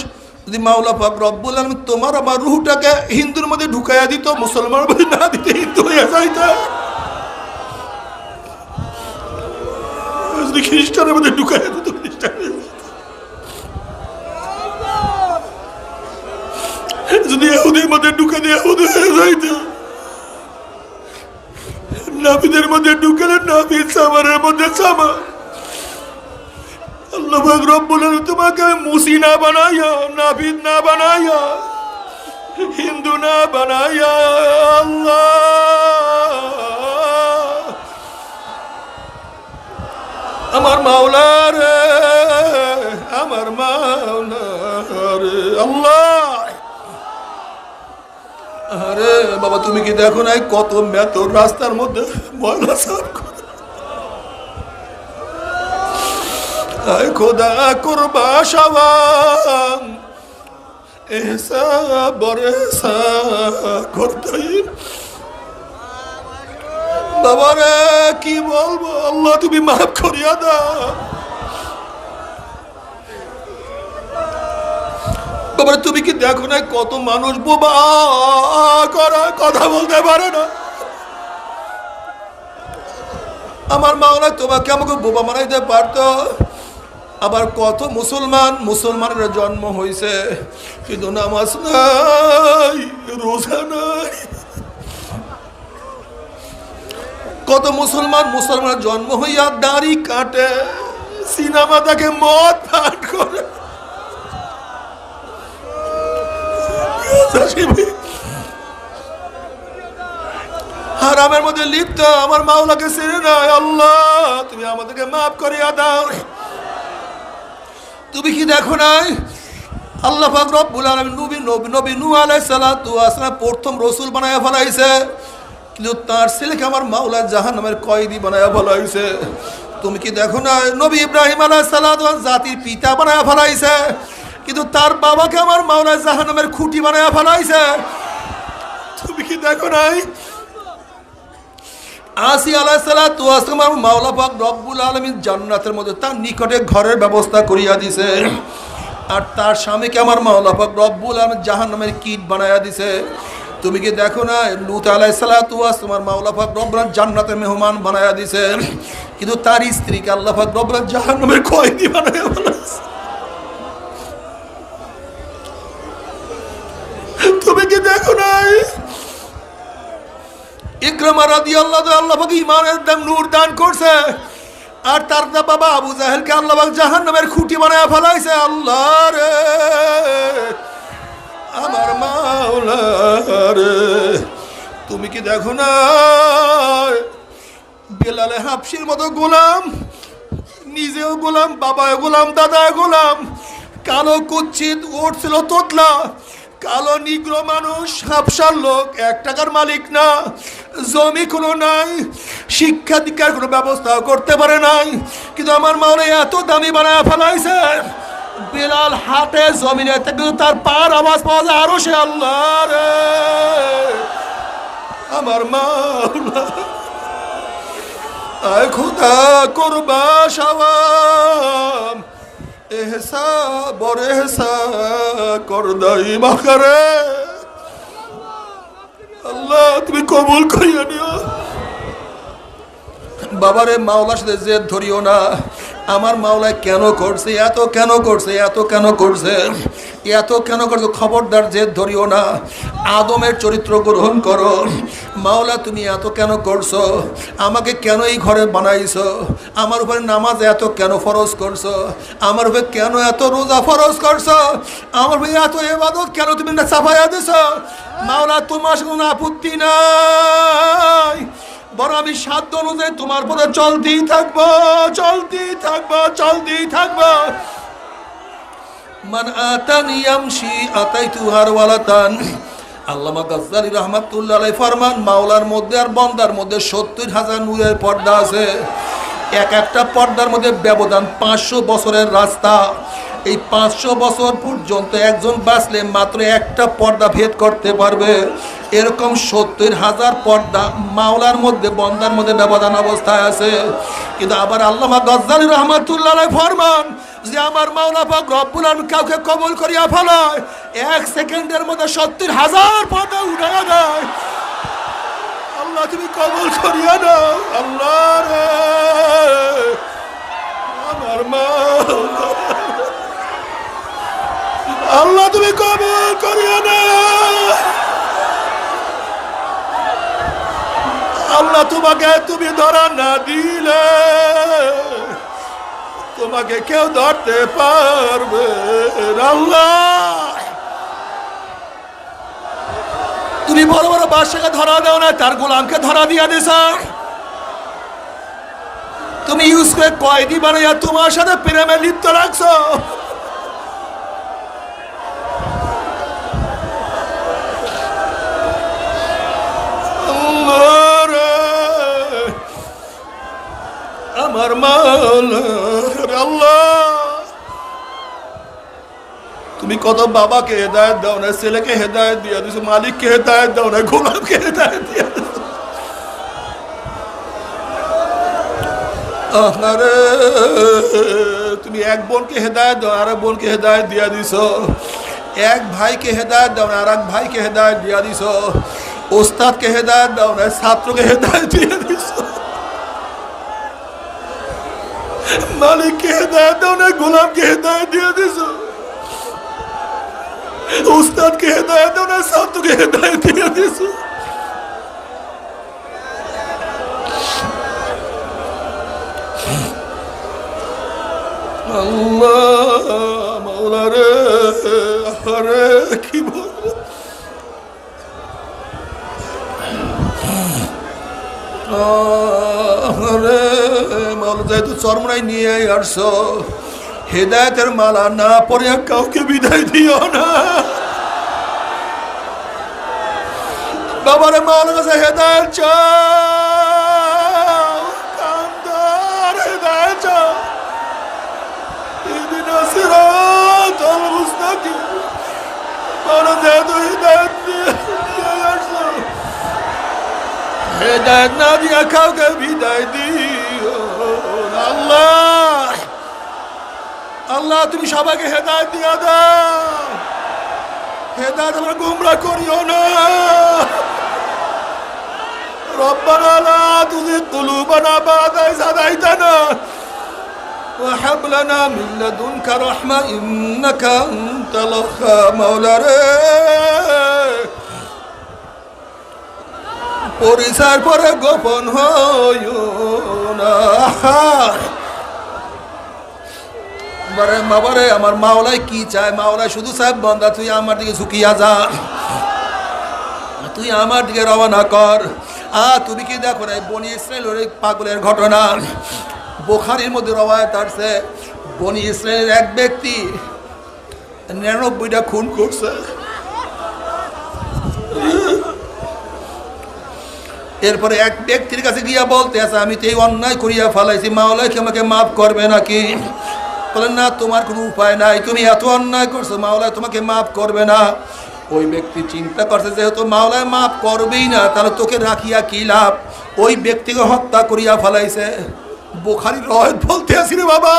যদি মাওলা পাক রব্বুল আলামিন তোমার আমার রুহটাকে হিন্দুর মধ্যে ঢুকাইয়া দিত, মুসলমানের মধ্যে না দিতে হিন্দু হইয়া যাইত। যদি খ্রিস্টানের মধ্যে ঢুকাইয়া দিত, খ্রিস্টান। যদি এহুদের মধ্যে ঢুকে দিয়ে এহুদ হয়ে যাইতো, নাবিদের মধ্যে ঢুকেলে নাবিদ, সামারের মধ্যে সামা। আল্লাহ পাক রব্বুল আলামিন তোমাকে মুসি না বানাইয়া, নাবিদ না বানাইয়া, হিন্দু না বানাইয়া, আল্লাহ আমার মাওলা রে, আমার মাওলা রে আল্লাহ। আরে বাবা, তুমি কি দেখো নাই কত মেতর রাস্তার মধ্যে ময়লা সাফ করে? আয় খোদা করবা সাবান এহসা বরেসা করতাই। বাবারে কি বলবো, আল্লাহ তুমি মাফ করিয়া দাও। বাবারে তুমি কি দেখো না কত মানুষ বোবা করা, কথা বলতে পারে না। আমার মাওলা তোমাকে আমাকে বোবা বানাইতে পারতো। আবার কত মুসলমানের জন্ম হয়েছে কিন্তু নামাজ নাই, রোজা নাই। কত মুসলমানের জন্ম হইয়া দাড়ি কাটে, সিনেমা তাকে মদ পান করে, হারামের মধ্যে লিপ্ত। আমার মাওলাকে চিনে নাই। আল্লাহ তুমি আমাদেরকে মাফ করিয়া দাও। তুমি কি দেখো নাই আল্লাহ পাক রব্বুল আলামিন নবী নূহ আলাইহিস সালাতু ওয়াস সালাম প্রথম রাসূল বানায়া ফেলাইছে, কিন্তু তার ছেলেকে আমার মাওলা জাহান্নামের কয়েদি বানায়া ফেলাইছে। তুমি কি দেখো না নবী ইব্রাহিম আলাইহিস সালাতু ওয়াস জাতির পিতা বানায়া ফেলাইছে, কিন্তু তার বাবাকে আমার মাওলা জাহান্নামের খুঁটি বানায়া ফেলাইছে। তুমি কি দেখো নাই আসি আলাইহিস সালাতু ওয়াস সালাম মাওলা পাক রব্বুল আলামিন জান্নাতের মধ্যে তার নিকটে ঘরের ব্যবস্থা করিয়া দিছে, আর তার স্বামীকে আমার মাওলা পাক রব্বুল আলামিন জাহান্নামের কীট বানায়া দিছে। তুমি কি দেখো না লূত আলাইহিস সালাতু ওয়াস সালাম মাওলা পাক রব্বুল আলামিন জান্নাতের মেহমান বানায়া দিছে, কিন্তু তার স্ত্রীকে আল্লাহ পাক রব্বুল আলামিন জাহান্নামের কয়েদি বানায়া ফেলেছে। তুমি কি দেখো নাই ইকরামা রাদিয়াল্লাহু তাআলা আল্লাহ পাক ঈমানের নূর দান করছে, আর তার বাবা আবু জাহেলকে আল্লাহ পাক জাহান্নামের খুঁটি বানায়া ফেলাইছে। আল্লাহ রে আমার মাওলা রে, তুমি কি দেখো না বেলালে হাবশির মতো গোলাম, নিজেও গোলাম, বাবাও গোলাম, দাদাও গোলাম, কালো কুচ্ছিত উঠছিল তোতলা, কালো নিগ্র মানুষ, হাবশার লোক, 1 টাকার মালিক না, জমি কোনো নাই, শিক্ষা দীক্ষার কোনো ব্যবস্থা করতে পারে নাই, কিন্তু আমার মাওলা এত দামি বানায় ফেলাইছে বেলাল হাটে জমিনে কিন্তু তার পার আওয়াজ পাওয়া যায় আরো সে। আল্লাহ রে আমার মাওলা, আয় খোদা করবা সাওয়াম এহসা বরেহসা করদাই বাকারে। আল্লাহ তুমি কবুল করিয়া নিও। বাবারে মাওলার সাথে জেদ ধরিও না। আমার মাওলা কেন করছে, এত কেন করছে, এত কেন করছে, এত কেন করছে, খবরদার জেদ ধরিও না। আদমের চরিত্র গ্রহণ করো। মাওলা তুমি এত কেন করছো, আমাকে কেন এই ঘরে বানাইছো, আমার উপরে নামাজ এত কেন ফরজ করছো, আমার উপরে কেন এত রোজা ফরজ করছো, আমার উপরে এত ইবাদত কেন তুমি না চাপাইয়া দিছো। মাওলা তোমার কোনো আপত্তি নাই, বরং আমি সাধ্য অনুযায়ী তোমার পথে চলতেই থাকবো, চলতেই থাকবো, চলতেই থাকবো। মান আতানি ইয়ামশি আতাইতু হারওয়ালাতান। আল্লামা গাজ্জালী রাহমাতুল্লাহ আলাইহি ফরমান, মাওলার মধ্যে আর বান্দার মধ্যে 70,000 নূরের পর্দা আছে। এক একটা পর্দার মধ্যে ব্যবধান 500 বছরের রাস্তা। এই 500 বছর পর্যন্ত একজন বাঁচলে মাত্র একটা পর্দা ভেদ করতে পারবে। এরকম 70,000 পর্দা মাওলার মধ্যে বান্দার মধ্যে ব্যবধান অবস্থায় আছে। কিন্তু আবার আল্লামা গাজ্জালী রাহমাতুল্লাহ আলাইহি ফরমান যে আমার মাওলা পাক রব্বুল আলামিন কাউকে কবুল করিয়া ফেলায় 1 সেকেন্ডের মধ্যে 70,000 পর্দা উঠাইয়া দেয়। আল্লাহ তুমি কবুল করিয়া দাও। আল্লাহ রে আমার মাওলা, আল্লাহ তুমি কবুল করিয়া দাও। আল্লাহ তোমাকে তুমি ধরা না দিলে তোমাকে কেউ ধরতে পারবে না। আল্লাহ তুমি বড় বড় বাদশাকে ধরা দাও না, তার গোলামকে ধরা দিয়া দিছ। তুমি ইউসুফকে কয়েদি বানাইয়া তোমার সাথে প্রেমে লিপ্ত রাখছো। আমার মাওলা আল্লাহ, তুমি কত বাবাকে হেদায়েত দাও না, ছেলেকে হেদায়েত দিয়া দিছো, মালিককে হেদায়েত দাও না, গোলামকে হেদায়েত দিয়া দিছো। আরে তুমি এক বোনকে হেদায়েত দাও, আর এক বোনকে হেদায়েত দিয়া দিছো। এক ভাইকে হেদায়েত দাও না, আর এক ভাইকে হেদায়েত দিয়া দিছো। ওস্তাদকে হেদায়েত দাও না, ছাত্রকে হেদায়েত দিয়া দিছো। মালিককে হেদায়েত দাও না, গোলামকে হেদায়েত দিয়ে দিছো। উস্তাদকে হেদায়েত দাও না, ছাত্রকে হেদায়েত দিয়ে দিছো। আল্লাহ মাওলা রে, আরে কি বলবো। যেহেতু চরমনাই নিয়ে আসছো, হেদায়েতের মালা না পরে কাউকে বিদায় দিও না। বাবারে মাওলার কাছে হেদায়েত চাও, কান্দার হেদায়েত চাও। ইহদিনাস সিরাতাল মুস্তাকিম। মাওলা যেহেতু হেদায়েত নিয়ে আসছো, হেদায়েত না দিয়া কাউকে বিদায় দিও। আল্লাহ আল্লাহ তুমি সবাইকে হেদায়েত দিয়া দাও। হেদায়েত আমরা গুমরা করিও না। রব্বানা লা তুযিগ কুলুবানা বা'দা ইয হাদাইতানা ওয়া হাব লানা মিন লাদুনকা রাহমা ইন্নাকা আনতাল ওয়াহ্হাব। মাওলা রে, পরিচয়ের পরে গোপন হইও না। বাবারে আমার মাওলাই কি চায়? মাওলাই শুধু চায় বান্দা তুই আমার দিকে ঝুঁকিয়া যা, তুই আমার দিকে রওনা কর। তুমি কি দেখো না বনি ইসরায়েলের পাগলের ঘটনা বুখারীর মধ্যে রওয়ায়াত আছে। বনি ইসরায়েলের এক ব্যক্তি 99টা খুন করছে। এরপরে এক ব্যক্তির কাছে গিয়া বলতে আছে, আমি তো এই অন্যায় করিয়া ফেলাইছি, মাওলাই কি আমাকে মাফ করবে নাকি? বলেন না, তোমার কোনো উপায় নাই, তুমি এত অন্যায় করছো, মাওলাই তোমাকে মাফ করবে না। ওই ব্যক্তি চিন্তা করছে যেহেতু মাওলাই মাফ করবেই না, তাহলে তোকে রাখিয়া কি লাভ? ওই ব্যক্তিকে হত্যা করিয়া ফেলাইছে। বুখারীর রওয়ায়াত বলতে আছি রে বাবা।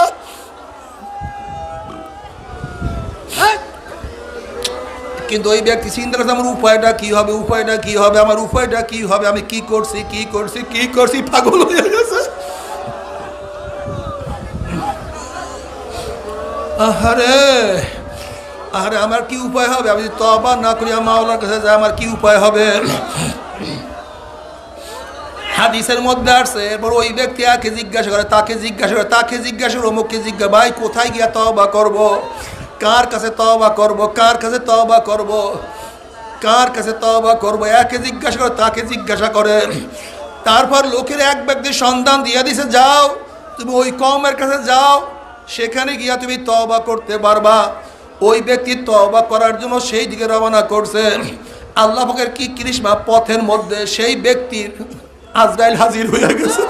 কিন্তু ওই ব্যক্তি চিন্তা করছে আমার উপায়টা কি হবে, উপায়টা কি হবে, আমার উপায়টা কি হবে, আমি কি করছি কি করছি কি করছি, পাগল হয়ে গেছে। আহারে আহারে আমার কি উপায় হবে? আমি তওবা না করি মাওলার কাছে যাই, আমার কি উপায় হবে? হাদিসের মধ্যে আসছে। এরপর ওই ব্যক্তি আকে জিজ্ঞাসা করে, তাকে জিজ্ঞাসা করে, তাকে জিজ্ঞাসা করে, অমুককে জিজ্ঞাসা, ভাই কোথায় গিয়া তওবা করব, কার কাছে তওবা করব, কার কাছে তওবা করব, কার কাছে তওবা করব? একে জিজ্ঞাসা করে, তাকে জিজ্ঞাসা করে। তারপর লোকের এক ব্যক্তির সন্ধান দিয়ে দিছে, যাও তুমি ওই কওমের কাছে যাও, সেখানে গিয়া তুমি তওবা করতে পারবা। ওই ব্যক্তি তওবা করার জন্য সেই দিকে রওনা করছে। আল্লাহ পাকের কি কৃষ্ণা, পথের মধ্যে সেই ব্যক্তির আজরাইল হাজির হয়ে গেছে।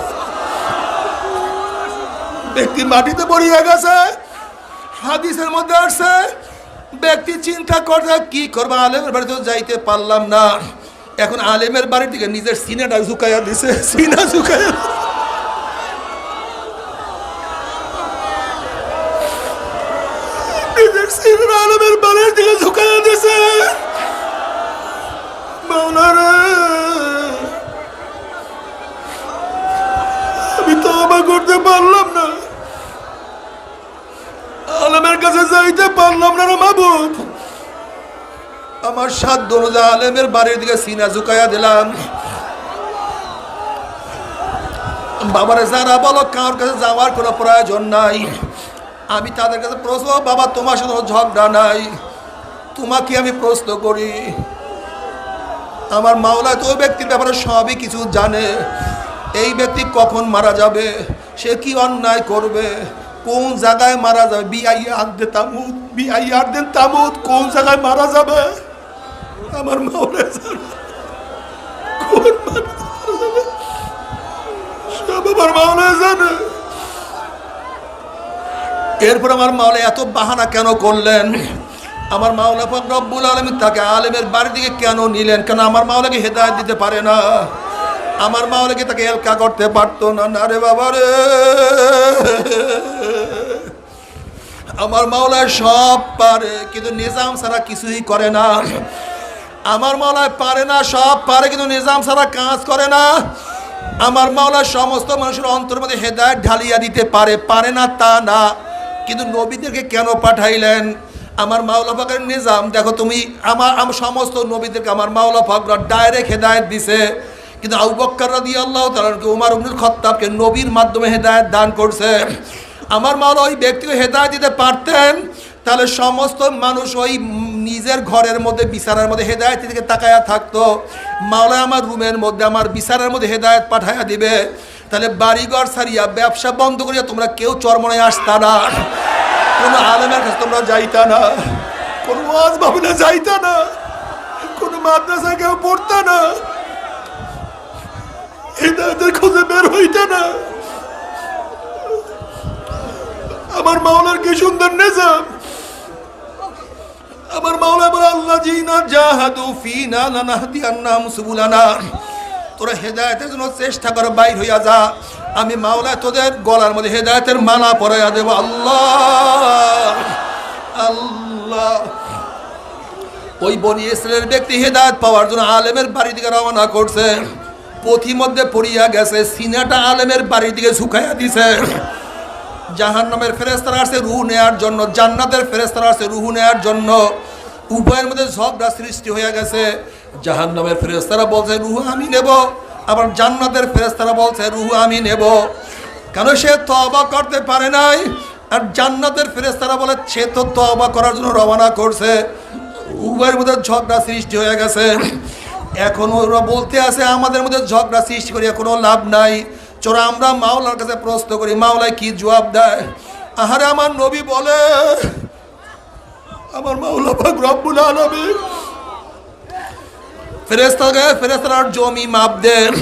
ব্যক্তি মাটিতে পড়িয়া গেছে। হাদিসের মধ্যে আসছে, ব্যক্তি চিন্তা করছে কি করবা, আলেমের বাড়িতে যাইতে পারলাম না। এখন আলেমের বাড়ির দিকে নিজের সিনাটা ঝুঁকাইয়া দিছে, সিনা ঝুঁকাইয়া নিজের সিনা আলেমের বাড়ির দিকে ঝুঁকাইয়া দিছে। মাওলানা আমি তওবা করতে পারলাম না, আলেমের কাছে যাইতে পারলাম না রে মাবুদ। আমার সাধ্য অনুযায়ী আলেমের বাড়ির দিকে সিনা ঝুঁকাইয়া দিলাম। বাবারে যারা বলো কার কাছে যাওয়ার কোনো প্রয়োজন নাই, আমি তাদের কাছে প্রশ্ন, বাবা তোমার সাথে কোনো ঝগড়া নাই, তোমাকে আমি প্রশ্ন করি, আমার মাওলা তো ওই ব্যক্তির ব্যাপারে সবই কিছু জানে। এই ব্যক্তি কখন মারা যাবে, সে কি অন্যায় করবে, কোন জায়গায় মারা যাবে, বিআইয়ারদিন তামুদ কোন জায়গায় মারা যাবে, আমার মাওলা জানে। কোন মারা যাবে সব আমার মাওলা জানে। এরপর আমার মাওলা এত বাহানা কেন করলেন? আমার মাওলা পাক রব্বুল আলামিন তাকে আলেমের বাড়ির দিকে কেন নিলেন? কেন আমার মাওলাকে হেদায়েত দিতে পারে না? আমার মাওলাকে তাকে এলকা করতে পারতো না? না রে বাবা রে, আমার মাওলা সব পারে, কিন্তু নিজাম ছাড়া কিছুই করে না। আমার মাওলা পারে না, সব পারে, কিন্তু নিজাম ছাড়া কাজ করে না। আমার মাওলা সমস্ত মানুষের অন্তরের মধ্যে হেদায়েত ঢালিয়া দিতে পারে, পারে না তা না, কিন্তু নবীদেরকে কেন পাঠাইলেন? আমার মাওলা পাকের নিজাম দেখো তুমি, আমার সমস্ত নবীদেরকে আমার মাওলা পাক ডাইরেক্ট হেদায়েত দিছে, কিন্তু আবু বকর রাদিয়াল্লাহু তাআলা উমর ইবনুল খাত্তাবকে নবীর মাধ্যমে হেদায়েত দান করছে। আমার মাওলা ওই ব্যক্তিকে হেদায়েত দিতে পারতেন, তাহলে সমস্ত মানুষ ওই নিজের ঘরের মধ্যে বিছানার মধ্যে হেদায়েতের দিকে তাকায়া থাকতো। মাওলা আমার রুমের মধ্যে আমার বিছানার মধ্যে হেদায়েত পাঠাইয়া দিবে, তাহলে বাড়িঘর ছাড়িয়া ব্যবসা বন্ধ করিয়া তোমরা কেউ চরমনায় আসতা না, কোনো আলেমের কাছে তোমরা যাইতা না, কোনো ওয়াজ মাহফিলে যাইতা না, কোনো মাদ্রাসায় কেউ পড়তা না, হেদায়েতের খোঁজে বের হইতা না। আমার মাওলার কি সুন্দর নিজাম! আমার মাওলা বলে আল্লাযীনা জাহাদু ফীনা লানাহদিয়ান্নাহুম সুবুলানা, তোরা হেদায়েতের জন্য চেষ্টা করে বাইর হইয়া যা, আমি মাওলা তোদের গলার মধ্যে হেদায়েতের মালা পরাইয়া দেব। আল্লাহ আল্লাহ। ওই বনি ইসরাইলের ব্যক্তি হেদায়েত পাওয়ার জন্য আলেমের বাড়ির দিকে রওনা করছে, পথিমধ্যে পড়িয়া গেছে, সিনাটা আলেমের বাড়ির দিকে ঝুঁকাইয়া দিছে। জাহান্নামের ফেরেশতারা আসছে রূহ নেয়ার জন্য, জান্নাতের ফেরেশতারা আসছে রূহ নেয়ার জন্য। উভয়ের মধ্যে ঝগড়া সৃষ্টি হয়ে গেছে। জাহান্নামের ফেরেশতারা বলছে রূহ আমি নেব, আবার জান্নাতের ফেরেশতারা বলছে রূহ আমি নেব। কেন? সে তওবা করতে পারে নাই। আর জান্নাতের ফেরেশতারা বলে সে তো তওবা করার জন্য রওনা করছে। উভয়ের মধ্যে ঝগড়া সৃষ্টি হয়ে গেছে। এখন ওরা বলতে আছে আমাদের মধ্যে ঝগড়া সৃষ্টি করিয়া কোনো লাভ নাই, চলো আমরা মাওলার কাছে প্রশ্ন করি, মাওলায় কি জবাব দেয়। আহারে আমার নবী বলে, আমার মাওলা পাক রব্বুল আলামিন ফেরেশতার জমি মাপ দেন,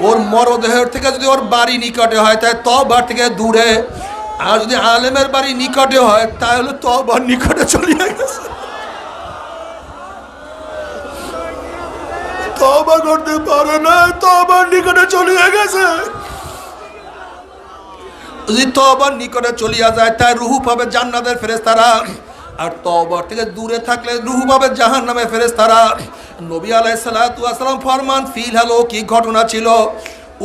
ওর মরদেহের থেকে যদি ওর বাড়ি নিকটে হয় তাই তওবার থেকে দূরে, আর যদি আলেমের বাড়ি নিকটে হয় তাহলে তওবার নিকটে চলিয়া গেছে। তওবা করতে পারে না, তওবার নিকটে চলিয়া গেছে। যদি তওবার নিকটে চলিয়া যায় তাই রূহ পাবে জান্নাতের ফেরেশতারা, আর তওবার থেকে দূরে থাকলে রূহ পাবে জাহান্নামের ফেরেশতারা। নবী আলাইহিস সালাতু ওয়াস সালাম ফরমান ফিল হলো কি ঘটনা ছিল,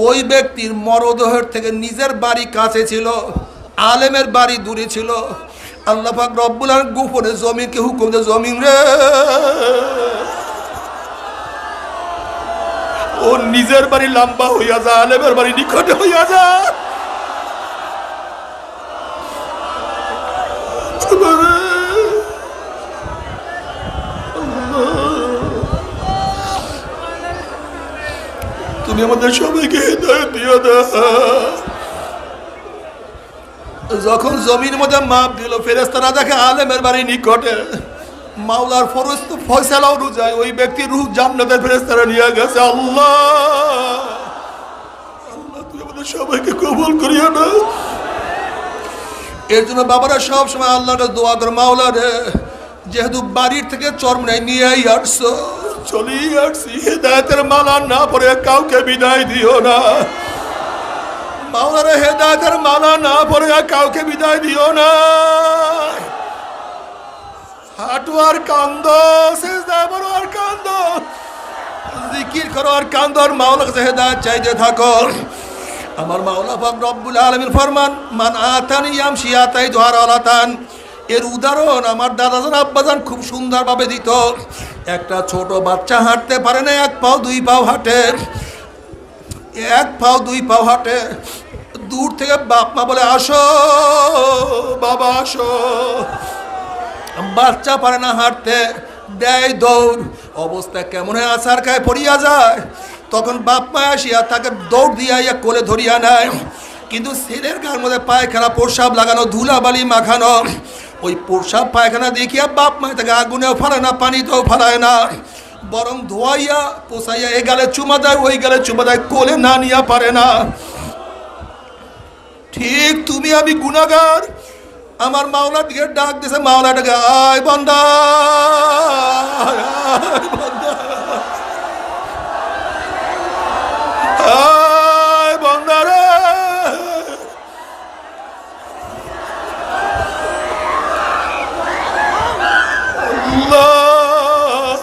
ওই ব্যক্তির মরদেহের থেকে নিজের বাড়ি কাছে ছিল, আলেমের বাড়ি দূরে ছিল। আল্লাহ পাক রব্বুল আলামিন গোপনে জমিনকে হুকুম দিয়ে, জমিন রে ও নিজের বাড়ি লম্বা হইয়া যা, আলেমের বাড়ি নিকটে হইয়া যা। তুমি আমাদের সবাইকে হেদায়েত দিয়ে দাও। যখন জমির মধ্যে মাপ দিল, ফেরেশতারা দেখে আলেমের বাড়ি নিকটে, মাওলার ফয়সালা অনুযায়ী ওই ব্যক্তি রূহ জান্নাতের ফেরেশতারা নিয়ে গেছে। আল্লাহ আল্লাহ তুই আমাদের সবাইকে কবুল করিয়া না। এর জন্য বাবারা সব সময় আল্লাহর দোয়া করে, মাওলা রে যেহেতু বাড়ির থেকে চরমনায় নিয়ে আসছো, চলিয়ে আসছি, হেদায়েতের মালা না পরে কাউকে বিদায় দিও না। মাওলা রে হেদায়েতের মালা না পরে কাউকে বিদায় দিও না। হাঁটো আর কান্দ, সিজদা করো আর কান্দ, জিকির করো আর কান্দ, আর মাওলার কাছে হেদায়েত চাইতে থাকো। আমার মাওলা পাক রব্বুল আলামিন ফরমান মান আতানি ইয়ামশি আতাইতু হারালাতান। এর উদাহরণ আমার দাদাজান আব্বাজান খুব সুন্দরভাবে দিত। একটা ছোট বাচ্চা হাঁটতে পারে না, এক পাও দুই পাও হাঁটে। এক পাও দুই পাও হাঁটে। দূর থেকে বাপ মা বলে আসো বাবা আসো। বাচ্চা পারে না হাঁটতে, দেয় দৌড়। অবস্থা কেমন হয়, আছার খায় পড়িয়া যায়। তখন বাপ মা আসিয়া তাকে দৌড় দিয়া কোলে ধরিয়া নেয়। কিন্তু ছেলের গার মধ্যে পায়খানা প্রসাব লাগানো, ধুলাবালি মাখানো। ওই প্রসাব পায়খানা দেখিয়া বাপ মা তাকে আগুনেও ফালায় না, পানিতেও ফালায় না, বরং ধোয়াইয়া পোষাইয়া এ গালে চুমা দেয়, ওই গালে চুমা দেয়, কোলে না নিয়া পারে না। ঠিক তুমি আমি গুনাহগার। আমার মাওলার দিকে ডাক দিছে, মাওলাটাকে আয় বান্দা, আয় বান্দা, আয় বান্দা রে। আল্লাহ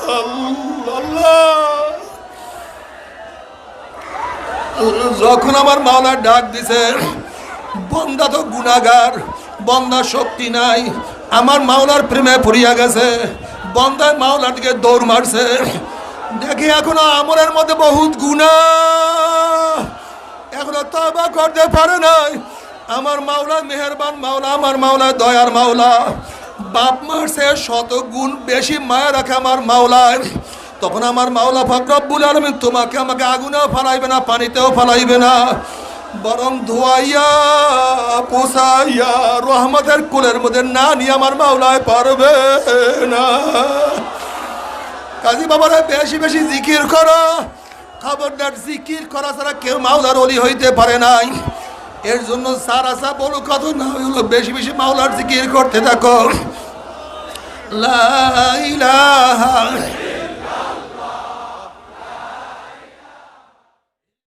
আল্লাহ। যখন আমার মাওলার ডাক দিছে, বন্দা তো গুনাহগার, বন্দা শক্তি নাই, আমার মাওলার প্রেমে পড়িয়া গেছে। বন্দায় মাওলার দিকে দৌড় মারছে। দেখি এখনো আমলের মধ্যে বহুত গুনাহ, এখনো তওবা করতে পারে নাই। আমার মাওলা মেহেরবান মাওলা, আমার মাওলা দয়ার মাওলা। বাপ মারছে শত গুণ বেশি মায়া রাখে আমার মাওলায়। তখন আমার মাওলা পাক রব্বুল আলামিন তোমাকে আমাকে আগুনেও ফালাইবে না, পানিতেও ফালাইবে না, বরং ধোয়াইয়া পোষাইয়া রহমতের কুলের মধ্যে না নিয়ে আমার মাওলায় পারবে না। কাজী বাবারা বেশি বেশি জিকির করো, খবরদার জিকির করা ছাড়া কেউ মাওলার ওলি হইতে পারে নাই। এর জন্য সারা সা বড় কথা না হলো, বেশি বেশি মাওলার জিকির করতে থাকো। লা ইলাহা